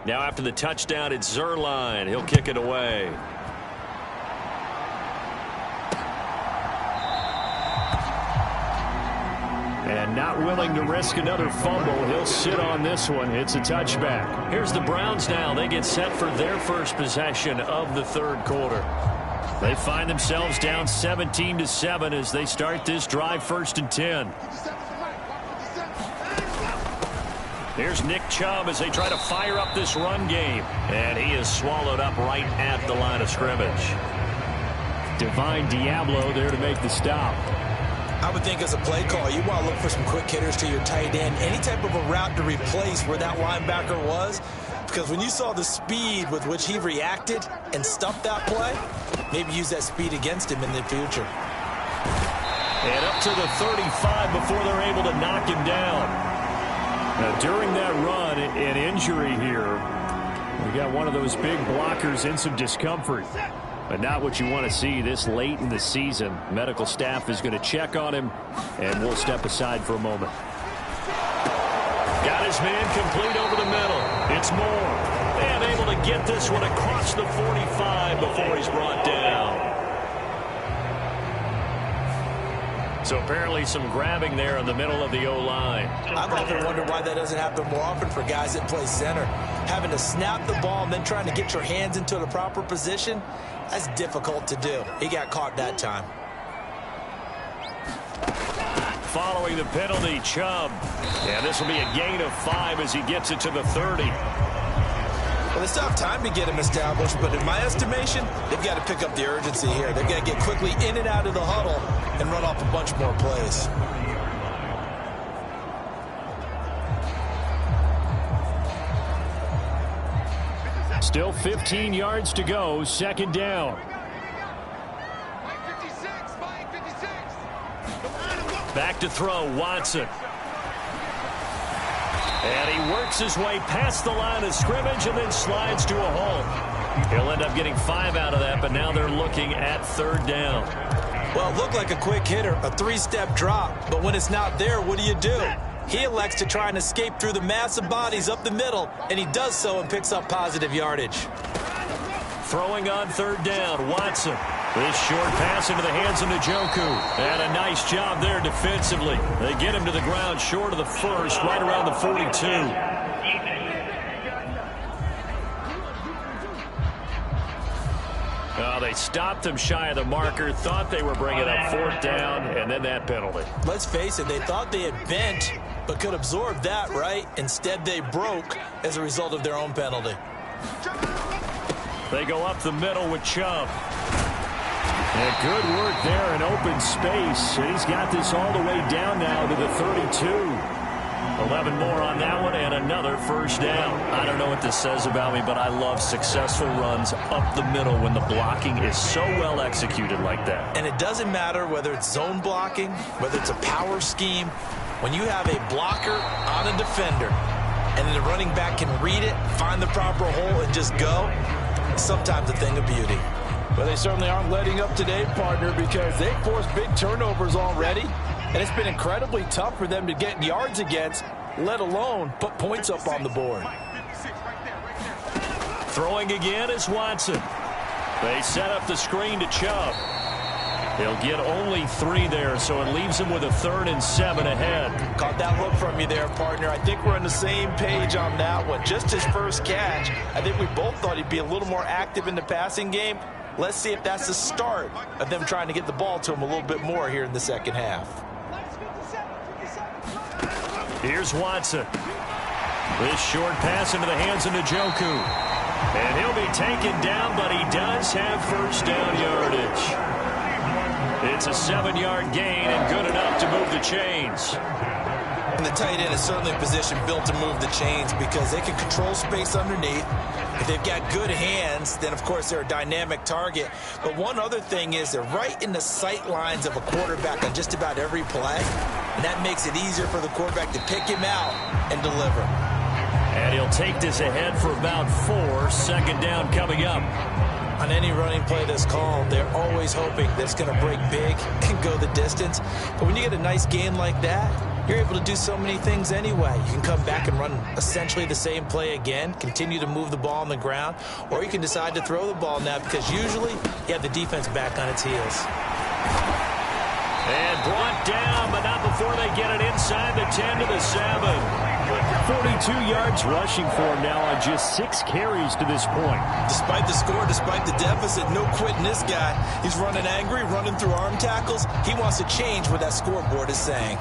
Now after the touchdown, it's Zerline. He'll kick it away. And not willing to risk another fumble. He'll sit on this one. It's a touchback. Here's the Browns now. They get set for their first possession of the third quarter. They find themselves down 17-7 as they start this drive, 1st and 10. Here's Nick Chubb as they try to fire up this run game. And he is swallowed up right at the line of scrimmage. Divine Diablo there to make the stop. I would think as a play call, you want to look for some quick hitters to your tight end. Any type of a route to replace where that linebacker was. Because when you saw the speed with which he reacted and stuffed that play, maybe use that speed against him in the future. And up to the 35 before they're able to knock him down. Now, during that run, an injury here. We got one of those big blockers in some discomfort. But not what you want to see this late in the season. Medical staff is going to check on him, and we'll step aside for a moment. Got his man complete over the middle. It's Moore. And able to get this one across the 45 before he's brought down. So apparently some grabbing there in the middle of the O-line. I've often wondered why that doesn't happen more often for guys that play center. Having to snap the ball and then trying to get your hands into the proper position, that's difficult to do. He got caught that time. Following the penalty, Chubb. And this will be a gain of 5 as he gets it to the 30. Well, they still have time to get him established, but in my estimation, they've got to pick up the urgency here. They've got to get quickly in and out of the huddle and run off a bunch more plays. Still 15 yards to go, 2nd down. Back to throw, Watson. And he works his way past the line of scrimmage and then slides to a halt. He'll end up getting 5 out of that, but now they're looking at 3rd down. Well, it looked like a quick hitter, a 3-step drop, but when it's not there, what do? He elects to try and escape through the massive bodies up the middle, and he does so and picks up positive yardage. Throwing on 3rd down, Watson. This short pass into the hands of Njoku. And a nice job there defensively. They get him to the ground short of the 1st, right around the 42. They stopped him shy of the marker, thought they were bringing up 4th down, and then that penalty. Let's face it, they thought they had bent, but could absorb that, right? Instead, they broke as a result of their own penalty. They go up the middle with Chubb. And good work there in open space. He's got this all the way down now to the 32. 11 more on that one and another 1st down. I don't know what this says about me, but I love successful runs up the middle when the blocking is so well executed like that. And it doesn't matter whether it's zone blocking, whether it's a power scheme. When you have a blocker on a defender and then the running back can read it, find the proper hole, and just go, it's sometimes a thing of beauty. But they certainly aren't letting up today, partner, because they've forced big turnovers already. And it's been incredibly tough for them to get yards against, let alone put points up on the board. Throwing again is Watson. They set up the screen to Chubb. He'll get only 3 there, so it leaves him with a 3rd and 7 ahead. Caught that look from you there, partner. I think we're on the same page on that one. Just his first catch. I think we both thought he'd be a little more active in the passing game. Let's see if that's the start of them trying to get the ball to him a little bit more here in the second half. Here's Watson. This short pass into the hands of Njoku. And he'll be taken down, but he does have first down yardage. It's a 7-yard gain and good enough to move the chains. And the tight end is certainly a position built to move the chains because they can control space underneath. If they've got good hands, then, of course, they're a dynamic target. But one other thing is they're right in the sight lines of a quarterback on just about every play. And that makes it easier for the quarterback to pick him out and deliver. And he'll take this ahead for about 4. Second down coming up. On any running play that's called, they're always hoping that it's going to break big and go the distance. But when you get a nice gain like that, you're able to do so many things anyway. You can come back and run essentially the same play again, continue to move the ball on the ground, or you can decide to throw the ball now because usually you have the defense back on its heels. And brought down, but not before they get it inside the 10 to the 7. 42 yards rushing for him now on just 6 carries to this point. Despite the score, despite the deficit, no quitting this guy. He's running angry, running through arm tackles. He wants to change what that scoreboard is saying.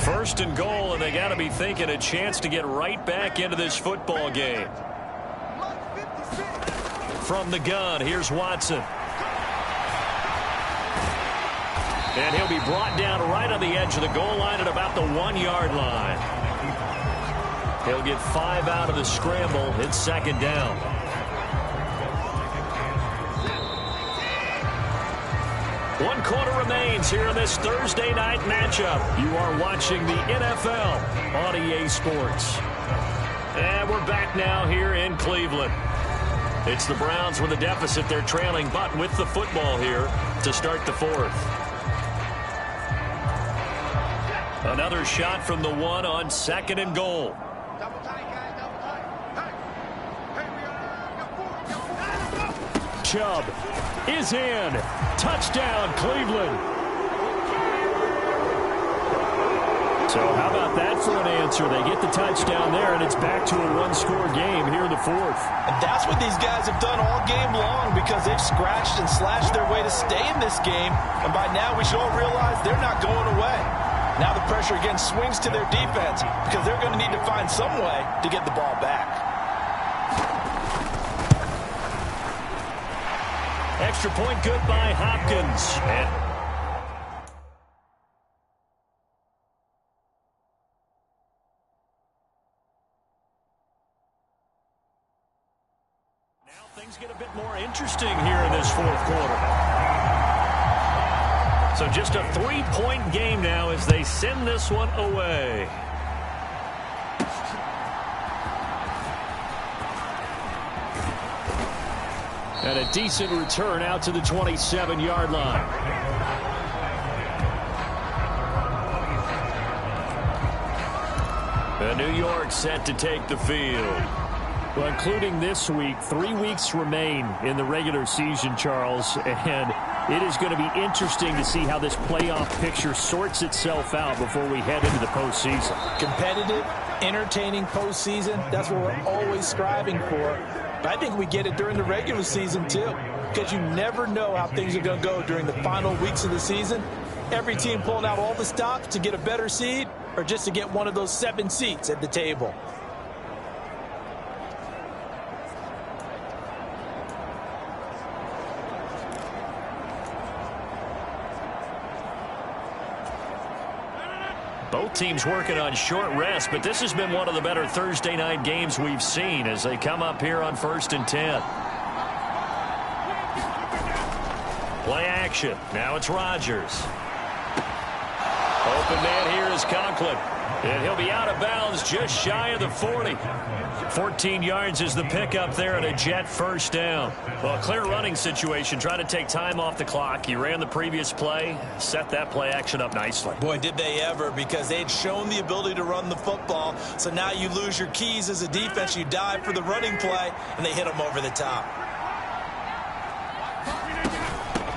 First and goal, and they got to be thinking a chance to get right back into this football game. From the gun, here's Watson. And he'll be brought down right on the edge of the goal line at about the 1-yard line. He'll get 5 out of the scramble. It's second down. One quarter remains here in this Thursday night matchup. You are watching the NFL on EA Sports. And we're back now here in Cleveland. It's the Browns with a deficit. They're trailing, but with the football here to start the 4th. Another shot from the 1 on second and goal. Chubb is in. Touchdown, Cleveland. So how about that for an answer? They get the touchdown there, and it's back to a 1-score game here in the 4th. And that's what these guys have done all game long because they've scratched and slashed their way to stay in this game. And by now, we should all realize they're not going away. Now the pressure again swings to their defense because they're going to need to find some way to get the ball back. Extra point good by Hopkins. Now things get a bit more interesting here in this 4th quarter. So just a 3-point game now as they send this one away. And a decent return out to the 27-yard line. And New York set to take the field. Well, including this week, 3 weeks remain in the regular season, Charles, and it is going to be interesting to see how this playoff picture sorts itself out before we head into the postseason. Competitive, entertaining postseason, that's what we're always striving for. But I think we get it during the regular season, too, because you never know how things are going to go during the final weeks of the season. Every team pulling out all the stops to get a better seed or just to get one of those 7 seats at the table. Both teams working on short rest, but this has been one of the better Thursday night games we've seen as they come up here on 1st and 10. Play action. Now it's Rodgers. Open man here is Conklin. And he'll be out of bounds just shy of the 40. 14 yards is the pickup there and a Jet first down. Well, a clear running situation. Try to take time off the clock. He ran the previous play, set that play action up nicely. Boy, did they ever, because they'd shown the ability to run the football. So now you lose your keys as a defense. You dive for the running play, and they hit them over the top.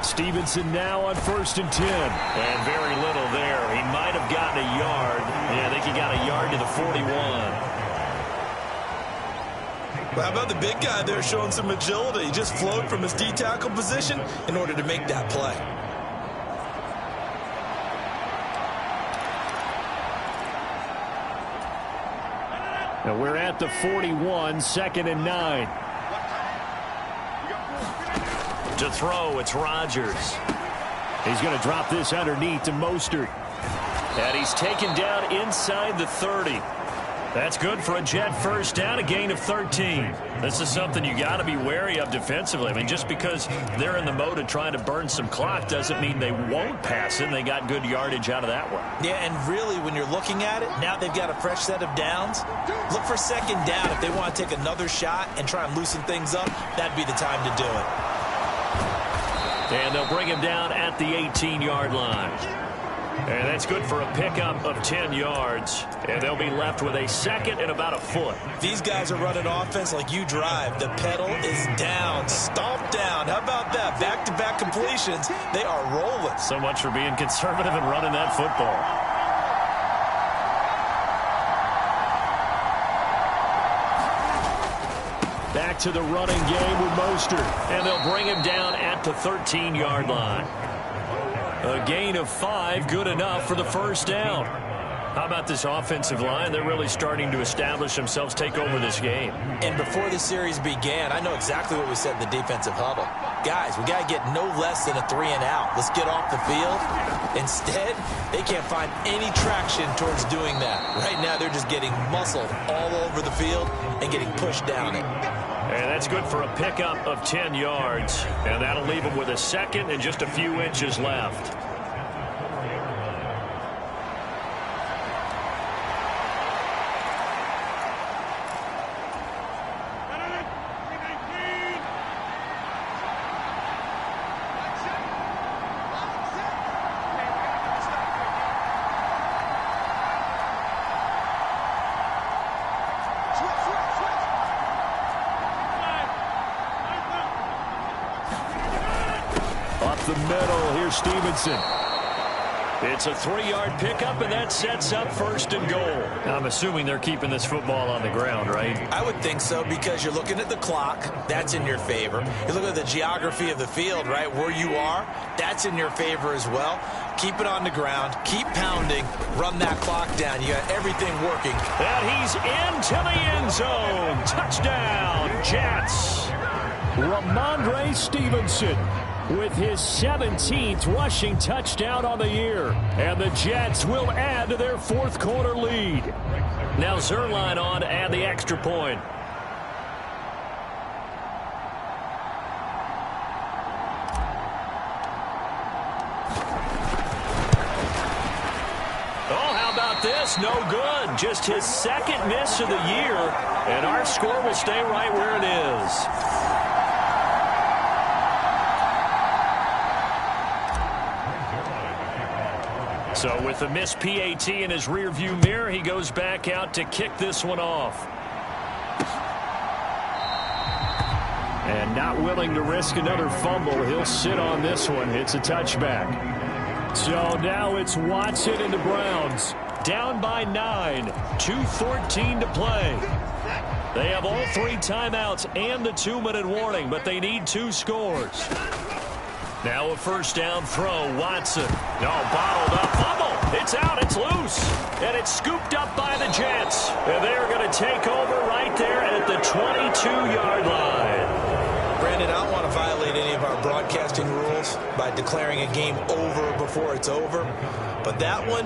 Stevenson now on 1st and 10. And very little there. He might have gotten a yard. Yeah, I think he got a yard to the 41. Well, how about the big guy there showing some agility? He just flowed from his D-tackle position in order to make that play. And we're at the 41, 2nd and 9. To throw, it's Rodgers. He's going to drop this underneath to Mostert. And he's taken down inside the 30. That's good for a Jet first down, a gain of 13. This is something you got to be wary of defensively. I mean, just because they're in the mode of trying to burn some clock doesn't mean they won't pass it. And they got good yardage out of that one. Yeah, and really, when you're looking at it, now they've got a fresh set of downs. Look for 2nd down. If they want to take another shot and try and loosen things up, that'd be the time to do it. And they'll bring him down at the 18-yard line. And that's good for a pickup of 10 yards. And they'll be left with a 2nd and about a foot. These guys are running offense like you drive. The pedal is down, stomped down. How about that? Back-to-back completions. They are rolling. So much for being conservative and running that football. Back to the running game with Mostert. And they'll bring him down at the 13-yard line. A gain of 5, good enough for the first down. How about this offensive line? They're really starting to establish themselves, take over this game. And before the series began, I know exactly what we said in the defensive huddle. Guys, we got to get no less than a 3 and out. Let's get off the field. Instead, they can't find any traction towards doing that. Right now, they're just getting muscled all over the field and getting pushed down it. And that's good for a pickup of 10 yards. And that'll leave them with a 2nd and just a few inches left. The middle, here's Stevenson. It's a 3-yard pickup, and that sets up 1st and goal. I'm assuming they're keeping this football on the ground, right? I would think so, because you're looking at the clock. That's in your favor. You look at the geography of the field, right, where you are. That's in your favor as well. Keep it on the ground. Keep pounding. Run that clock down. You got everything working. And he's into the end zone. Touchdown, Jets. Ramondre Stevenson with his 17th rushing touchdown on the year. And the Jets will add to their 4th quarter lead. Now Zerline on to add the extra point. Oh, how about this? No good. Just his 2nd miss of the year. And our score will stay right where it is. So with the missed PAT in his rearview mirror, he goes back out to kick this one off. And not willing to risk another fumble, he'll sit on this one. It's a touchback. So now it's Watson and the Browns. Down by 9, 2:14 to play. They have all 3 timeouts and the 2-minute warning, but they need 2 scores. Now a first down throw, Watson. No, bottled up, fumble. It's out, it's loose. And it's scooped up by the Jets. And they're going to take over right there at the 22-yard line. Brandon, I don't want to violate any of our broadcasting rules by declaring a game over before it's over. But that one,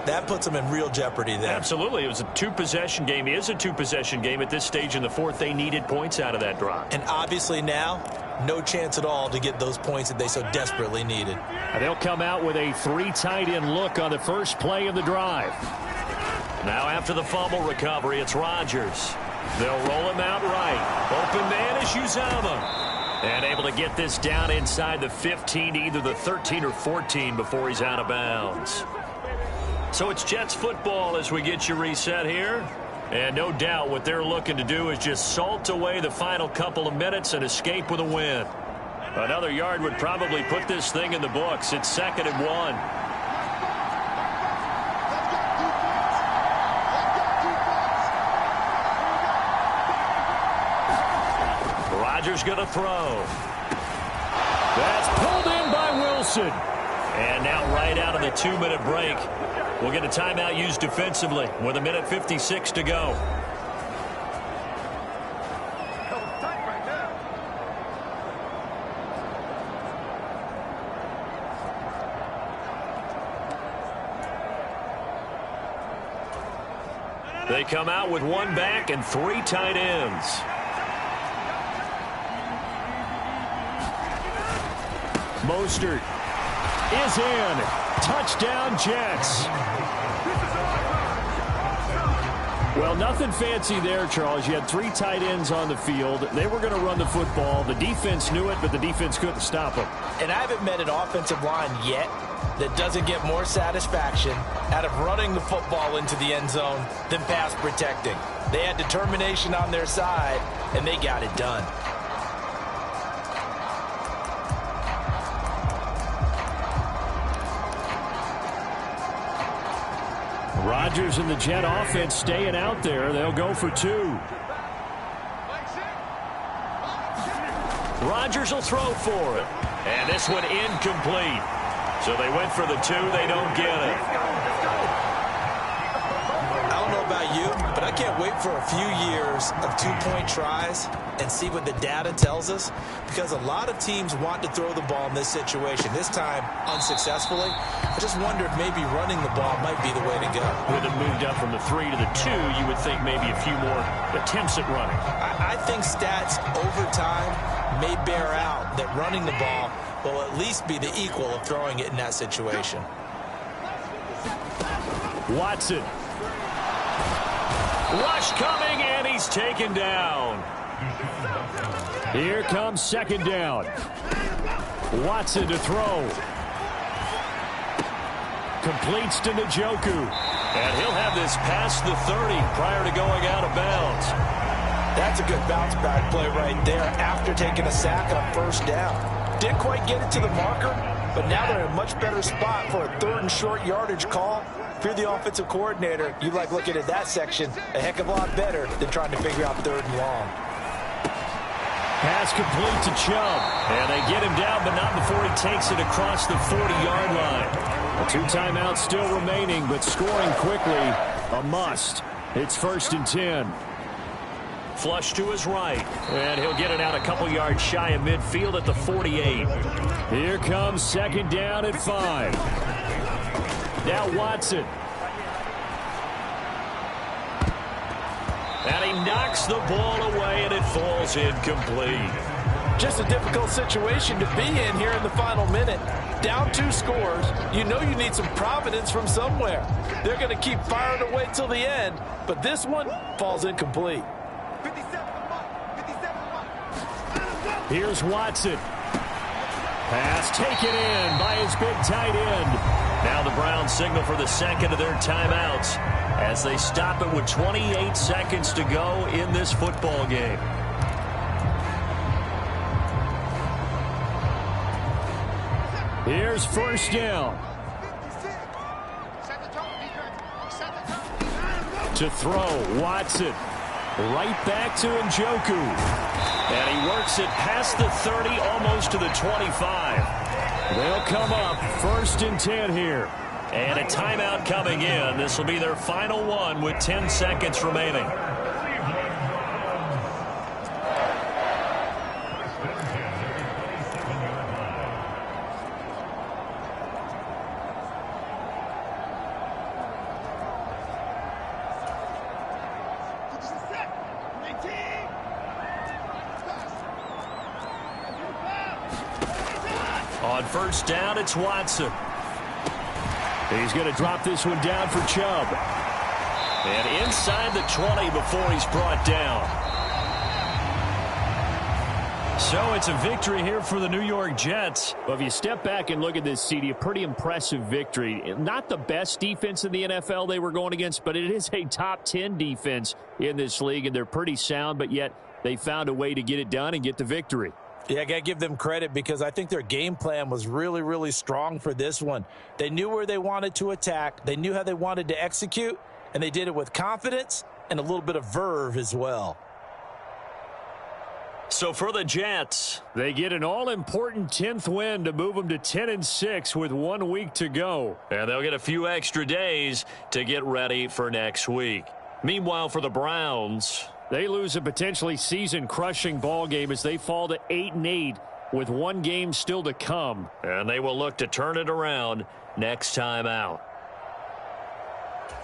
that puts them in real jeopardy there. Absolutely. It was a 2-possession game. It is a 2-possession game at this stage in the 4th. They needed points out of that drive. And obviously now, no chance at all to get those points that they so desperately needed. They'll come out with a 3 tight end look on the first play of the drive. Now after the fumble recovery, it's Rodgers. They'll roll him out right. Open man is Uzomah. And able to get this down inside the 15, either the 13 or 14 before he's out of bounds. So it's Jets football as we get you reset here. And no doubt what they're looking to do is just salt away the final couple of minutes and escape with a win. Another yard would probably put this thing in the books. It's 2nd and 1. Rodgers going to throw. That's pulled in by Wilson. And now right out of the 2-minute break, we'll get a timeout used defensively with 1:56 to go. They come out with one back and 3 tight ends. Mostert is in. Touchdown, Jets. Well, nothing fancy there, Charles. You had 3 tight ends on the field. They were going to run the football. The defense knew it, but the defense couldn't stop them. And I haven't met an offensive line yet that doesn't get more satisfaction out of running the football into the end zone than pass protecting. They had determination on their side, and they got it done. Rodgers and the Jet offense staying out there. They'll go for 2. Rodgers will throw for it. And this one incomplete. So they went for the 2. They don't get it. I don't know about you, but I can't wait for a few years of 2-point tries and see what the data tells us, because a lot of teams want to throw the ball in this situation. This time, unsuccessfully. I just wonder if maybe running the ball might be the way to go. With it moved up from the 3 to the 2, you would think maybe a few more attempts at running. I think stats over time may bear out that running the ball will at least be the equal of throwing it in that situation. Watson. Rush coming, and he's taken down. Here comes 2nd down. Watson to throw. Completes to Njoku. And he'll have this past the 30 prior to going out of bounds. That's a good bounce back play right there after taking a sack on 1st down. Didn't quite get it to the marker, but now they're in a much better spot for a 3rd and short yardage call. If you're the offensive coordinator, you like looking at that section a heck of a lot better than trying to figure out 3rd and long. Pass complete to Chubb. And they get him down, but not before he takes it across the 40-yard line. 2 timeouts still remaining, but scoring quickly, a must. It's 1st and 10. Flush to his right. And he'll get it out a couple yards shy of midfield at the 48. Here comes 2nd down at 5. Now Watson. And he knocks the ball away, and it falls incomplete. Just a difficult situation to be in here in the final minute. Down 2 scores. You know you need some providence from somewhere. They're going to keep firing away till the end, but this one falls incomplete. Here's Watson. Pass taken in by his big tight end. Now the Browns signal for the 2nd of their timeouts as they stop it with 28 seconds to go in this football game. Here's 1st down. To throw, Watson. Right back to Njoku. And he works it past the 30, almost to the 25. They'll come up 1st and 10 here. And a timeout coming in. This will be their final one with 10 seconds remaining. On 1st down, it's Watson. He's going to drop this one down for Chubb. And inside the 20 before he's brought down. So it's a victory here for the New York Jets. Well, if you step back and look at this, CD, a pretty impressive victory. Not the best defense in the NFL they were going against, but it is a top 10 defense in this league, and they're pretty sound, but yet they found a way to get it done and get the victory. Yeah, I got to give them credit because I think their game plan was really, really strong for this one. They knew where they wanted to attack. They knew how they wanted to execute, and they did it with confidence and a little bit of verve as well. So for the Jets, they get an all-important 10th win to move them to 10-6 with 1 week to go. And they'll get a few extra days to get ready for next week. Meanwhile, for the Browns, they lose a potentially season-crushing ball game as they fall to 8-8 with 1 game still to come. And they will look to turn it around next time out.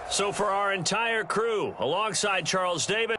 So for our entire crew, alongside Charles Davis,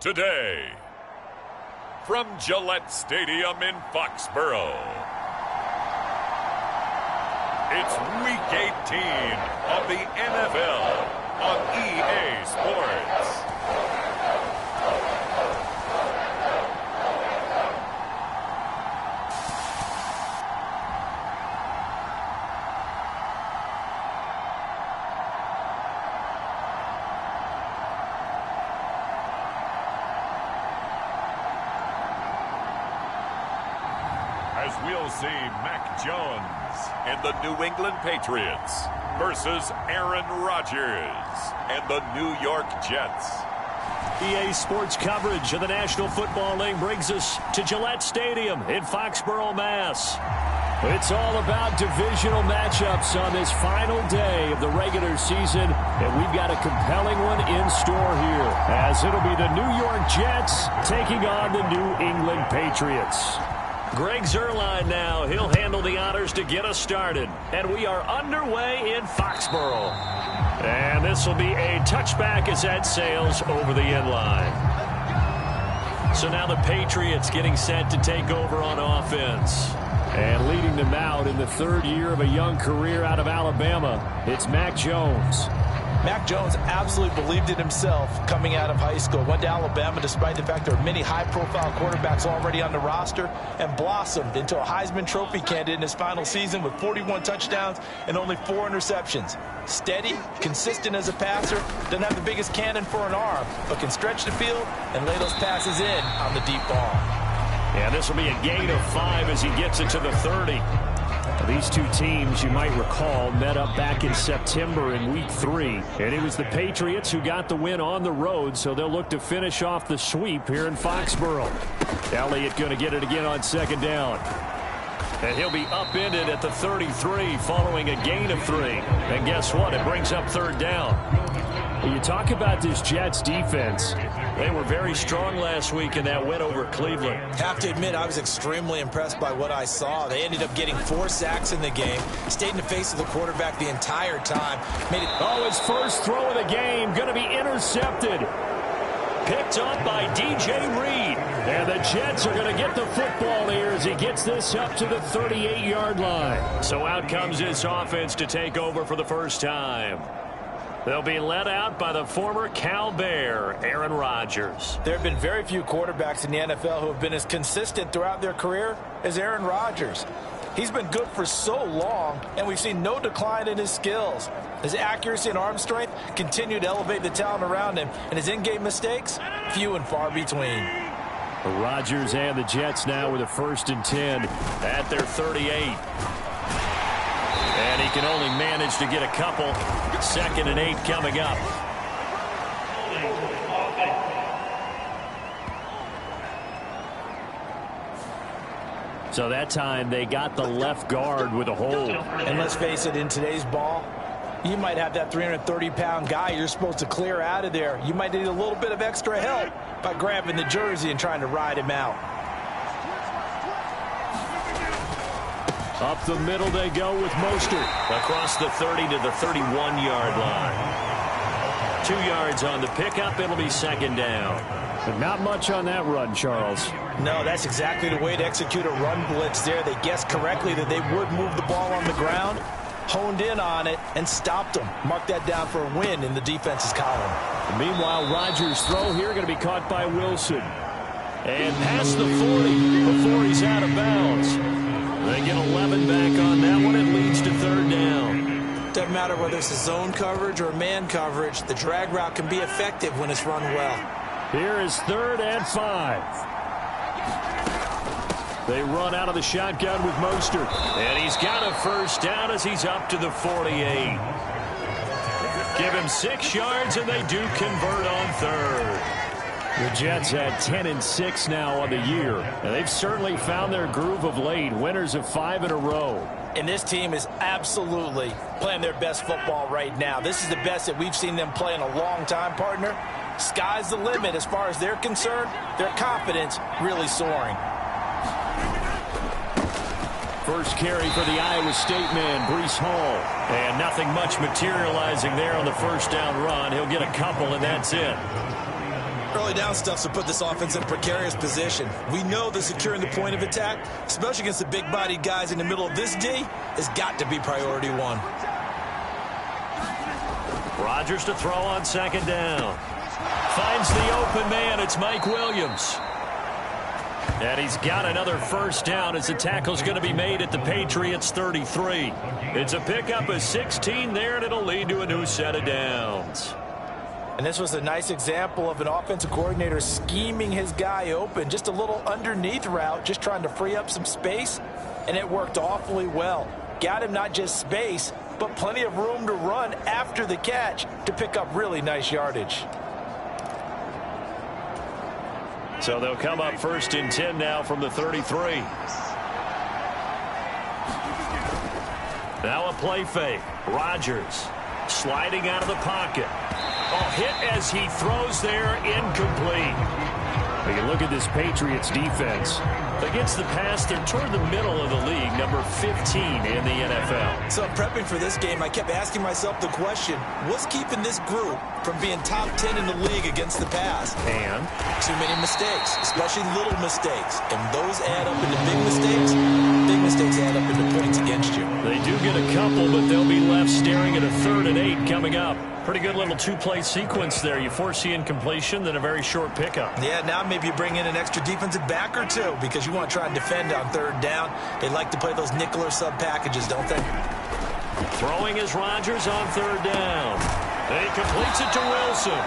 today. From Gillette Stadium in Foxborough, it's Week 18 of the NFL on EA Sports. As we'll see Mac Jones and the New England Patriots versus Aaron Rodgers and the New York Jets. EA Sports coverage of the National Football League brings us to Gillette Stadium in Foxborough, Mass. It's all about divisional matchups on this final day of the regular season, and we've got a compelling one in store here, as it'll be the New York Jets taking on the New England Patriots. Greg Zuerlein now. He'll handle the honors to get us started. And we are underway in Foxborough. And this will be a touchback as that sails over the end line. So now the Patriots getting set to take over on offense. And leading them out in the third year of a young career out of Alabama, it's Mac Jones. Mac Jones absolutely believed in himself coming out of high school. Went to Alabama despite the fact there are many high-profile quarterbacks already on the roster, and blossomed into a Heisman Trophy candidate in his final season with 41 touchdowns and only 4 interceptions. Steady, consistent as a passer, doesn't have the biggest cannon for an arm, but can stretch the field and lay those passes in on the deep ball. Yeah, this will be a gain of 5 as he gets it to the 30. These two teams, you might recall, met up back in September in Week 3. And it was the Patriots who got the win on the road, so they'll look to finish off the sweep here in Foxborough. Elliott going to get it again on second down. And he'll be upended at the 33 following a gain of 3. And guess what? It brings up third down. When you talk about this Jets defense, they were very strong last week in that win over Cleveland. Have to admit, I was extremely impressed by what I saw. They ended up getting 4 sacks in the game, stayed in the face of the quarterback the entire time. His first throw of the game going to be intercepted. Picked up by DJ Reed. And the Jets are going to get the football here as he gets this up to the 38-yard line. So out comes this offense to take over for the first time. They'll be led out by the former Cal Bear, Aaron Rodgers. There have been very few quarterbacks in the NFL who have been as consistent throughout their career as Aaron Rodgers. He's been good for so long, and we've seen no decline in his skills. His accuracy and arm strength continue to elevate the talent around him, and his in-game mistakes, few and far between. Rodgers and the Jets now with a 1st and 10 at their 38. And he can only manage to get a couple. 2nd and 8 coming up. So that time they got the left guard with a hold. And let's face it, in today's ball, you might have that 330-pound guy you're supposed to clear out of there. You might need a little bit of extra help by grabbing the jersey and trying to ride him out. Up the middle they go with Mostert. Across the 30 to the 31-yard line. 2 yards on the pickup. It'll be 2nd down. But not much on that run, Charles. No, that's exactly the way to execute a run blitz there. They guessed correctly that they would move the ball on the ground, honed in on it, and stopped them. Mark that down for a win in the defense's column. And meanwhile, Rodgers' throw here going to be caught by Wilson. And past the 40 before he's out of bounds. They get 11 back on that one. It leads to 3rd down. Doesn't matter whether it's a zone coverage or man coverage, the drag route can be effective when it's run well. Here is 3rd and 5. They run out of the shotgun with Mostert. And he's got a 1st down as he's up to the 48. Give him 6 yards, and they do convert on 3rd. The Jets had 10-6 now on the year, and they've certainly found their groove of late, winners of 5 in a row. And this team is absolutely playing their best football right now. This is the best that we've seen them play in a long time, partner. Sky's the limit as far as they're concerned. Their confidence really soaring. First carry for the Iowa State man, Breece Hall. And nothing much materializing there on the 1st down run. He'll get a couple, and that's it. Early early down stuffs will put this offense in a precarious position. We know that securing the point of attack, especially against the big-bodied guys in the middle of this D, has got to be priority one. Rodgers to throw on second down. Finds the open man. It's Mike Williams. And he's got another first down as the tackle's going to be made at the Patriots 33. It's a pickup of 16 there, and it'll lead to a new set of downs. And this was a nice example of an offensive coordinator scheming his guy open. Just a little underneath route, just trying to free up some space, and it worked awfully well. Got him not just space, but plenty of room to run after the catch to pick up really nice yardage. So they'll come up first and 10 now from the 33. Now a play fake. Rodgers sliding out of the pocket. Hit as he throws there, incomplete. You look at this Patriots defense. Against the pass, they're toward the middle of the league, number 15 in the NFL. So prepping for this game, I kept asking myself the question, what's keeping this group from being top 10 in the league against the pass? And too many mistakes, especially little mistakes. And those add up into big mistakes. Big mistakes add up into points against you. They do get a couple, but they'll be left staring at a 3rd and 8 coming up. Pretty good little two-play sequence there. You foresee incompletion, then a very short pickup. Yeah, now maybe you bring in an extra defensive back or two because you want to try and defend on 3rd down. They like to play those nickel or sub packages, don't they? Throwing is Rodgers on 3rd down. And he completes it to Wilson.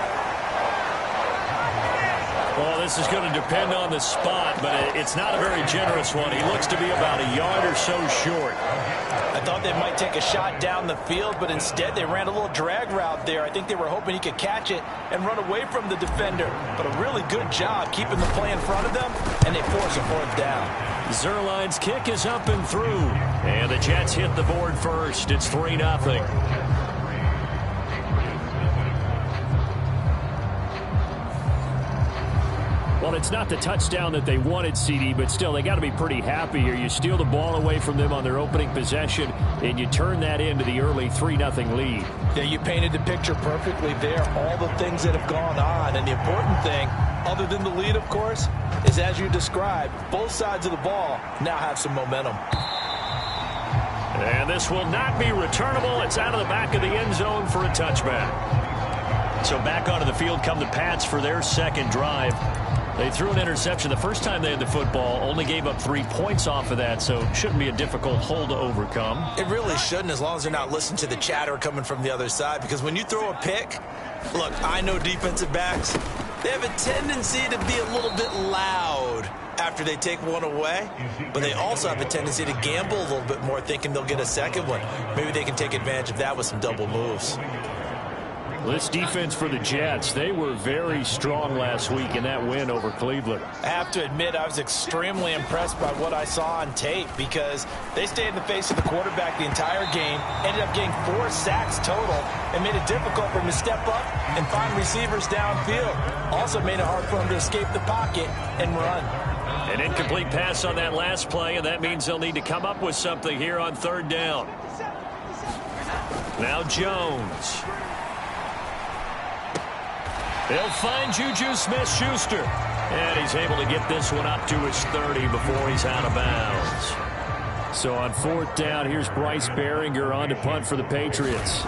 Well, this is going to depend on the spot, but it's not a very generous one. He looks to be about a yard or so short. I thought they might take a shot down the field, but instead they ran a little drag route there. I think they were hoping he could catch it and run away from the defender. But a really good job keeping the play in front of them, and they force a 4th down. Zerline's kick is up and through. And the Jets hit the board first. It's 3-0. Well, it's not the touchdown that they wanted, CD, but still, they got to be pretty happy here. You steal the ball away from them on their opening possession, and you turn that into the early 3-0 lead. Yeah, you painted the picture perfectly there, all the things that have gone on. And the important thing, other than the lead, of course, is as you described, both sides of the ball now have some momentum. And this will not be returnable. It's out of the back of the end zone for a touchback. So back onto the field come the Pats for their second drive. They threw an interception the first time they had the football, only gave up 3 points off of that, so shouldn't be a difficult hole to overcome. It really shouldn't, as long as they're not listening to the chatter coming from the other side, because when you throw a pick, look, I know defensive backs, they have a tendency to be a little bit loud after they take one away, but they also have a tendency to gamble a little bit more, thinking they'll get a second one. Maybe they can take advantage of that with some double moves. This defense for the Jets, they were very strong last week in that win over Cleveland. I have to admit, I was extremely impressed by what I saw on tape because they stayed in the face of the quarterback the entire game, ended up getting 4 sacks total, and made it difficult for him to step up and find receivers downfield. Also made it hard for him to escape the pocket and run. An incomplete pass on that last play, and that means they'll need to come up with something here on 3rd down. Now Jones. They'll find Juju Smith-Schuster. And he's able to get this one up to his 30 before he's out of bounds. So on 4th down, here's Bryce Behringer on to punt for the Patriots.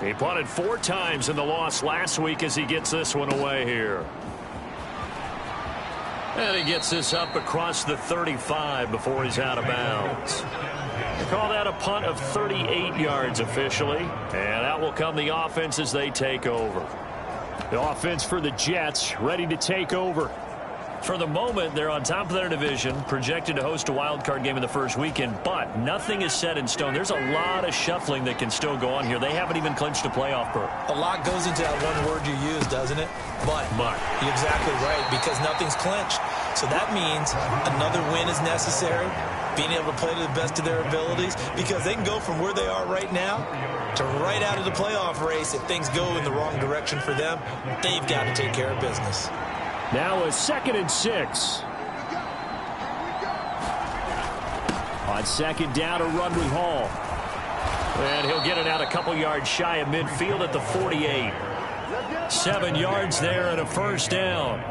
He punted 4 times in the loss last week as he gets this one away here. And he gets this up across the 35 before he's out of bounds. They call that a punt of 38 yards officially. And out will come the offense as they take over. The offense for the Jets ready to take over. For the moment, they're on top of their division, projected to host a wild card game in the first weekend, but nothing is set in stone. There's a lot of shuffling that can still go on here. They haven't even clinched a playoff berth. A lot goes into that one word you use, doesn't it? But. You're exactly right, because nothing's clinched. So that means another win is necessary, being able to play to the best of their abilities, because they can go from where they are right now to right out of the playoff race. If things go in the wrong direction for them, they've got to take care of business. Now a 2nd and 6. On 2nd down, a run with Hall. And he'll get it out a couple yards shy of midfield at the 48. 7 yards there and a first down.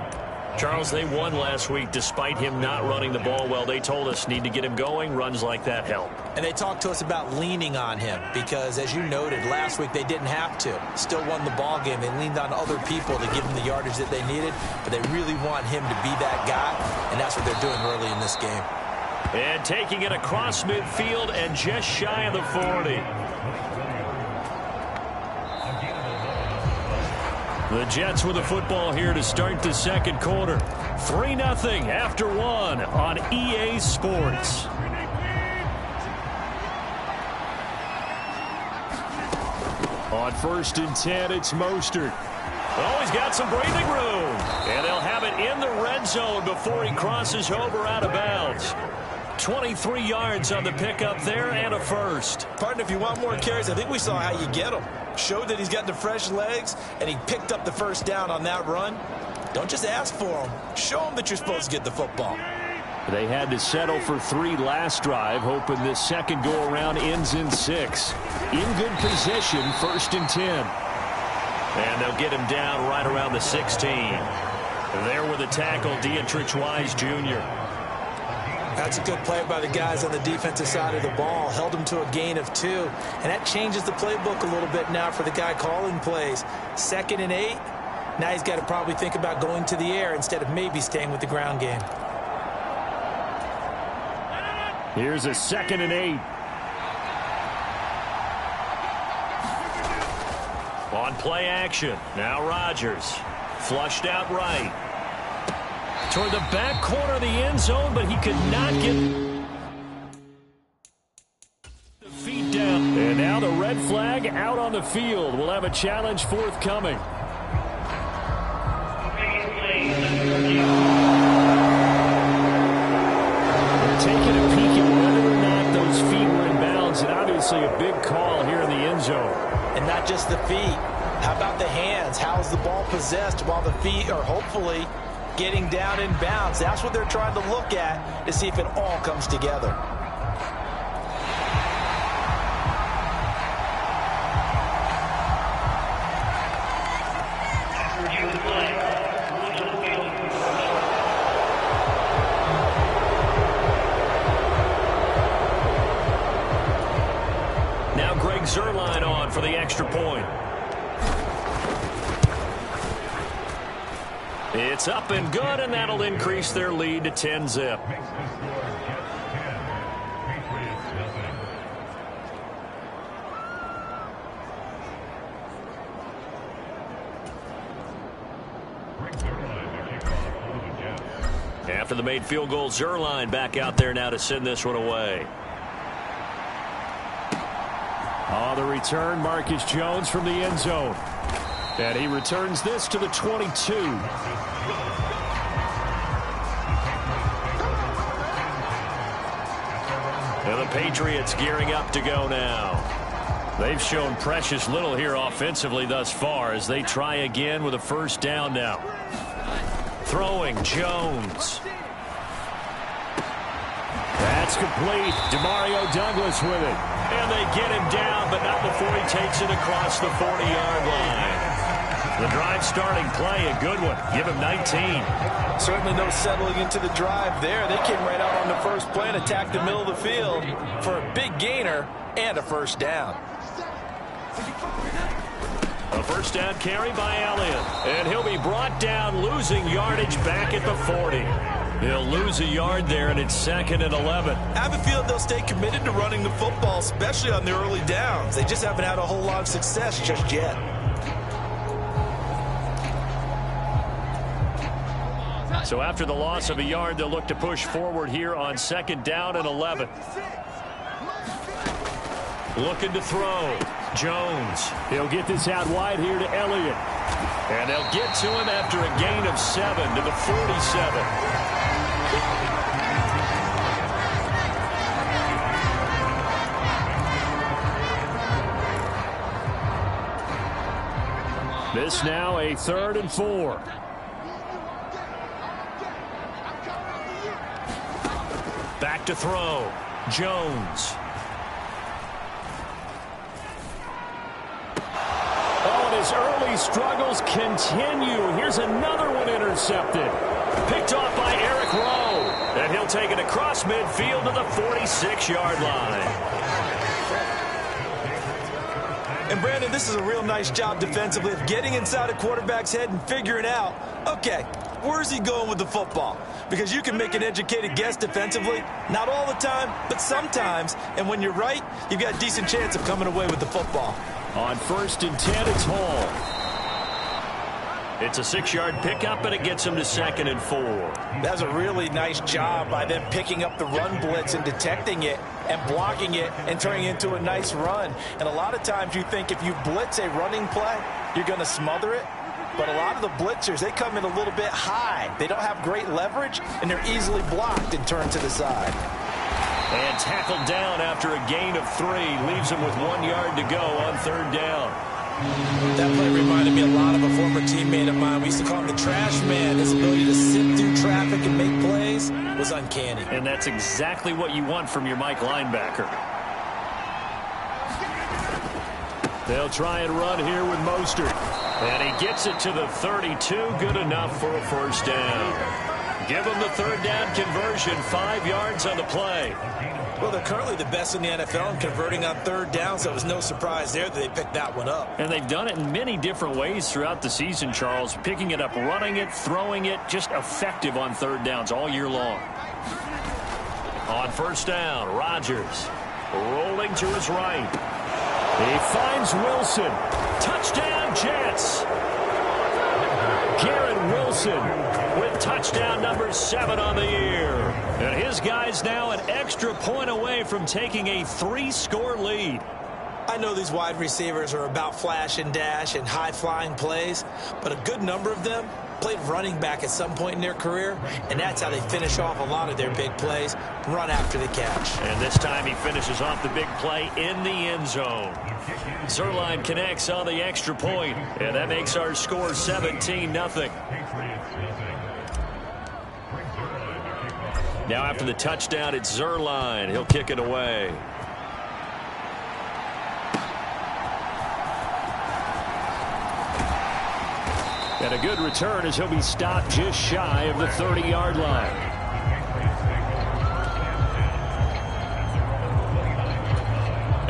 Charles, they won last week despite him not running the ball well. They told us need to get him going. Runs like that help. And they talked to us about leaning on him because, as you noted, last week they didn't have to. Still won the ball game. They leaned on other people to give them the yardage that they needed, but they really want him to be that guy, and that's what they're doing early in this game. And taking it across midfield and just shy of the 40. The Jets with the football here to start the second quarter. 3-0 after 1 on EA Sports. On 1st and 10, it's Mostert. Oh, he's got some breathing room. And they'll have it in the red zone before he crosses over out of bounds. 23 yards on the pickup there and a first. Partner, if you want more carries, I think we saw how you get them. Showed that he's got the fresh legs, and he picked up the first down on that run. Don't just ask for them. Show them that you're supposed to get the football. They had to settle for 3 last drive, hoping this second go-around ends in 6. In good position, 1st and 10. And they'll get him down right around the 16. There with the tackle, Dietrich Wise Jr. That's a good play by the guys on the defensive side of the ball. Held him to a gain of 2. And that changes the playbook a little bit now for the guy calling plays. 2nd and 8. Now he's got to probably think about going to the air instead of maybe staying with the ground game. Here's a 2nd and 8. On play action. Now Rodgers. Flushed out right. Toward the back corner of the end zone, but he could not get the feet down. And now the red flag out on the field. We'll have a challenge forthcoming. We're taking a peek at whether or not those feet were in bounds, and obviously a big call here in the end zone. And not just the feet. How about the hands? How's the ball possessed while the feet are hopefully getting down in bounds? That's what they're trying to look at to see if it all comes together. Now Greg Zuerlein on for the extra point. It's up and good, and that'll increase their lead to 10-zip. After the made field goal, Zuerlein back out there now to send this one away. On the return, Marcus Jones from the end zone. And he returns this to the 22. And the Patriots gearing up to go now. They've shown precious little here offensively thus far as they try again with a first down now. Throwing, Jones. That's complete. Demario Douglas with it. And they get him down, but not before he takes it across the 40-yard line. The drive starting play, a good one. Give him 19. Certainly no settling into the drive there. They came right out on the first play and attacked the middle of the field for a big gainer and a first down. A first down carry by Elliott. And he'll be brought down, losing yardage back at the 40. He'll lose a yard there, and it's 2nd and 11. I have a feeling they'll stay committed to running the football, especially on the early downs. They just haven't had a whole lot of success just yet. So after the loss of a yard, they'll look to push forward here on 2nd down and 11. Looking to throw. Jones. He'll get this out wide here to Elliott. And they'll get to him after a gain of 7 to the 47. This now a 3rd and 4. Back to throw. Jones. Oh, and his early these struggles continue. Here's another one intercepted. Picked off by Eric Rowe. And he'll take it across midfield to the 46-yard line. And, Brandon, this is a real nice job defensively of getting inside a quarterback's head and figuring out, okay, where's he going with the football? Because you can make an educated guess defensively. Not all the time, but sometimes. And when you're right, you've got a decent chance of coming away with the football. On 1st and 10, it's Hall. It's a 6-yard pickup, and it gets him to 2nd and 4. That's a really nice job by them picking up the run blitz and detecting it and blocking it and turning it into a nice run. And a lot of times you think if you blitz a running play, you're going to smother it. But a lot of the blitzers, they come in a little bit high. They don't have great leverage, and they're easily blocked and turned to the side. And tackled down after a gain of 3. Leaves him with 1 yard to go on 3rd down. That play reminded me a lot of a former teammate of mine. We used to call him the trash man. His ability to sift through traffic and make plays was uncanny. And that's exactly what you want from your Mike linebacker. They'll try and run here with Mostert. And he gets it to the 32. Good enough for a 1st down. Give him the 3rd down conversion. 5 yards on the play. Well, they're currently the best in the NFL in converting on 3rd down, so it was no surprise there that they picked that one up. And they've done it in many different ways throughout the season, Charles. Picking it up, running it, throwing it, just effective on 3rd downs all year long. On 1st down, Rodgers rolling to his right. He finds Wilson. Touchdown, Jets. Garrett Wilson with touchdown number 7 on the year. And his guys now an extra point away from taking a 3-score lead. I know these wide receivers are about flash and dash and high-flying plays, but a good number of them played running back at some point in their career, and that's how they finish off a lot of their big plays, run after the catch. And this time he finishes off the big play in the end zone. Zerline connects on the extra point, and that makes our score 17-0. Now after the touchdown, it's Zerline. He'll kick it away. And a good return as he'll be stopped just shy of the 30-yard line.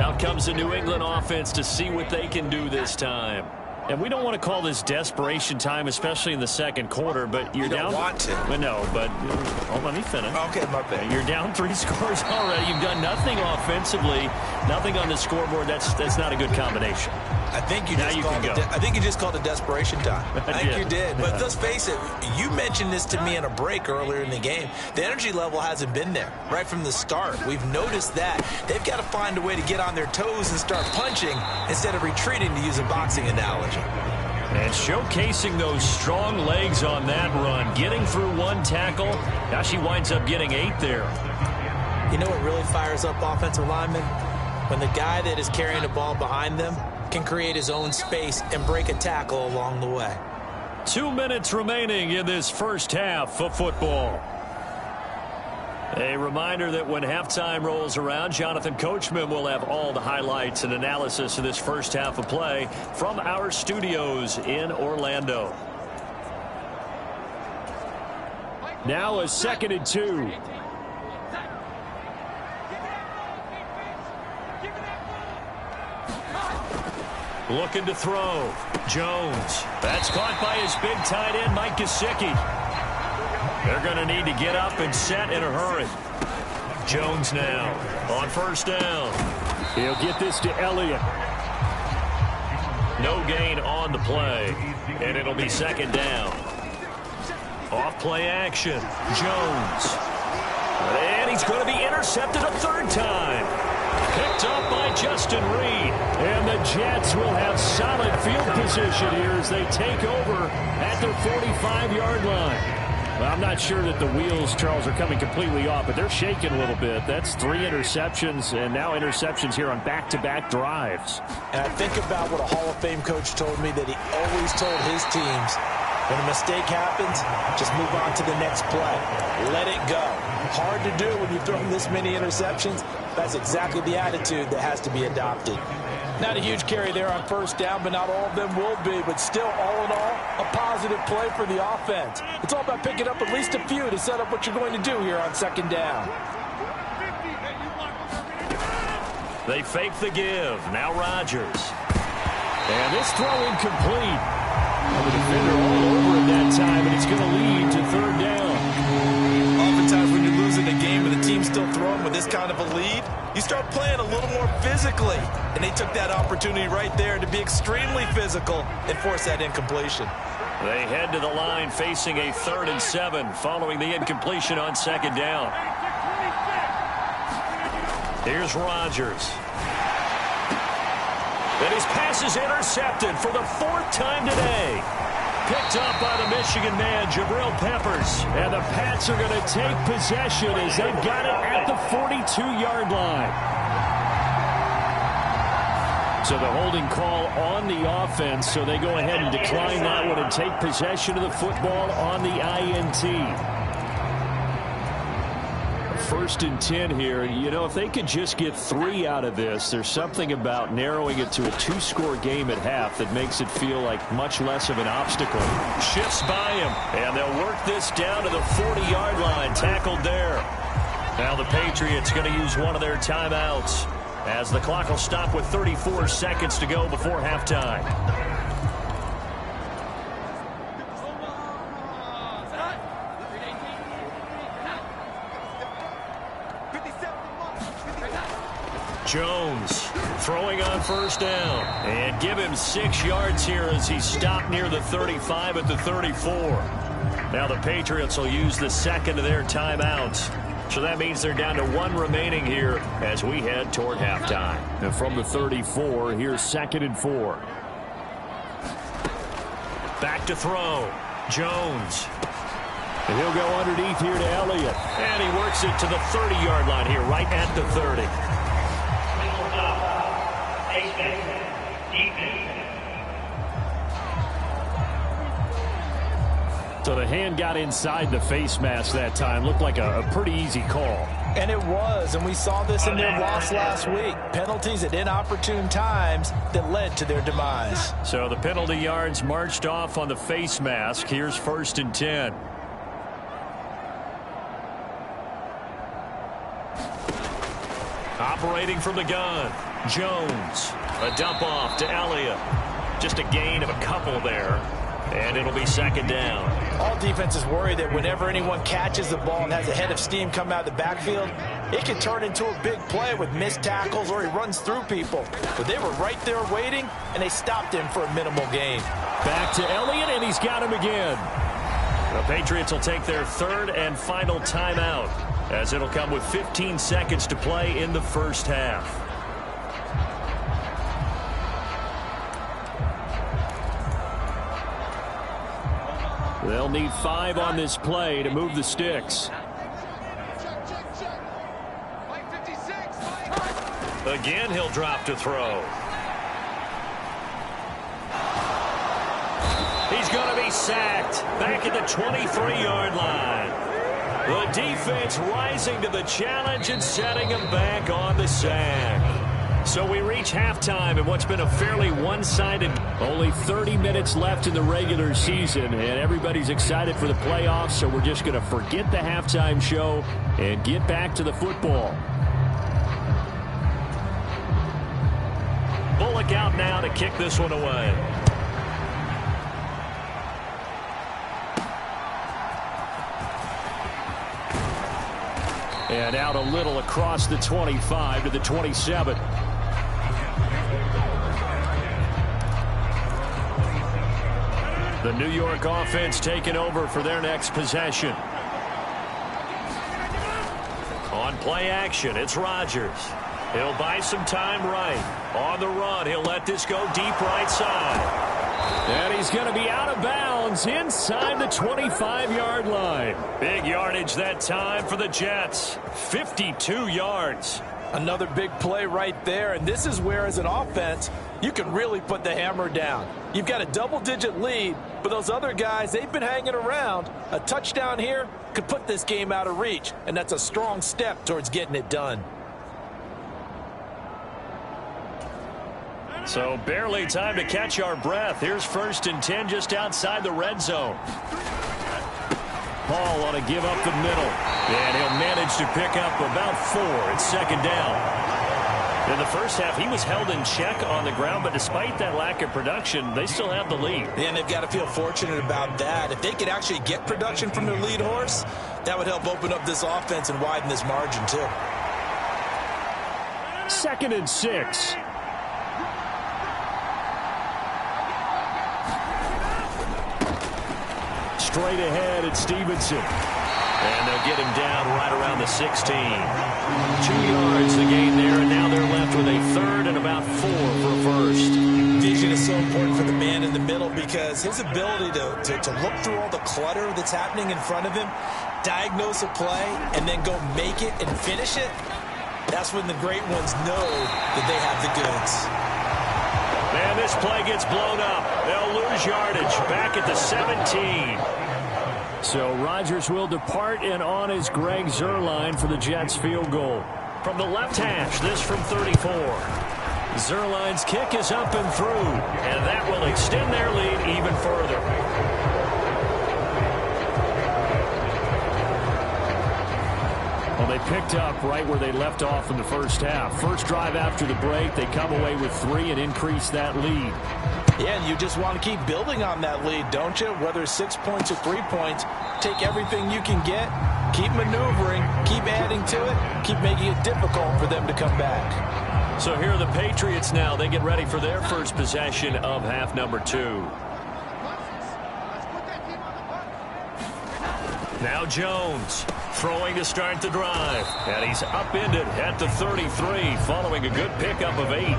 Out comes the New England offense to see what they can do this time. And we don't want to call this desperation time, especially in the 2nd quarter, but you're down. You don't want to. Well, no, but let me finish. Okay, my bad. You're down 3 scores already. You've done nothing offensively, nothing on the scoreboard. That's not a good combination. I think you just called it desperation time. I think you did. But let's face it, you mentioned this to me in a break earlier in the game. The energy level hasn't been there right from the start. We've noticed that. They've got to find a way to get on their toes and start punching instead of retreating, to use a boxing analogy. And showcasing those strong legs on that run, getting through 1 tackle. Now she winds up getting 8 there. You know what really fires up offensive linemen? When the guy that is carrying the ball behind them can create his own space and break a tackle along the way. 2 minutes remaining in this first half of football. A reminder that when halftime rolls around, Jonathan Coachman will have all the highlights and analysis of this first half of play from our studios in Orlando. Now a 2nd and 2. Looking to throw. Jones. That's caught by his big tight end, Mike Gesicki. They're going to need to get up and set in a hurry. Jones now on 1st down. He'll get this to Elliott. No gain on the play, and it'll be 2nd down. Off play action. Jones. And he's going to be intercepted a 3rd time. Picked up by Justin Reed. And the Jets will have solid field position here as they take over at their 45-yard line. Well, I'm not sure that the wheels, Charles, are coming completely off, but they're shaking a little bit. That's 3 interceptions, and now interceptions here on back-to-back drives. And I think about what a Hall of Fame coach told me, that he always told his teams, When a mistake happens, just move on to the next play. Let it go. Hard to do when you've thrown this many interceptions. That's exactly the attitude that has to be adopted. Not a huge carry there on first down, but not all of them will be. But still, all in all, a positive play for the offense. It's all about picking up at least a few to set up what you're going to do here on second down. They fake the give. Now Rodgers. And this throw incomplete. And the defender all over it that time, and it's going to lead to third down. Oftentimes when you're losing a game and the team's still throwing with this kind of a lead, you start playing a little more physically. And they took that opportunity right there to be extremely physical and force that incompletion. They head to the line facing a 3rd and 7 following the incompletion on second down. Here's Rodgers. And his pass is intercepted for the 4th time today. Picked up by the Michigan man, Jabril Peppers. And the Pats are going to take possession as they've got it at the 42-yard line. So the holding call on the offense, so they go ahead and decline that one and take possession of the football on the INT. 1st and 10 here. You know, if they could just get 3 out of this, there's something about narrowing it to a 2-score game at half that makes it feel like much less of an obstacle. Shifts by him, and they'll work this down to the 40-yard line. Tackled there. Now the Patriots going to use one of their timeouts as the clock will stop with 34 seconds to go before halftime. Jones throwing on first down. And give him 6 yards here as he stopped near the 35 at the 34. Now the Patriots will use the 2nd of their timeouts. So that means they're down to 1 remaining here as we head toward halftime. And from the 34, here's 2nd and 4. Back to throw. Jones. And he'll go underneath here to Elliott. And he works it to the 30-yard line here, right at the 30. So the hand got inside the face mask that time. Looked like a pretty easy call. And it was, and we saw this in their loss last week. Penalties at inopportune times that led to their demise. So the penalty yards marched off on the face mask. Here's 1st and 10. Operating from the gun. Jones. A dump off to Elliott. Just a gain of a couple there. And it'll be 2nd down. All defenses worry that whenever anyone catches the ball and has a head of steam come out of the backfield, it can turn into a big play with missed tackles or he runs through people. But they were right there waiting, and they stopped him for a minimal gain. Back to Elliott, and he's got him again. The Patriots will take their 3rd and final timeout, as it'll come with 15 seconds to play in the first half. They'll need 5 on this play to move the sticks. Again, he'll drop to throw. He's going to be sacked back at the 23-yard line. The defense rising to the challenge and setting him back on the sack. So we reach halftime in what's been a fairly one-sided. Only 30 minutes left in the regular season, and everybody's excited for the playoffs, so we're just going to forget the halftime show and get back to the football. Bullock out now to kick this one away. And out a little across the 25 to the 27. The New York offense taking over for their next possession. On play action, it's Rodgers. He'll buy some time right. On the run, he'll let this go deep right side. And he's going to be out of bounds inside the 25-yard line. Big yardage that time for the Jets. 52 yards. Another big play right there, and this is where, as an offense, you can really put the hammer down. You've got a double-digit lead, but those other guys, they've been hanging around. A touchdown here could put this game out of reach, and that's a strong step towards getting it done. So barely time to catch our breath. Here's 1st and 10 just outside the red zone. Paul on a give up the middle. And he'll manage to pick up about 4. It's 2nd down. In the first half, he was held in check on the ground, but despite that lack of production, they still have the lead. And they've got to feel fortunate about that. If they could actually get production from their lead horse, that would help open up this offense and widen this margin too. 2nd and 6. Straight ahead at Stevenson. And they'll get him down right around the 16. 2 yards the gain there, and now they're left with a 3rd and about 4 for 1st. Vision is so important for the man in the middle because his ability to look through all the clutter that's happening in front of him, diagnose a play, and then go make it and finish it, that's when the great ones know that they have the goods. Man, this play gets blown up. They'll lose yardage back at the 17. So Rodgers will depart, and on is Greg Zuerlein for the Jets field goal. From the left hash, this from 34. Zuerlein's kick is up and through, and that will extend their lead even further. Well, they picked up right where they left off in the first half. First drive after the break, they come away with 3 and increase that lead. Yeah, and you just want to keep building on that lead, don't you? Whether it's 6 points or 3 points, take everything you can get, keep maneuvering, keep adding to it, keep making it difficult for them to come back. So here are the Patriots now. They get ready for their first possession of half number 2. Now Jones throwing to start the drive. And he's upended at the 33 following a good pickup of 8.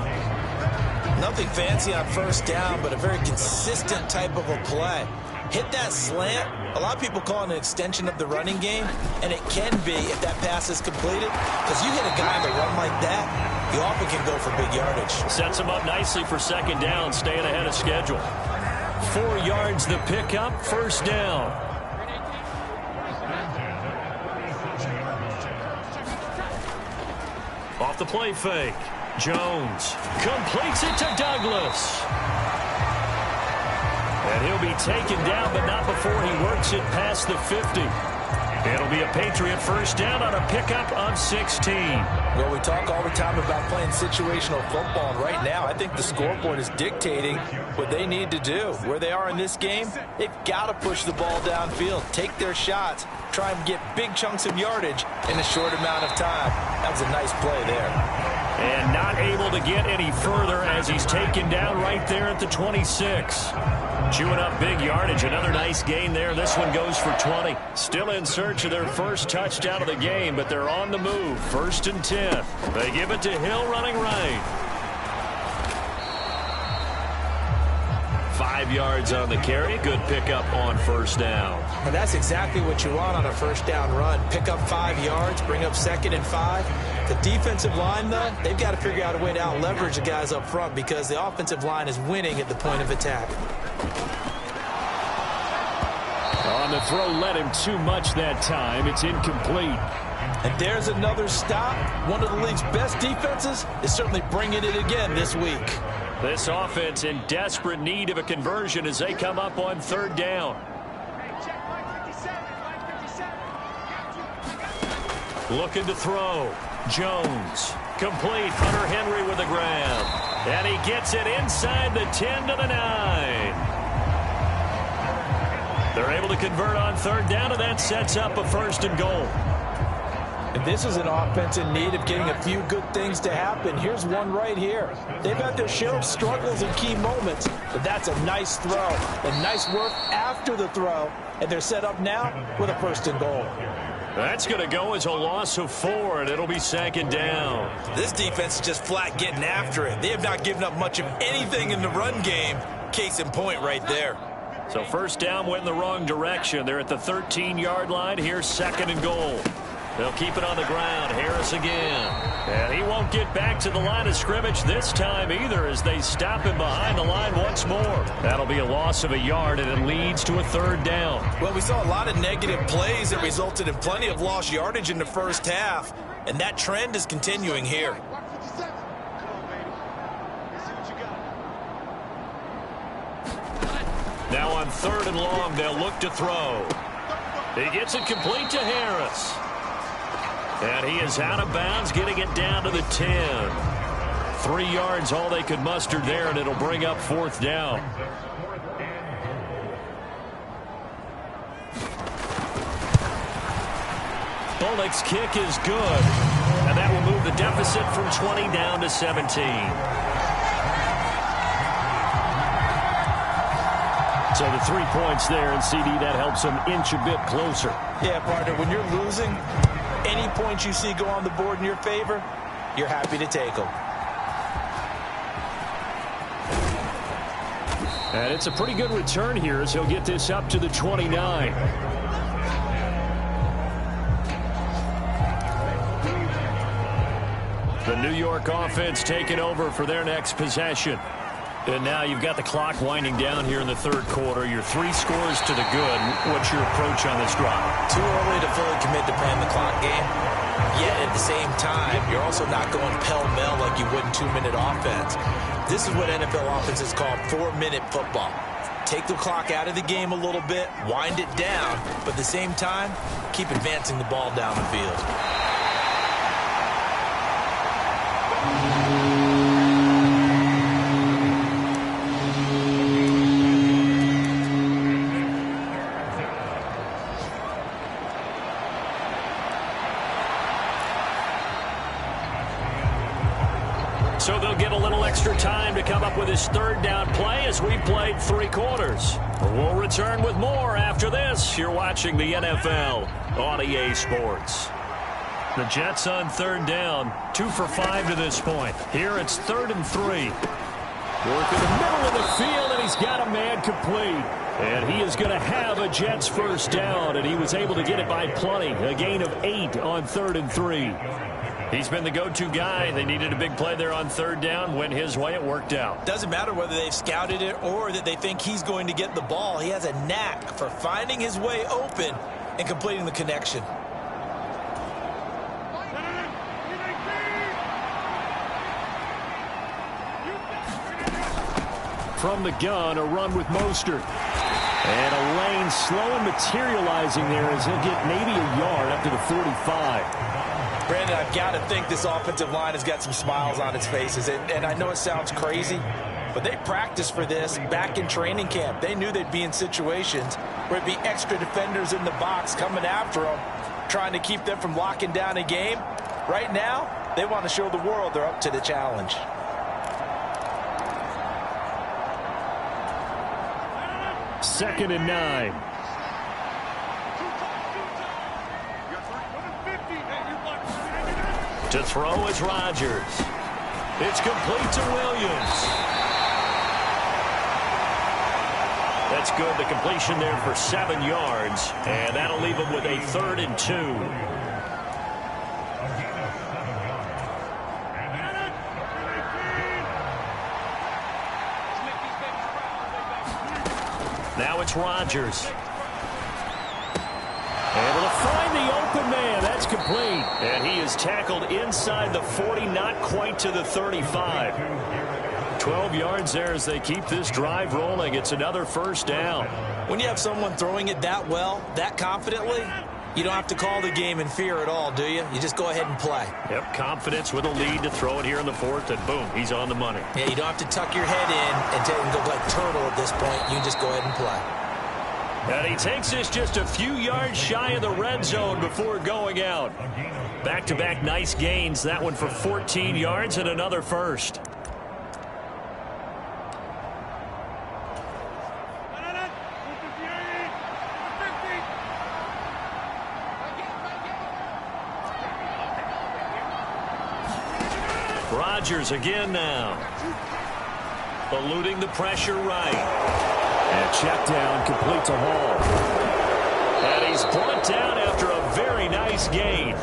Nothing fancy on first down, but a very consistent type of a play. Hit that slant. A lot of people call it an extension of the running game, and it can be if that pass is completed. Because you hit a guy on the run like that, you often can go for big yardage. Sets him up nicely for 2nd down, staying ahead of schedule. 4 yards the pickup, 1st down. Off the play fake. Jones completes it to Douglas. And he'll be taken down, but not before he works it past the 50. It'll be a Patriot 1st down on a pickup of 16. Well, we talk all the time about playing situational football, and right now I think the scoreboard is dictating what they need to do. Where they are in this game, they've got to push the ball downfield, take their shots, try and get big chunks of yardage in a short amount of time. That was a nice play there. And not able to get any further as he's taken down right there at the 26. Chewing up big yardage. Another nice gain there. This one goes for 20. Still in search of their first touchdown of the game, but they're on the move. 1st and 10. They give it to Hill running right. 5 yards on the carry. Good pickup on 1st down. And that's exactly what you want on a 1st down run. Pick up 5 yards, bring up 2nd and 5. The defensive line, though, they've got to figure out a way to out-leverage the guys up front because the offensive line is winning at the point of attack. On the throw, led him too much that time. It's incomplete. And there's another stop. One of the league's best defenses is certainly bringing it again this week. This offense in desperate need of a conversion as they come up on 3rd down. Looking to throw. Jones. Complete. Hunter Henry with a grab. And he gets it inside the 10 to the 9. They're able to convert on 3rd down, and that sets up a 1st and goal. And this is an offense in need of getting a few good things to happen. Here's one right here. They've had their share of struggles in key moments, but that's a nice throw and nice work after the throw. And they're set up now with a 1st and goal. That's going to go as a loss of 4, and it'll be 2nd down. This defense is just flat getting after it. They have not given up much of anything in the run game. Case in point right there. So 1st down went in the wrong direction. They're at the 13-yard line. Here's 2nd and goal. They'll keep it on the ground. Harris again. And he won't get back to the line of scrimmage this time either as they stop him behind the line once more. That'll be a loss of a yard, and it leads to a third down. Well, we saw a lot of negative plays that resulted in plenty of lost yardage in the first half, and that trend is continuing here. Now on 3rd and long, they'll look to throw. He gets it complete to Harris. And he is out of bounds, getting it down to the 10. 3 yards, all they could muster there, and it'll bring up 4th down. Bullock's kick is good. And that will move the deficit from 20 down to 17. So the 3 points there, and CD, that helps them inch a bit closer. Yeah, partner, when you're losing, any points you see go on the board in your favor, you're happy to take them. And it's a pretty good return here as he'll get this up to the 29. The New York offense taking over for their next possession. And now you've got the clock winding down here in the 3rd quarter. You're 3 scores to the good. What's your approach on this drive? Too early to fully commit to playing the clock game. Yet at the same time, you're also not going pell-mell like you would in 2-minute offense. This is what NFL offenses call 4-minute football. Take the clock out of the game a little bit, wind it down, but at the same time, keep advancing the ball down the field. So they'll get a little extra time to come up with his 3rd down play as we've played 3 quarters. We'll return with more after this. You're watching the NFL on EA Sports. The Jets on 3rd down, 2 for 5 to this point. Here it's 3rd and 3. Work in the middle of the field, and he's got a man complete. And he is going to have a Jets 1st down, and he was able to get it by plenty. A gain of 8 on 3rd and 3. He's been the go-to guy. They needed a big play there on 3rd down. Went his way. It worked out. Doesn't matter whether they've scouted it or that they think he's going to get the ball. He has a knack for finding his way open and completing the connection. From the gun, a run with Mostert. And a lane slow and materializing there as he'll get maybe a yard up to the 45. Brandon, I've got to think this offensive line has got some smiles on its faces. And I know it sounds crazy, but they practiced for this back in training camp. They knew they'd be in situations where it'd be extra defenders in the box coming after them, trying to keep them from locking down a game. Right now, they want to show the world they're up to the challenge. Second and 9. To throw is Rodgers. It's complete to Williams. That's good. The completion there for 7 yards. And that'll leave him with a 3rd and 2. Now it's Rodgers. Able to find the open man. That's complete. And he is tackled inside the 40, not quite to the 35. 12 yards there as they keep this drive rolling. It's another 1st down. When you have someone throwing it that well, that confidently, you don't have to call the game in fear at all, do you? You just go ahead and play. Yep, confidence with a lead to throw it here in the 4th, and boom, he's on the money. Yeah, you don't have to tuck your head in and go like turtle at this point. You can just go ahead and play. And he takes this just a few yards shy of the red zone before going out. Back-to-back nice gains. That one for 14 yards and another 1st. Rodgers again now. Eluding the pressure right. And check down complete to Hall. And he's is brought down after a very nice gain.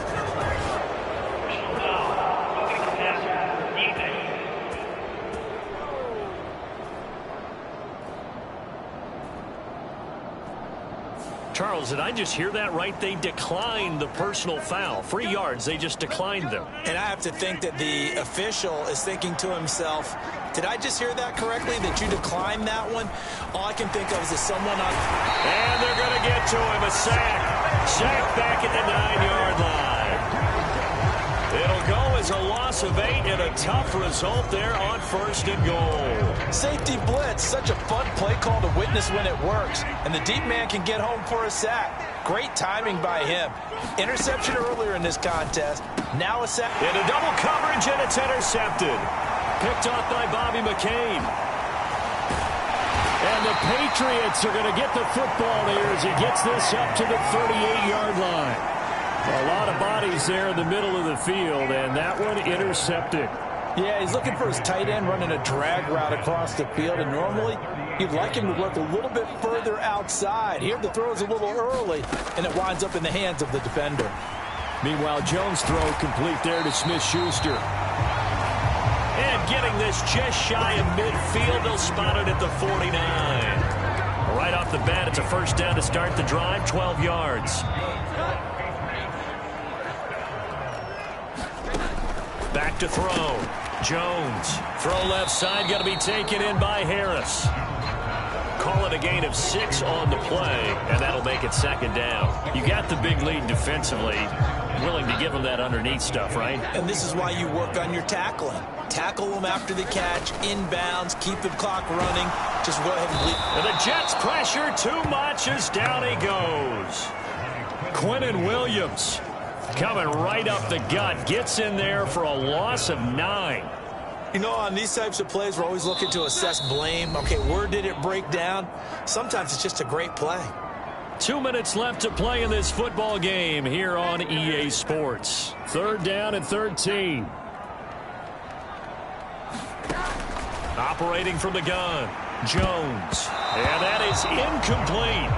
Charles, did I just hear that right? They declined the personal foul. 3 yards, they just declined them. And I have to think that the official is thinking to himself, did I just hear that correctly, that you declined that one? All I can think of is someone on... And they're going to get to him, a sack. Sack back at the 9-yard line. It'll go as a loss of 8 and a tough result there on 1st and goal. Safety blitz, such a fun play call to witness when it works. And the deep man can get home for a sack. Great timing by him. Interception earlier in this contest. Now a sack. Into double coverage, and it's intercepted. Picked off by Bobby McCain. And the Patriots are going to get the football here as he gets this up to the 38-yard line. A lot of bodies there in the middle of the field, and that one intercepted. Yeah, he's looking for his tight end running a drag route across the field, and normally you'd like him to look a little bit further outside. Here the throw is a little early, and it winds up in the hands of the defender. Meanwhile, Jones' throw complete there to Smith-Schuster. And getting this just shy of midfield, they'll spot it at the 49. Right off the bat, it's a first down to start the drive, 12 yards. Back to throw. Jones. Throw left side, got to be taken in by Harris. Call it a gain of 6 on the play, and that'll make it 2nd down. You got the big lead defensively. Willing to give them that underneath stuff, right? And this is why you work on your tackling. Tackle them after the catch, inbounds, keep the clock running. Just go ahead and leave. And the Jets pressure too much as down he goes. Quinnen Williams coming right up the gut. Gets in there for a loss of 9. You know, on these types of plays, we're always looking to assess blame. Okay, where did it break down? Sometimes it's just a great play. 2 minutes left to play in this football game here on EA Sports. 3rd down and 13. Operating from the gun, Jones. And that is incomplete.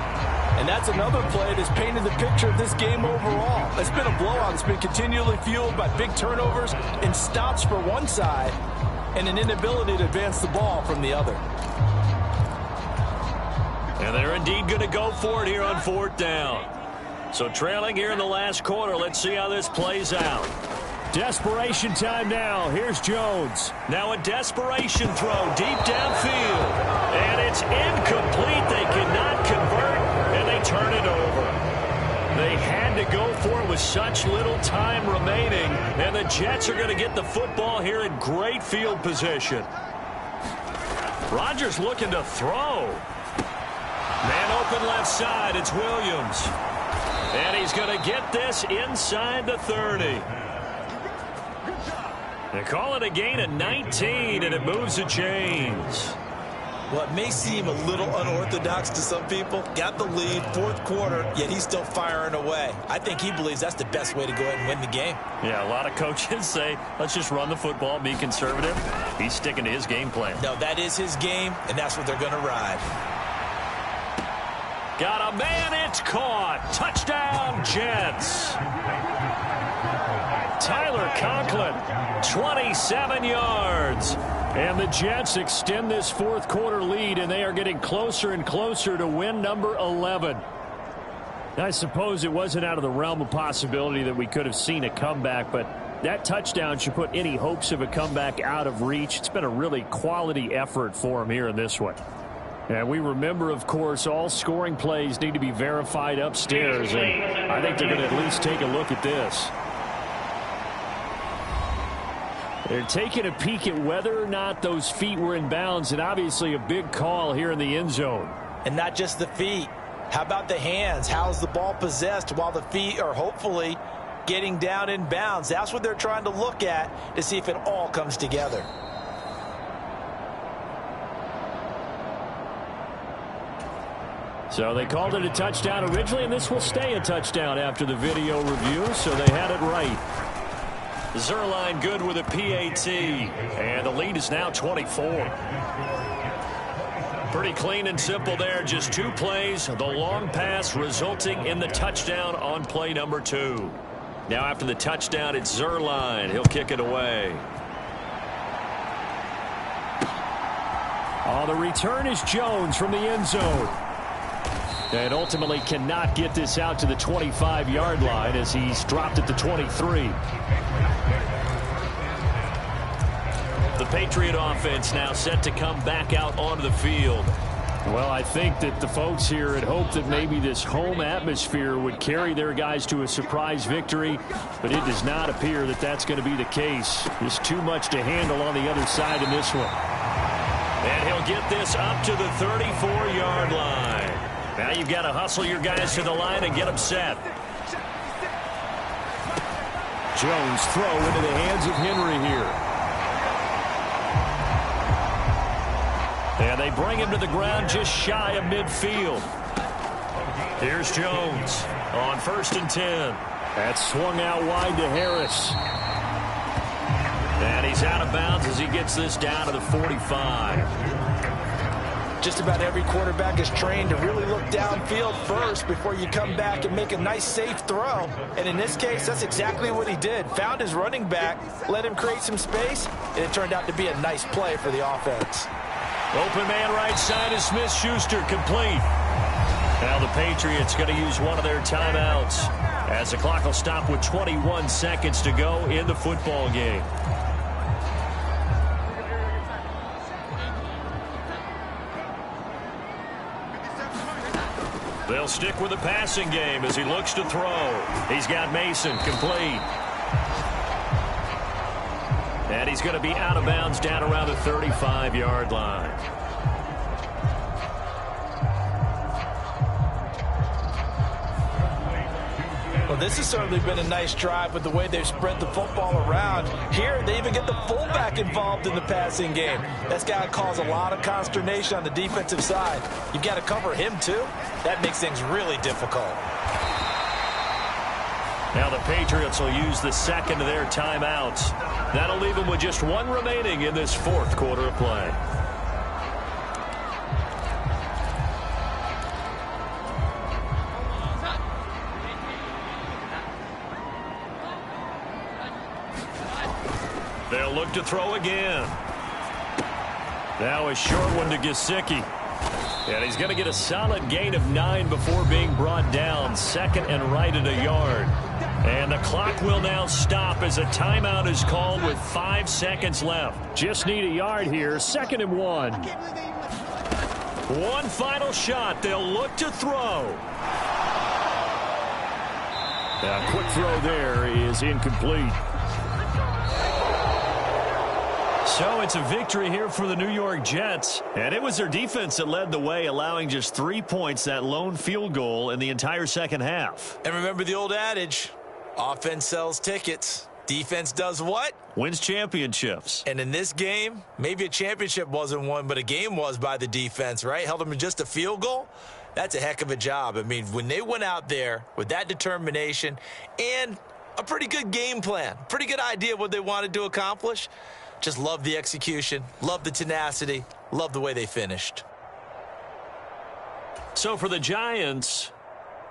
And that's another play that's painted the picture of this game overall. It's been a blowout. It's been continually fueled by big turnovers and stops for one side and an inability to advance the ball from the other. And they're indeed going to go for it here on 4th down. So trailing here in the last quarter. Let's see how this plays out. Desperation time now. Here's Jones. Now a desperation throw deep downfield. And it's incomplete. They cannot convert, and they turn it over. They had to go for it with such little time remaining, and the Jets are going to get the football here in great field position. Rodgers looking to throw. Man open left side. It's Williams. And he's going to get this inside the 30. They call it a gain of 19, and it moves the chains. Well, it may seem a little unorthodox to some people. Got the lead, 4th quarter, yet he's still firing away. I think he believes that's the best way to go ahead and win the game. Yeah, a lot of coaches say, let's just run the football, be conservative. He's sticking to his game plan. No, that is his game, and that's what they're going to ride. Got a man, it's caught. Touchdown, Jets. Tyler Conklin, 27 yards. And the Jets extend this 4th quarter lead, and they are getting closer and closer to win number 11. I suppose it wasn't out of the realm of possibility that we could have seen a comeback, but that touchdown should put any hopes of a comeback out of reach. It's been a really quality effort for him here in this one. And we remember, of course, all scoring plays need to be verified upstairs, and I think they're going to at least take a look at this. They're taking a peek at whether or not those feet were in bounds, and obviously a big call here in the end zone. And not just the feet. How about the hands? How's the ball possessed while the feet are hopefully getting down in bounds? That's what they're trying to look at to see if it all comes together. So they called it a touchdown originally, and this will stay a touchdown after the video review, so they had it right. Zerline good with a PAT, and the lead is now 24. Pretty clean and simple there. Just 2 plays. The long pass resulting in the touchdown on play number 2. Now after the touchdown, it's Zerline. He'll kick it away. The return is Jones from the end zone. And ultimately cannot get this out to the 25-yard line as he's dropped at the 23. The Patriot offense now set to come back out onto the field. Well, I think that the folks here had hoped that maybe this home atmosphere would carry their guys to a surprise victory, but it does not appear that that's going to be the case. There's too much to handle on the other side in this one. And he'll get this up to the 34-yard line. Now you've got to hustle your guys to the line and get them set. Jones throw into the hands of Henry here. And they bring him to the ground just shy of midfield. Here's Jones on 1st and 10. That's swung out wide to Harris. And he's out of bounds as he gets this down to the 45. Just about every quarterback is trained to really look downfield first before you come back and make a nice, safe throw. And in this case, that's exactly what he did. Found his running back, let him create some space, and it turned out to be a nice play for the offense. Open man right side is Smith-Schuster, complete. Now the Patriots going to use one of their timeouts as the clock will stop with 21 seconds to go in the football game. They'll stick with the passing game as he looks to throw. He's got Mason, complete. And he's going to be out of bounds down around the 35-yard line. Well, this has certainly been a nice drive with the way they've spread the football around. Here, they even get the fullback involved in the passing game. That's got to cause a lot of consternation on the defensive side. You've got to cover him, too. That makes things really difficult. Now the Patriots will use the second of their timeouts. That'll leave them with just 1 remaining in this 4th quarter of play. They'll look to throw again. Now a short one to Gesicki. And he's going to get a solid gain of 9 before being brought down. 2nd and right at a yard. And the clock will now stop as a timeout is called with 5 seconds left. Just need a yard here. 2nd and 1. One final shot. They'll look to throw. A quick throw there is incomplete. So it's a victory here for the New York Jets. And it was their defense that led the way, allowing just 3 points, that lone field goal in the entire second half. And remember the old adage, offense sells tickets. Defense does what? Wins championships. And in this game, maybe a championship wasn't won, but a game was by the defense, right? Held them to just a field goal. That's a heck of a job. I mean, when they went out there with that determination and a pretty good game plan, pretty good idea what they wanted to accomplish, just love the execution, love the tenacity, love the way they finished. So for the Giants,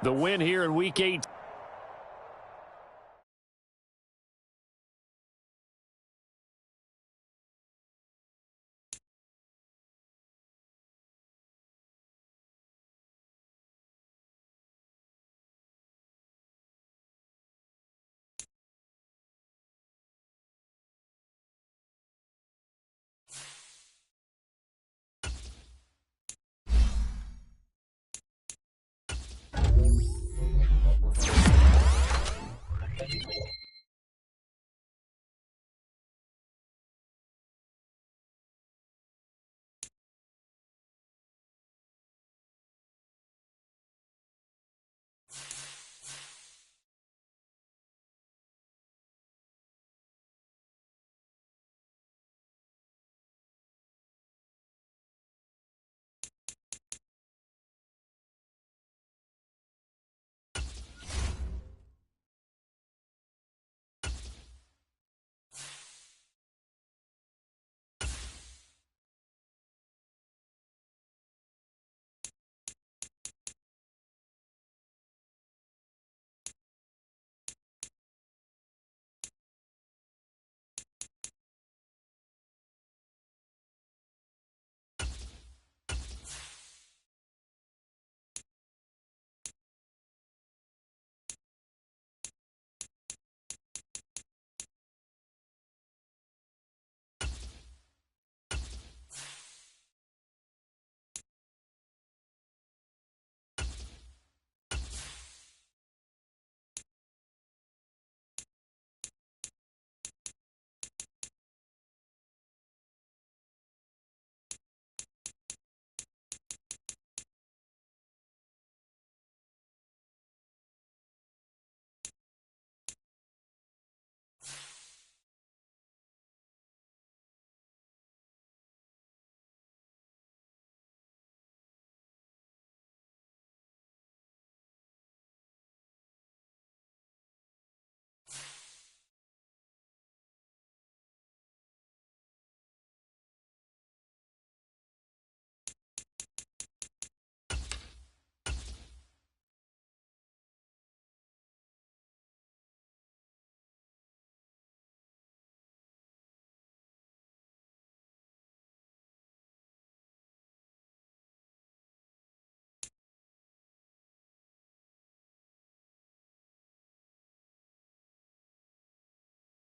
the win here in Week 8.